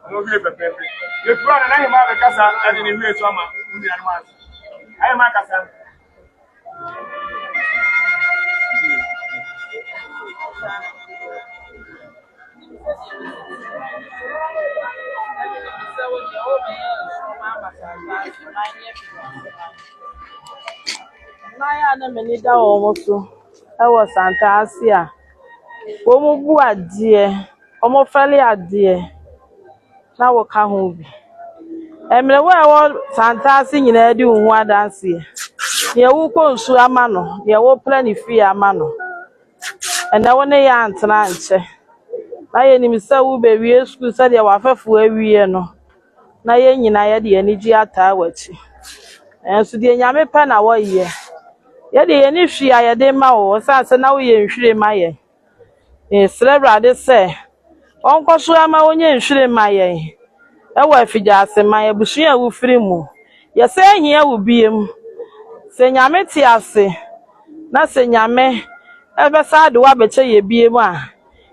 No wie fefefe. Le plan na hima be kasa ade ne wie so ama unu anu ma. Ayi ma kasa. Naya na meni da omo so ewo Santa Asia. Omo bu adie, omo fele adie. Na wo ka ho bi. Emre wo fantasi nyina di hu adanse. Ye wo konsu ama no, ye wo plan fi ama no. Ena wo ne ya antena nche. Na ye nim se wo be wie school se de wa fefo awie no. Na ye nyina ye de ani gi ata wachi. Enso de nyame pa na wo ye. Ye de ye ni hwi aye de ma wo sanse na wo ye nhwire ma ye. Celebrate se onkoso ama onye nhwire ma ye. Ewa afijase ma ye busu ya wo firi mu. Ye se hia wo biem. Se nyame ti ase na se nyame ebe sa de wa beche ye biem a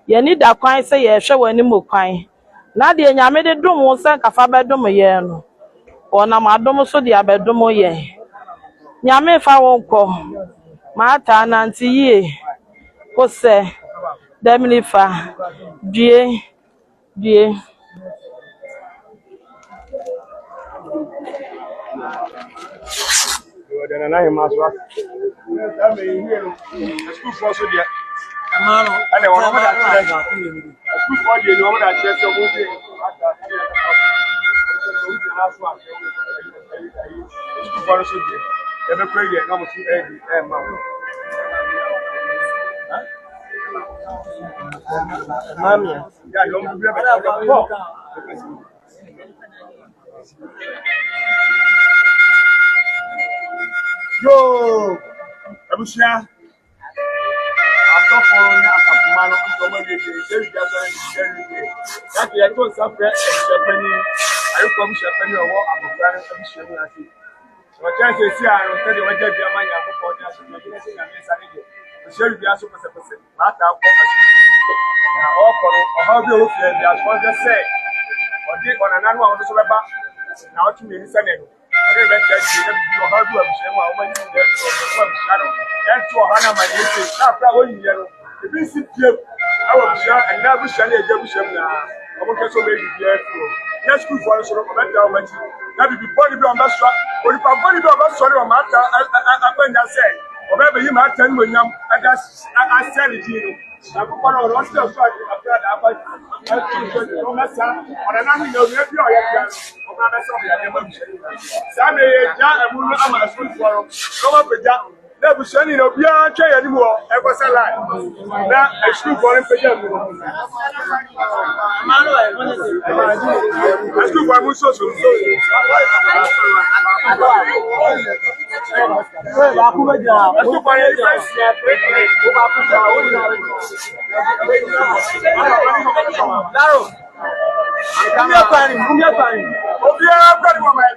ye ni da kwan se ye hwe wani mo kwan na de nyame de dum wo se kafa be dum ye no ona ma dum so de abedum ye nyame fa won ko ma ta na nti ye ko se demini fa die Then I am as well. I mean, school for so dear. And I want that school for you know that just a movie. School for so dear. Never pray yet, no to egg and Mammy. yeah, you don't be Yo, Abusia. Asofo ni akapuma no nso mo ye je se wi aso ni se ni. Ya ke to safre shepani. Ayi ko bi shepani owo abofra ni bi shemu ase. O cha se si aro se de waja bi amanya akoko ni aso ni se na mesa ni de. O se wi aso pese pese. Ma ta ko aso. Na o ko no o ha bi o fi bi aso je se. O di ona nanu a o so beba. Na o tumi ni se ne no. Ore be ta ji na bi o ha bi o bi shemu a o ma ni de o bi sharo. To Hana my name, after 1 year, the BC Pip, our Busha, and now Busha, and Jabusha now. I want to make it here. Yes, good for us, so that down much. That be body on that shot, but if I'm going to be about sorry or matter, I when I say, or maybe you might tell me when I said it, you know. I put one on what's the shot, na bushani no bia twa ya ni mo e ko sala na excuse for him peja mi excuse for mu so ba ku meja excuse for him ba ku ja o ni daro Mumia pani. Obia pani mama ya.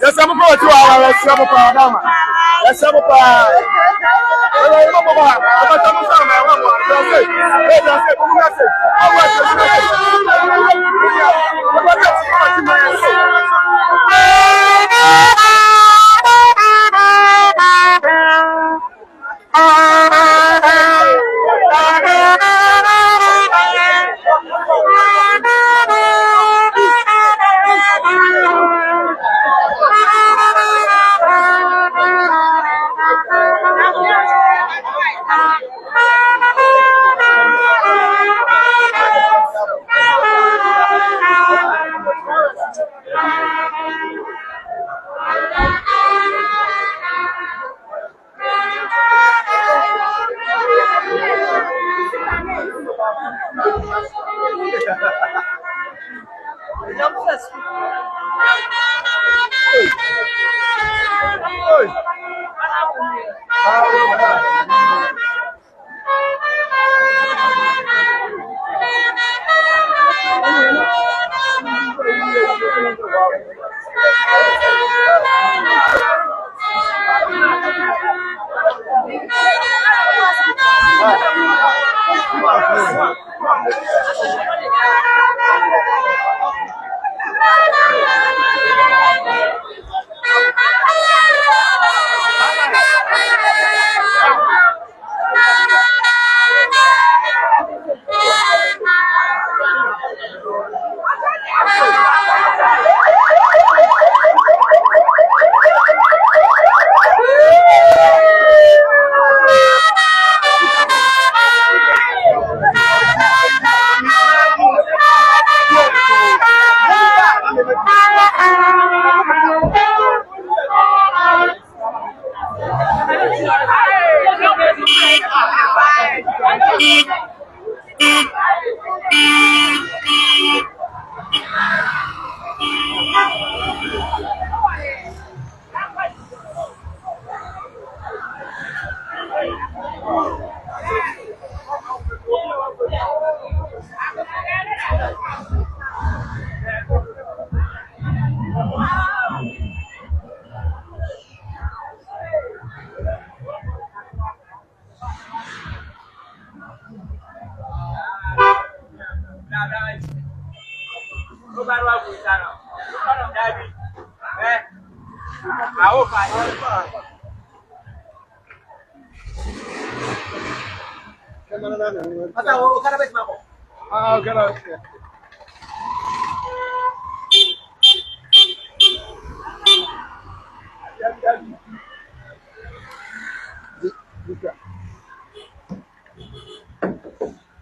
Yes, I'm going to our several Dama. Yes, I'm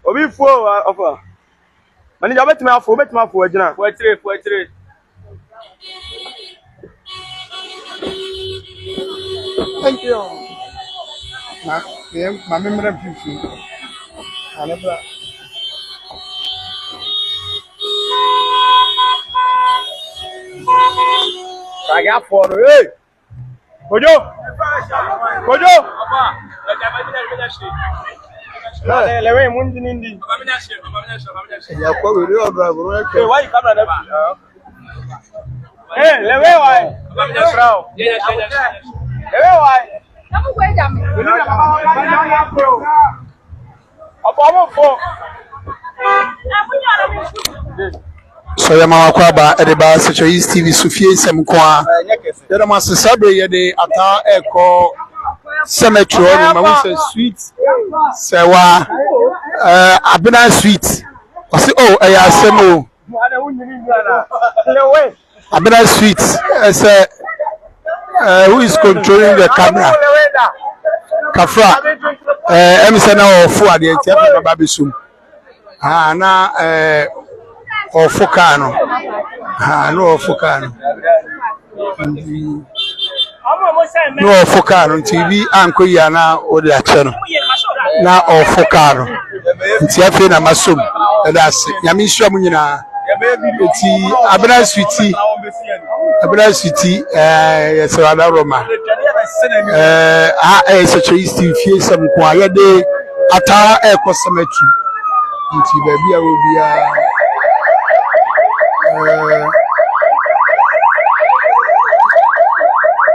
Obi fo offer. Manager bet me afo agina. For three. Thank you. My memory of you. I never. I got for hey. Kojo. Lewe mundi nindi. Ya kwa wili wa bravo. Hey, why you come na Hey, lewe why? Lewe why? Namu kwe jam. Obo fo. So ya mama kwa ba edeba secho East TV Sufie semkwa. Yeda masesabre yede ata eko cemetery on ma we sweet sewa abena sweet. Wasi eya asemo. Abena sweet say who is controlling the camera? Kafra emisa na ofu ade tia baba besum. Na ofukano no ofukano no ofukano TV anko ya na odi ache no na ofukano nti afi na masom that's nyame hia mu nyina eti abena sweetie yes wada roma secho East fie sam ko ayede ata cemetery nti baby a obia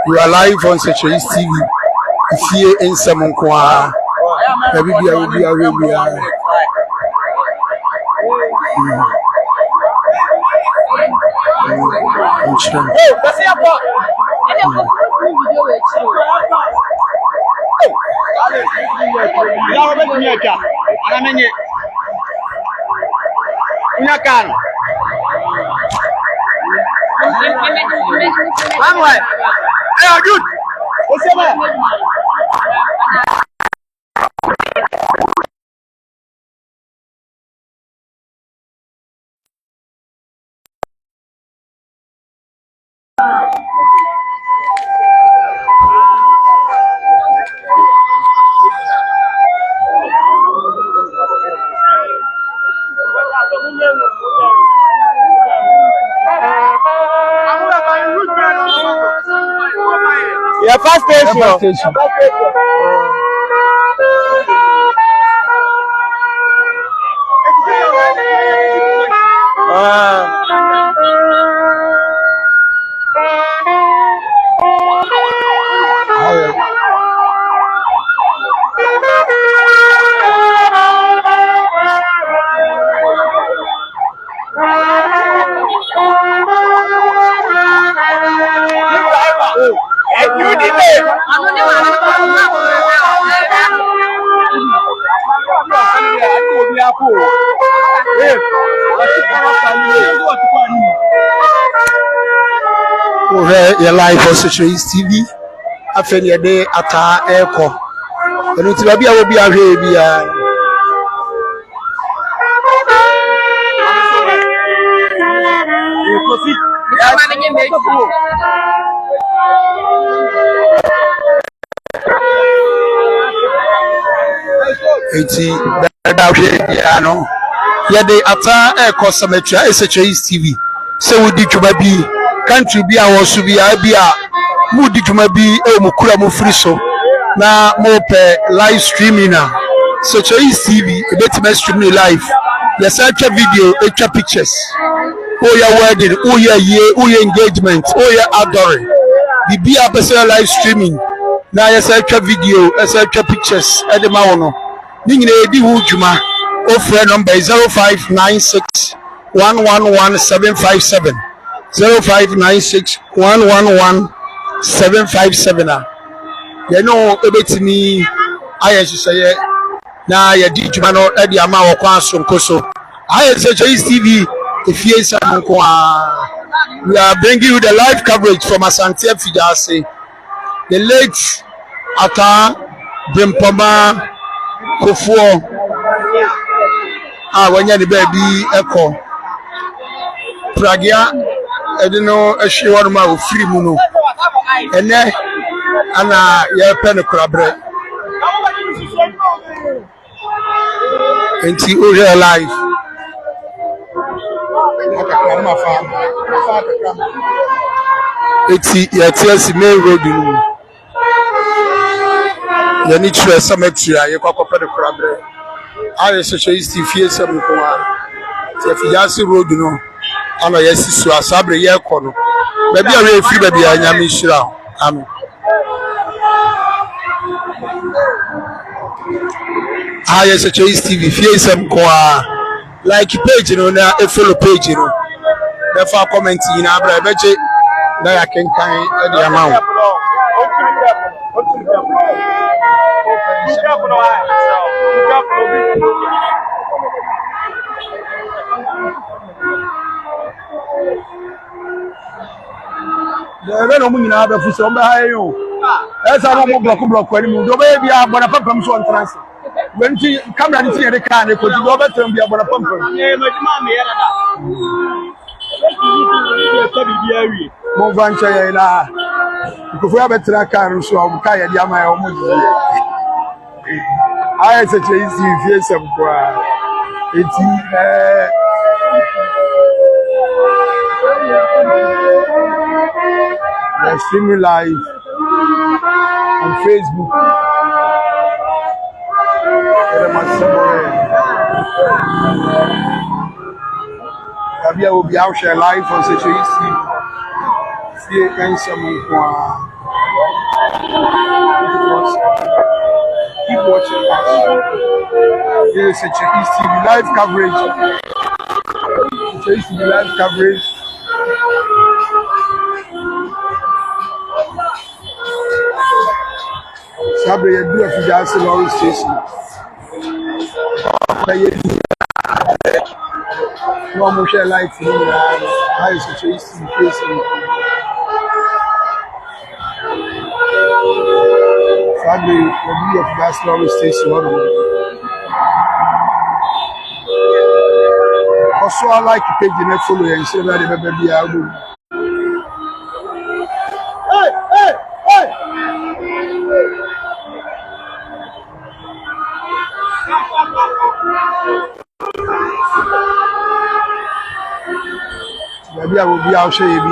you are live on Secho East TV. Fie ensem nko a baby bia obia Good. What's your name? Yeah, fast station. Your live on Secho East TV. After your day ata eko. Enu ti baby a obi ahwe bia. Eti da hwe bia no. Ye dey ata eko cemetery Secho East TV. Se wodi dwuma bi country bi a wo so bi a bia mudi dwuma bi e mu kura mu free so na mo pe live streaming na Search East TV ebetime streaming live yes atwa video atwa pictures your wedding your year your engagement your adoring bibi a person live streaming na yes atwa video yes atwa pictures e de ma wono ni nyina edi hu dwuma o frɛ number 0596 111757 0596 111757 you know ebetimi aye hyehyɛ na ye di dwuma no e di ama wo kwa sonko so aye Search East TV efie sanko we are bringing you the live coverage from Asante Fijase the late Ata Brimpoma Kofuo wanya ni baby eko pragia edino ehwe wonu ma ofiri mu no ene ana ye pe no krabre enti o real life eti ye tiasi main road ni ye ni tire cemetery ye kwakope no krabre aye Search East fie sem ko a te Fijase road no ana ye sisu asabre ye ko no ba bia we free ba bia nyame hira amen aye Search East TV fie sem ko a like page no na e follow page no na fa comment ina abra be je na ya kenkan e de ama the no mun na ba fu so mba ha yo esa no mo block ani mu do ba bia bona papam so on trans when ti camera ni ti e ka ne ko ti do ba tram bia bona papam e ma di ma me yara da mo vancha ya ila ko fu ya betra kan so o ka ya di ama ya o mo di aye Search East fie sem kwa eti we're streaming live on Facebook. Abia will be out share live on Search East. See and some keep watching us. Here is Search East TV live coverage. Search East TV live coverage. Sabre ye do Fijase Lorry Station. No more share life in the high Search East facing. Sabre ye do Fijase Lorry Station. Also, I like the page and follow and share that the baby album. Maybe I will be out here.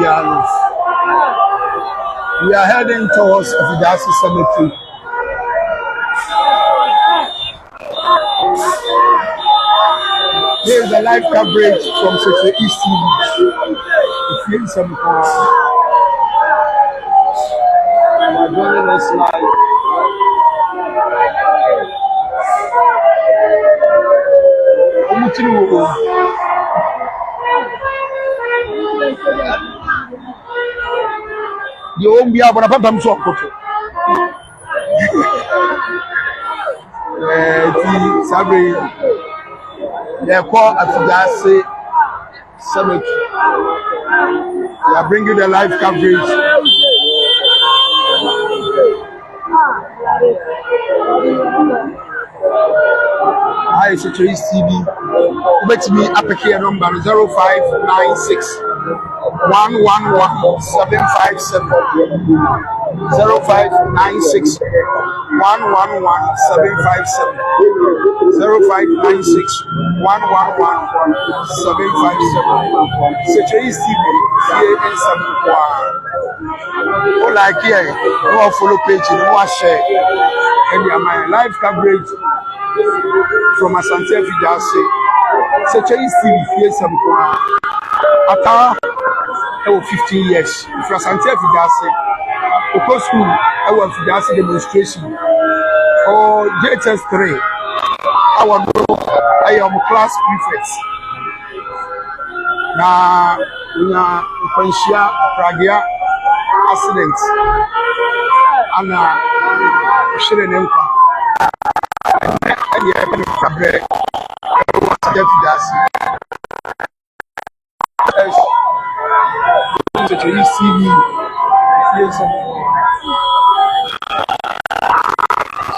We are heading towards Fijase Cemetery. Here is the live coverage from Search East TV. If you some are joining us live. You won't be able to pump them so quick. Sabre, they call Fijase Cemetery. We are bringing the live coverage. Hi, Search East TV. Let me up here number 0596 111757 0596 111757 0596 111757 Search East TV. Oh, like here, no follow page, no share. And my live coverage from Asante Fidase. Such a TV, some Ata, 15 years. From Asante Fidase, Oko School, I was Fidase demonstration. Or JHS 3, I am class prefect. Na Kwanshia Pragia accident. Ana shire nempa. Adi ebe kabre. What the Fidase. Such a CV. Yes.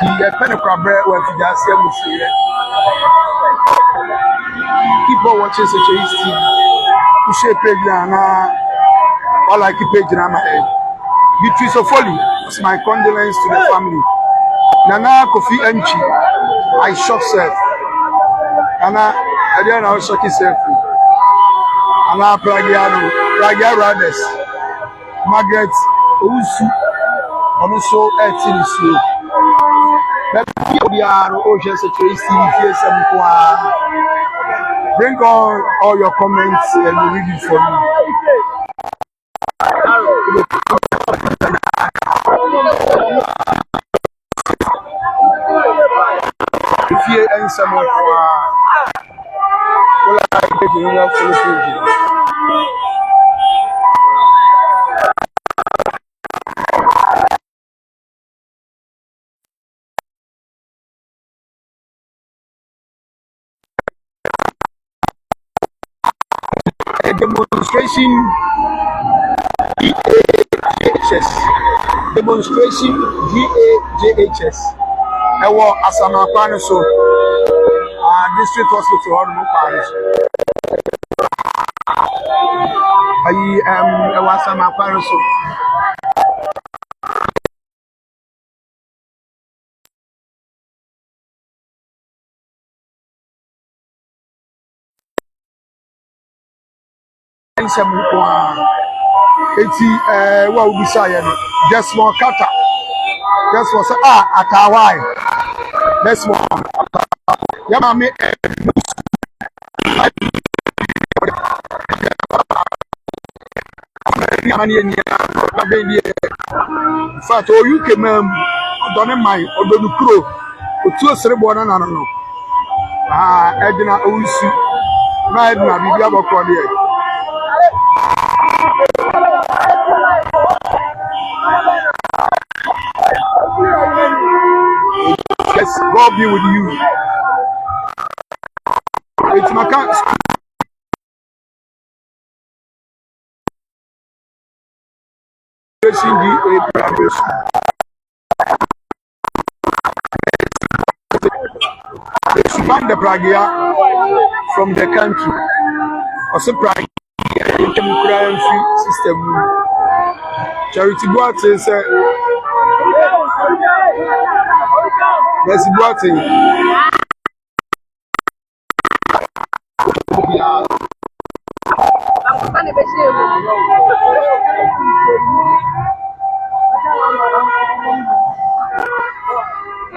He pen kabre when Fidase musire. Keep on watching such a TV. You share page na all I keep page na my head. Beatrice Ofoli, it's my condolence to the family. Nana Kofi Enchi, I shock self. Nana, I didn't know shock self. Nana Pragia Brothers, Margaret Owusu, also 18 is you. We are Ocean Security. Bring on all your comments and read it for me. If you answer my demonstration GAJHS. Ewo Asama Kwano so district hospital or no parish. Ewo Asama Kwano so. What would be saying? Just more kata. Just was atawai. That's one. Yamame. Fact, oh, you came don't mind or do crow. Or 2 cerebral and no. Edna Usu. My Edna, we have a cordial. Yes, God be with you. It's my cat. Expand the Pragia from the country. Also, Pragia system. Charity Boat is Merci Boating.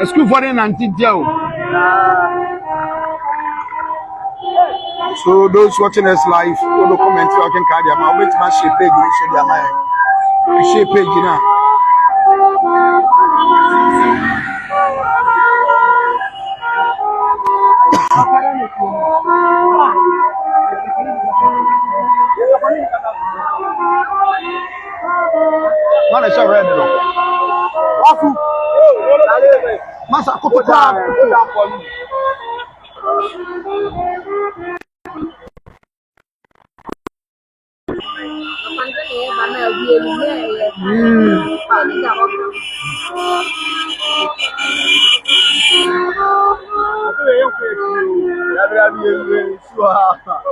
Est-ce que vous voyez un petit diao? So those watching us live, go to comment you can card them. I'll wait to my share page, show them my share page now. What is your red dog? Wafu. Masa kutoka.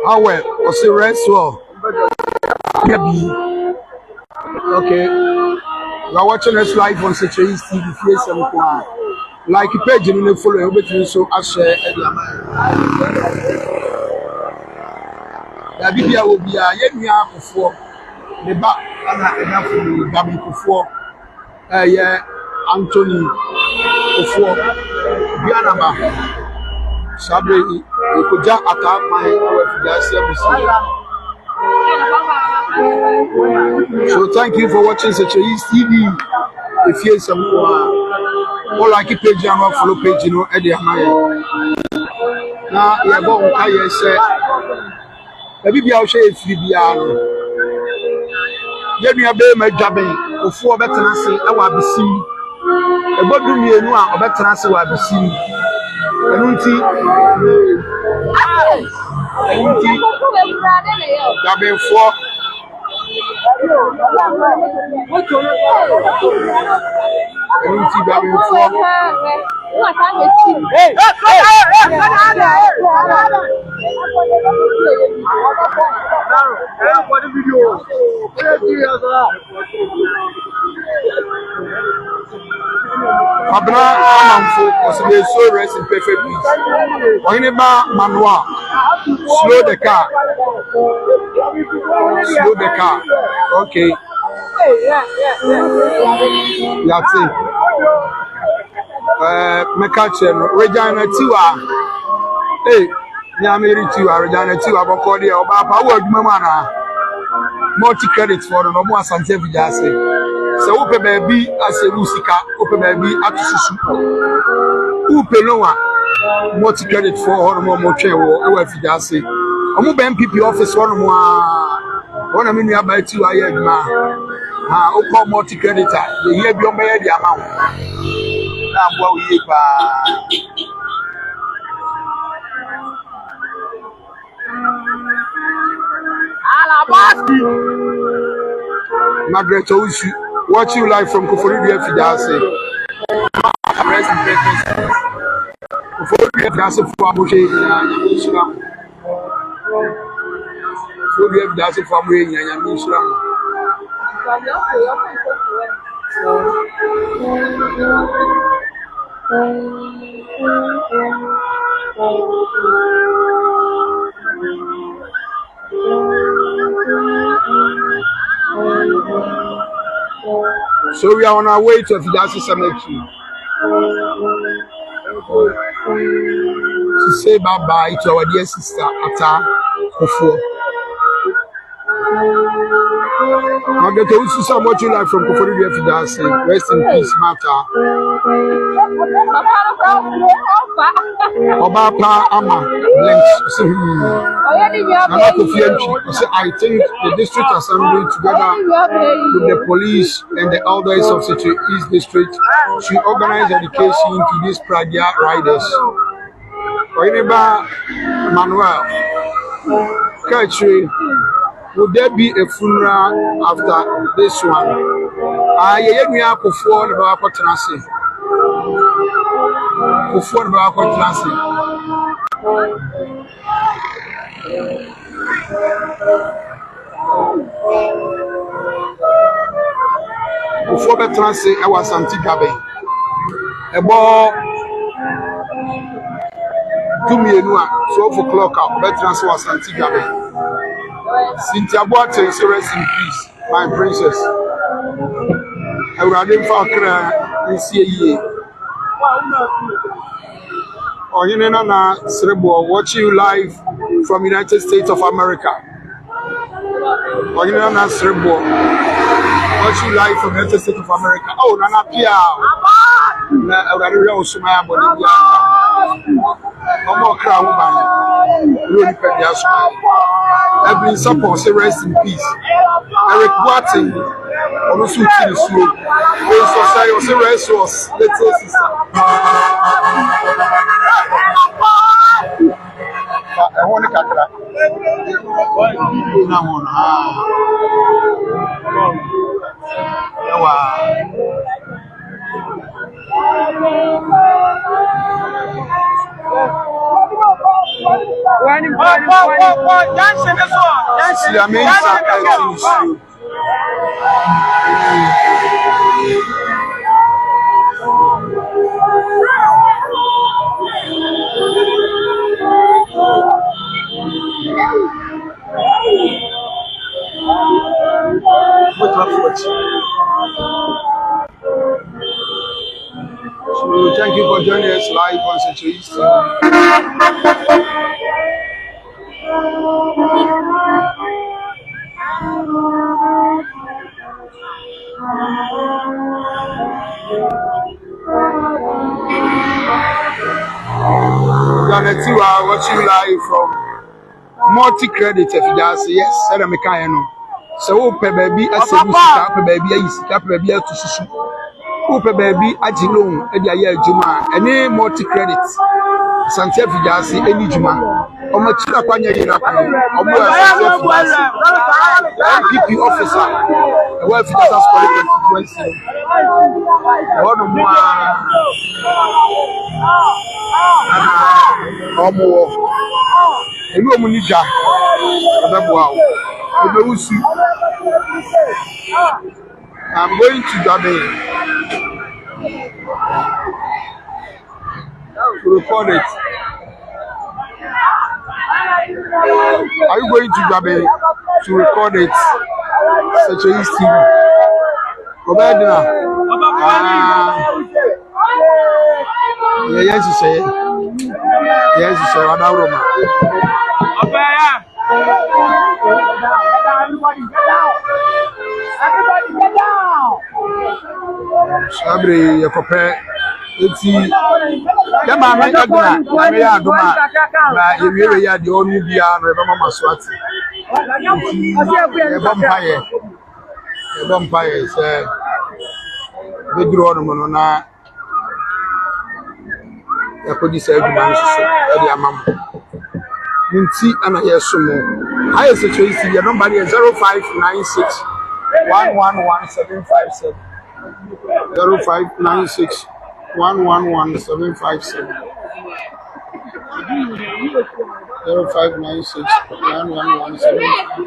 How well? What's the rest? Okay. You are watching us live on Security TV. Like a page in the follow between so I share the video will be a year before the back. ana ɛnafo Gabi Kufuor Anthony Kufuor Bianaba Sabre Ikoja Atakman Fidasia Musi. So thank you for watching Seche East TV. If you some all like page and follow page, you know, Eddie Amaya. Now, you have one I say, maybe I'll share if you be on. Yet we are my jabbing before better say, I will be seen. A body me and one better say, I will be seen. Jabbing for. Abna Amanfo was so rest in perfect peace. Ohineba Manuel, slow the car. Slow the car. Okay. That's it. Mekachen, Regina Tiwa. Hey, Yamiri Tiwa, Regina Tiwa, Bokodi, Oba, Power Mamana. Multi credits for the Nomo Sante Vijase. So, Upe baby, as a Musika, Upe baby, at Susu. Upe Noa, multi credit for Honomo Moche or Vijase. Omo MPP office one of me about you, I had ma. Oko multi creditor, the year beyond the amount. Now, what we Margaret Owusu, watch you live from Koforidua Fidase. Rest in peace. Koforidua Fidase for Abuche, Yamisram. Koforidua Fidase for Abuche, Yamisram. So we are on our way to Fidase Cemetery to say bye-bye to our dear sister Ata Kufuor. Margaret Owusu, so much you like from Koforidua Fidase. Rest in peace, Mata. Obapa Ama Blanks. I think the district assembly, together with the police and the elders of Seche East District, should organize education to these Pradia riders. Oineba Manuel, Kachri, would there be a funeral after this one? I hear me up before the Bakotanasi. Before the Bakotanasi. Before the transit, I was Antigabe. About 2 million, 12 o'clock, veterans was Antigabe. Cynthia Boateng, so rest in peace, my princess. I would have been for this year. Or you know, Srebo, watching you live from United States of America. Or you know, Srebo, watching you live from United States of America. Oh, Nana Pia. I would have real Sumaya Bolivia. No more crowd, really pet their smile. I've been support, say rest in peace. Eric Boateng, also to the slow. Say rest was, let's say, sister. I want to kakra. Na one. Yawa. joining us live on Central East. Janet, you are watching live from multi-credit if you just say yes, said I'm a kind of. So, baby, I said, baby, I see, baby, to susu. Upe baby, I know, Edia Juma, any multi-credit. Santia Fijasi, any Juma. Omo chira kwanya yira kwa. Omo Santia Fijasi. MPP officer. The wife just has constituency. Ono mo omo elu omo ni ja. Abeboa o. Ebewusu. I'm going to Gabe to record it. Are you going to Gabe to record it? Such a easy. Robedina. Yes, you say. Yes, you say. Roma. Everybody get down. Everybody get down. Sabri, you prepare. It's the man I got na me aduma na ewiere ya de onu bia no ebe mama swati e vampire say bedru onu no na e ko di say aduma nso e di amam nti ana yesumo aye se choice your number is 0596 111757 0596 111757 0596 111757.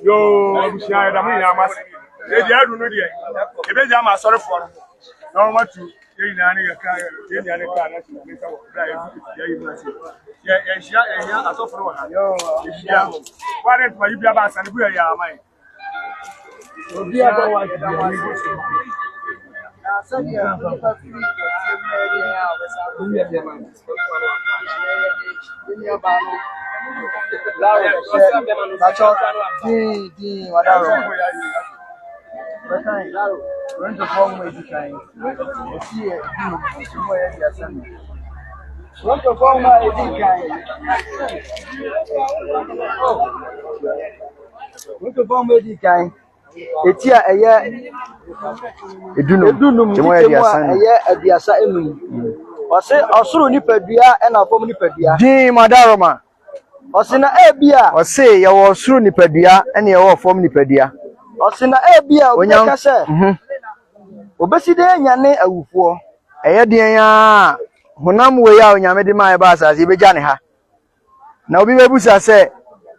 Yo, Abushaya, the money I'm asking. They don't know the if they are sorry for no much to Etia eye edunum eye abiasa enum ose osoro nipadua e na fom nipadua din madaroma ose na ebia ose ye wo osoro nipadua ene ye wo fom nipadua ose na ebia obeka se obeside nyane awufuo eye den ya honam we ya onyame de mai ba asase be jane ha na obi bebusa se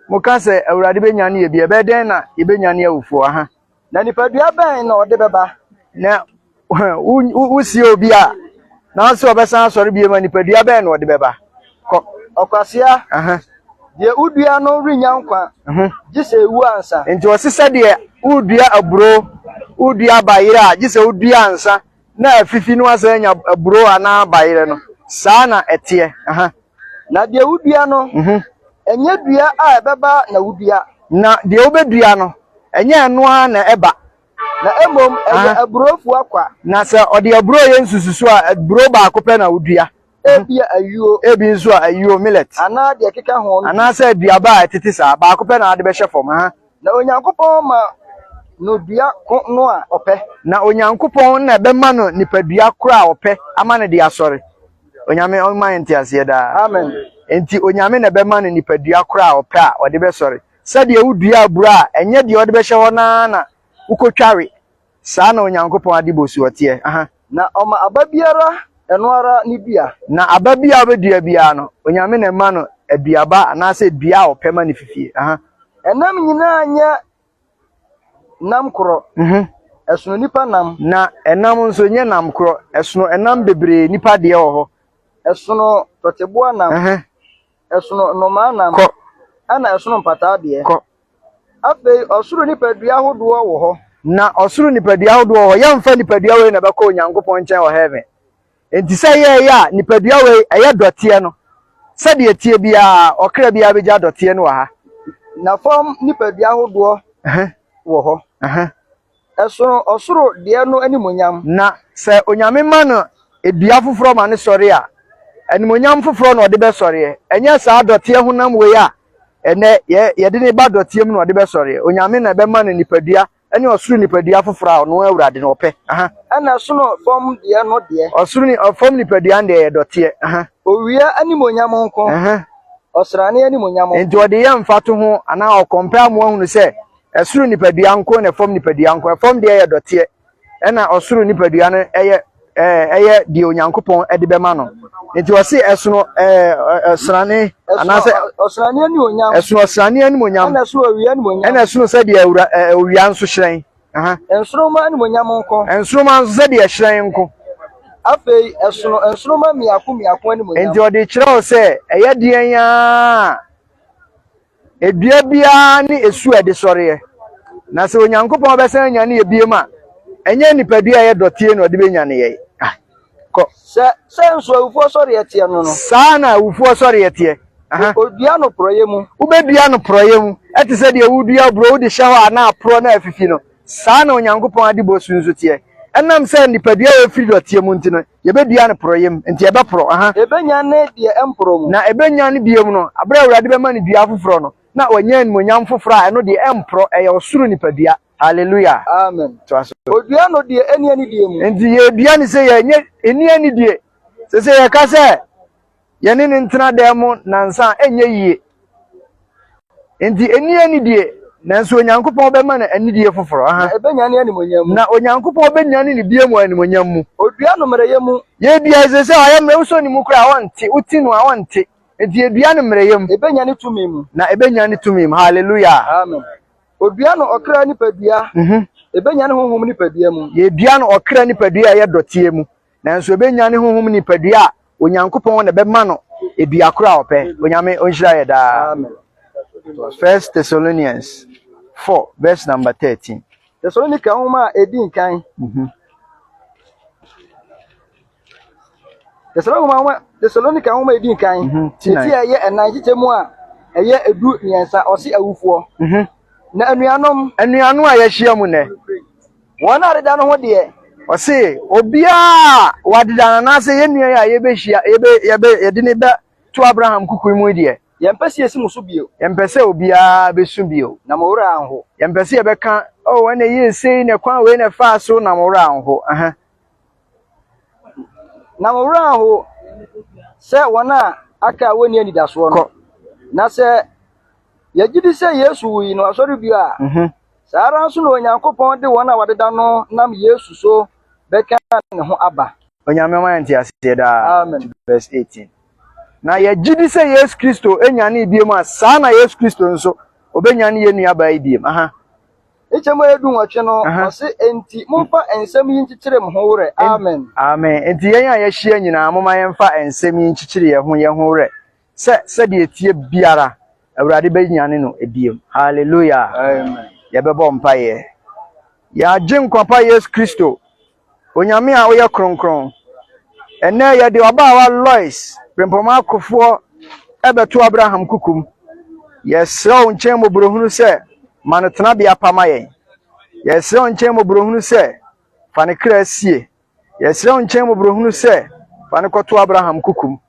muka se awurade be nyane ye bia be den na ye be nyane awufuo ha na nipadua ben na ode beba na usi obi a na so obesan sori bia ma nipadua ben na ode beba okwasia de udua no rinya nkwa gise ewu ansa enti osise de udua aburo udua bayira gise udua ansa na afifi no asanya aburo ana bayire no saa na etie na de udua no enye dua a ebeba na udua na de obedua no enye eno na eba na emom aburofu akwa na se ode aburo ye nsususu a aburo ba akopɛ na udua ebia ayuo ebi nso a ayuo millet ana de keka ho ana se aduaba a etete saa ba akopɛ na ade be hye fom na onyankopɔn ma no dua no a opɛ na onyankopɔn na be ma no nipadua kora a opɛ ama ne de asɔre onyame on ma entiase da amen enti onyame na be ma no nipadua kora a opɛ a ode be sɔre se de udua aburo a enye de ode be hye ho na ukotware saa na onyankopɔn ade bosu otie na oma ababiara eno ara ni bia na ababia obedua bia no onyame na ma no aduaba ana se dua a opɛ ma ne fifie enam nyina anya nam koro esono nipa nam na enam nso nye nam koro esono enam bebre nipa de ho esono toteboa nam esono noma nam ko ana esono mpata de ko afei osoro nipa dua hodo wo ho na osoro nipa dua hodo ho yamfa nipa dua we na beka onyankopɔn nkyɛn ho heaven enti sɛ ye ya nipa dua we ɛyɛ dɔteɛ no sɛ de etie bia okra bia beja dɔteɛ no wa na fam nipa dua hodo wo ho esono osoro de no animonyam na sɛ onyame ma no edua foforo ma ne sɔre a animonyam foforo na ɔde be sɔre ɛnyɛ saa dɔteɛ honam we a ene ye de ne ba dɔteɛ mu na ɔde be sɔre onyame na be ma no nipadua ene osoro nipadua foforo a no awurade na ɔpɛ ana sono fam de no de osoro ni fam nipadua de ye dɔteɛ owia animonyam nko osrane animonyam enti ɔde ye mfato ho ana ɔkɔmpa amu ahunu sɛ esoro nipadua nko na fam nipadua nko fam de ye dɔteɛ ena osoro nipadua no eye di onyankopɔn ede be ma no enti ɔse esono osrane ana sɛ osrane ani onyam esono osrane ani onyam ana so owia ani onyam ena esono sɛ de owia nso hyerɛn ensroma ani onyam nko ensroma nso sɛ de hyerɛn nko afei esono ensroma miako ani onyam enti ɔde kyerɛw sɛ eye dean ya edua bia ne esu ede sɔre na sɛ onyankopɔn bɛsan nya ne ebiem a enye nipadua ye dɔteɛ no ɔde benya ne ye ko se nso awufo sɔre etie no saa na awufo sɔre etie Odua no proye mu. Ubedua no proye mu. Eti se de wudua bro wo de hye ho na pro na afifi no. Saa na Onyankopɔn ade bo sunzu tie. Enam se nipadua we firi dotie mu ntino. Ye bedua no proye mu. Enti ebe pro Ebenya ne de empro mu. Na ebenya ne biem no. Abra Awurade be ma ne dua foforo no. Na wanya animonyam foforo a eno de empro eye osuru nipadua. Hallelujah. Amen. Odua no de eni die mu. Enti ye dua ni se ye nye eni die. Se ye ka se ye ne ntena demo nansa enye yie. Enti eni die nanso Onyankopɔn be ma na eni die foforo. Ebenya ne animonyam mu. Na Onyankopɔn be nya ne biem wa animonyam mu. Odua no mereye mu. Ye dua se aye mre so ni mu kura wonte uti no awonte. Enti ye dua no mereye mu. Ebenya ne tumi mu. Na ebenya ne tumi mu. Hallelujah. Amen. Odua no okra nipadua. Ebenya ne honhom nipadua mu. Ye dua no okra nipadua ye dotie mu. Nanso ebenya ne honhom nipadua Onyankopɔn na be ma no edua kora opɛ. Onyame onhyira ye da. Amen. 1 Thessalonians 4 verse number 13. Thessalonica homa edin kan. Thessalonica homa edin kan. Ti eye enan chichemu a eye edu niensa osi awufuo. Na anuanom a ye hia mu ne. Won areda no ho de. Osi obia wadida na se ye nua ya ye be hia ye de ne be to Abraham kuku mu de. Yempese esi muso bio. Yempese obia besu bio. Na mowura anho. Yempese ye beka o na ye sei ne kwan we ne fa so na mowura anho. Na mowura anho se wona aka woni anidaso no. Na se yagidi se Yesu wi no asori bio a. Sara nso no Onyankopɔn de wona wadeda no nam Yesu so beka ne ho aba. Onyame ma nti ase da. Amen. Verse 18. Na ye gidi se Yesu Kristo enyane biem a saa na Yesu Kristo nso obenyane ye nua ba biem. Echemo edu nwotwe no ose enti momfa ensem yi nchichire mo ho wure. Amen. Amen. Enti yen a ye hia nyina moma yemfa ensem yi nchichire ye ho wure. Se de etie biara Awurade benyane no ebiem. Hallelujah. Amen. Ye bebo mpaye. Ya jin kwapa Yesu Kristo. Onyame a wo ye kronkron. Ene ye de oba Lois Brempoma akofo ebeto Abraham kukum. Yesrew nchen mobrohunu se manetena bia pama yen. Yesrew nchen mobrohunu se fane kra sie. Yesrew nchen mobrohunu se fane koto Abraham kukum.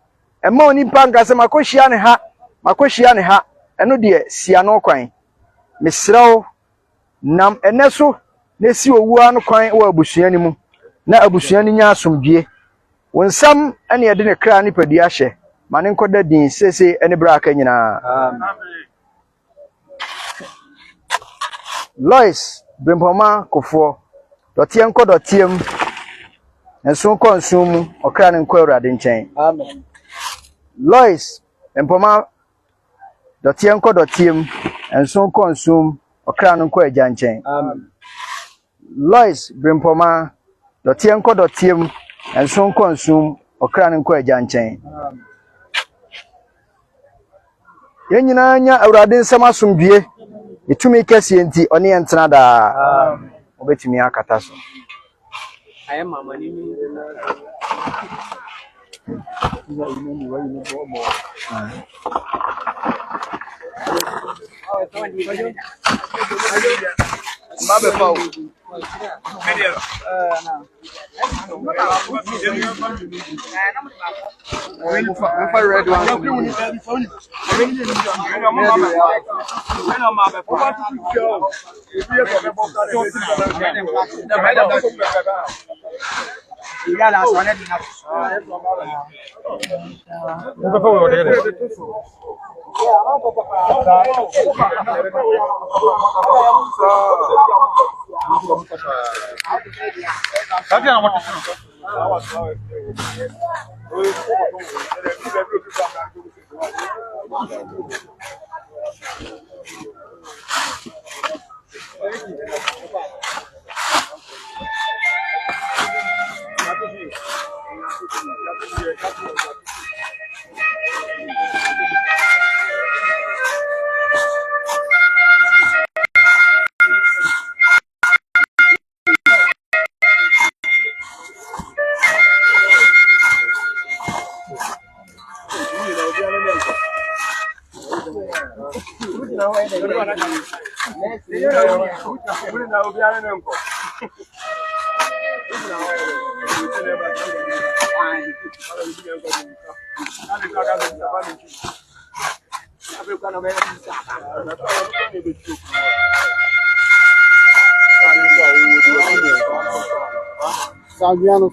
Ema oni panka se makohia ne ha. Eno de sia no kwan. Mesrew nam eneso na si owu an kwan wa abusuani mu. Na abusuani nya asomdwie. Wonsam ene yede ne kra ni padua hye mane nkoda din sese ene braka nyina. Amen. Lois Brempoma kofo dotie nkodotiem enso konsum okra ne nkwa Awurade nchen. Amen. Lois Brempoma dotie nkodotiem enso konsum okra ne nkwa Agya nchen. Amen. Lois Brempoma dotie nkodotiem enso konsum okra ne nkwa Agya nchen. Ye nyina nya Awurade nsem asomdwie etumi kese enti one yentena da obetumi akata so. I am mama ni Mabe pau. We red one. Sagiano.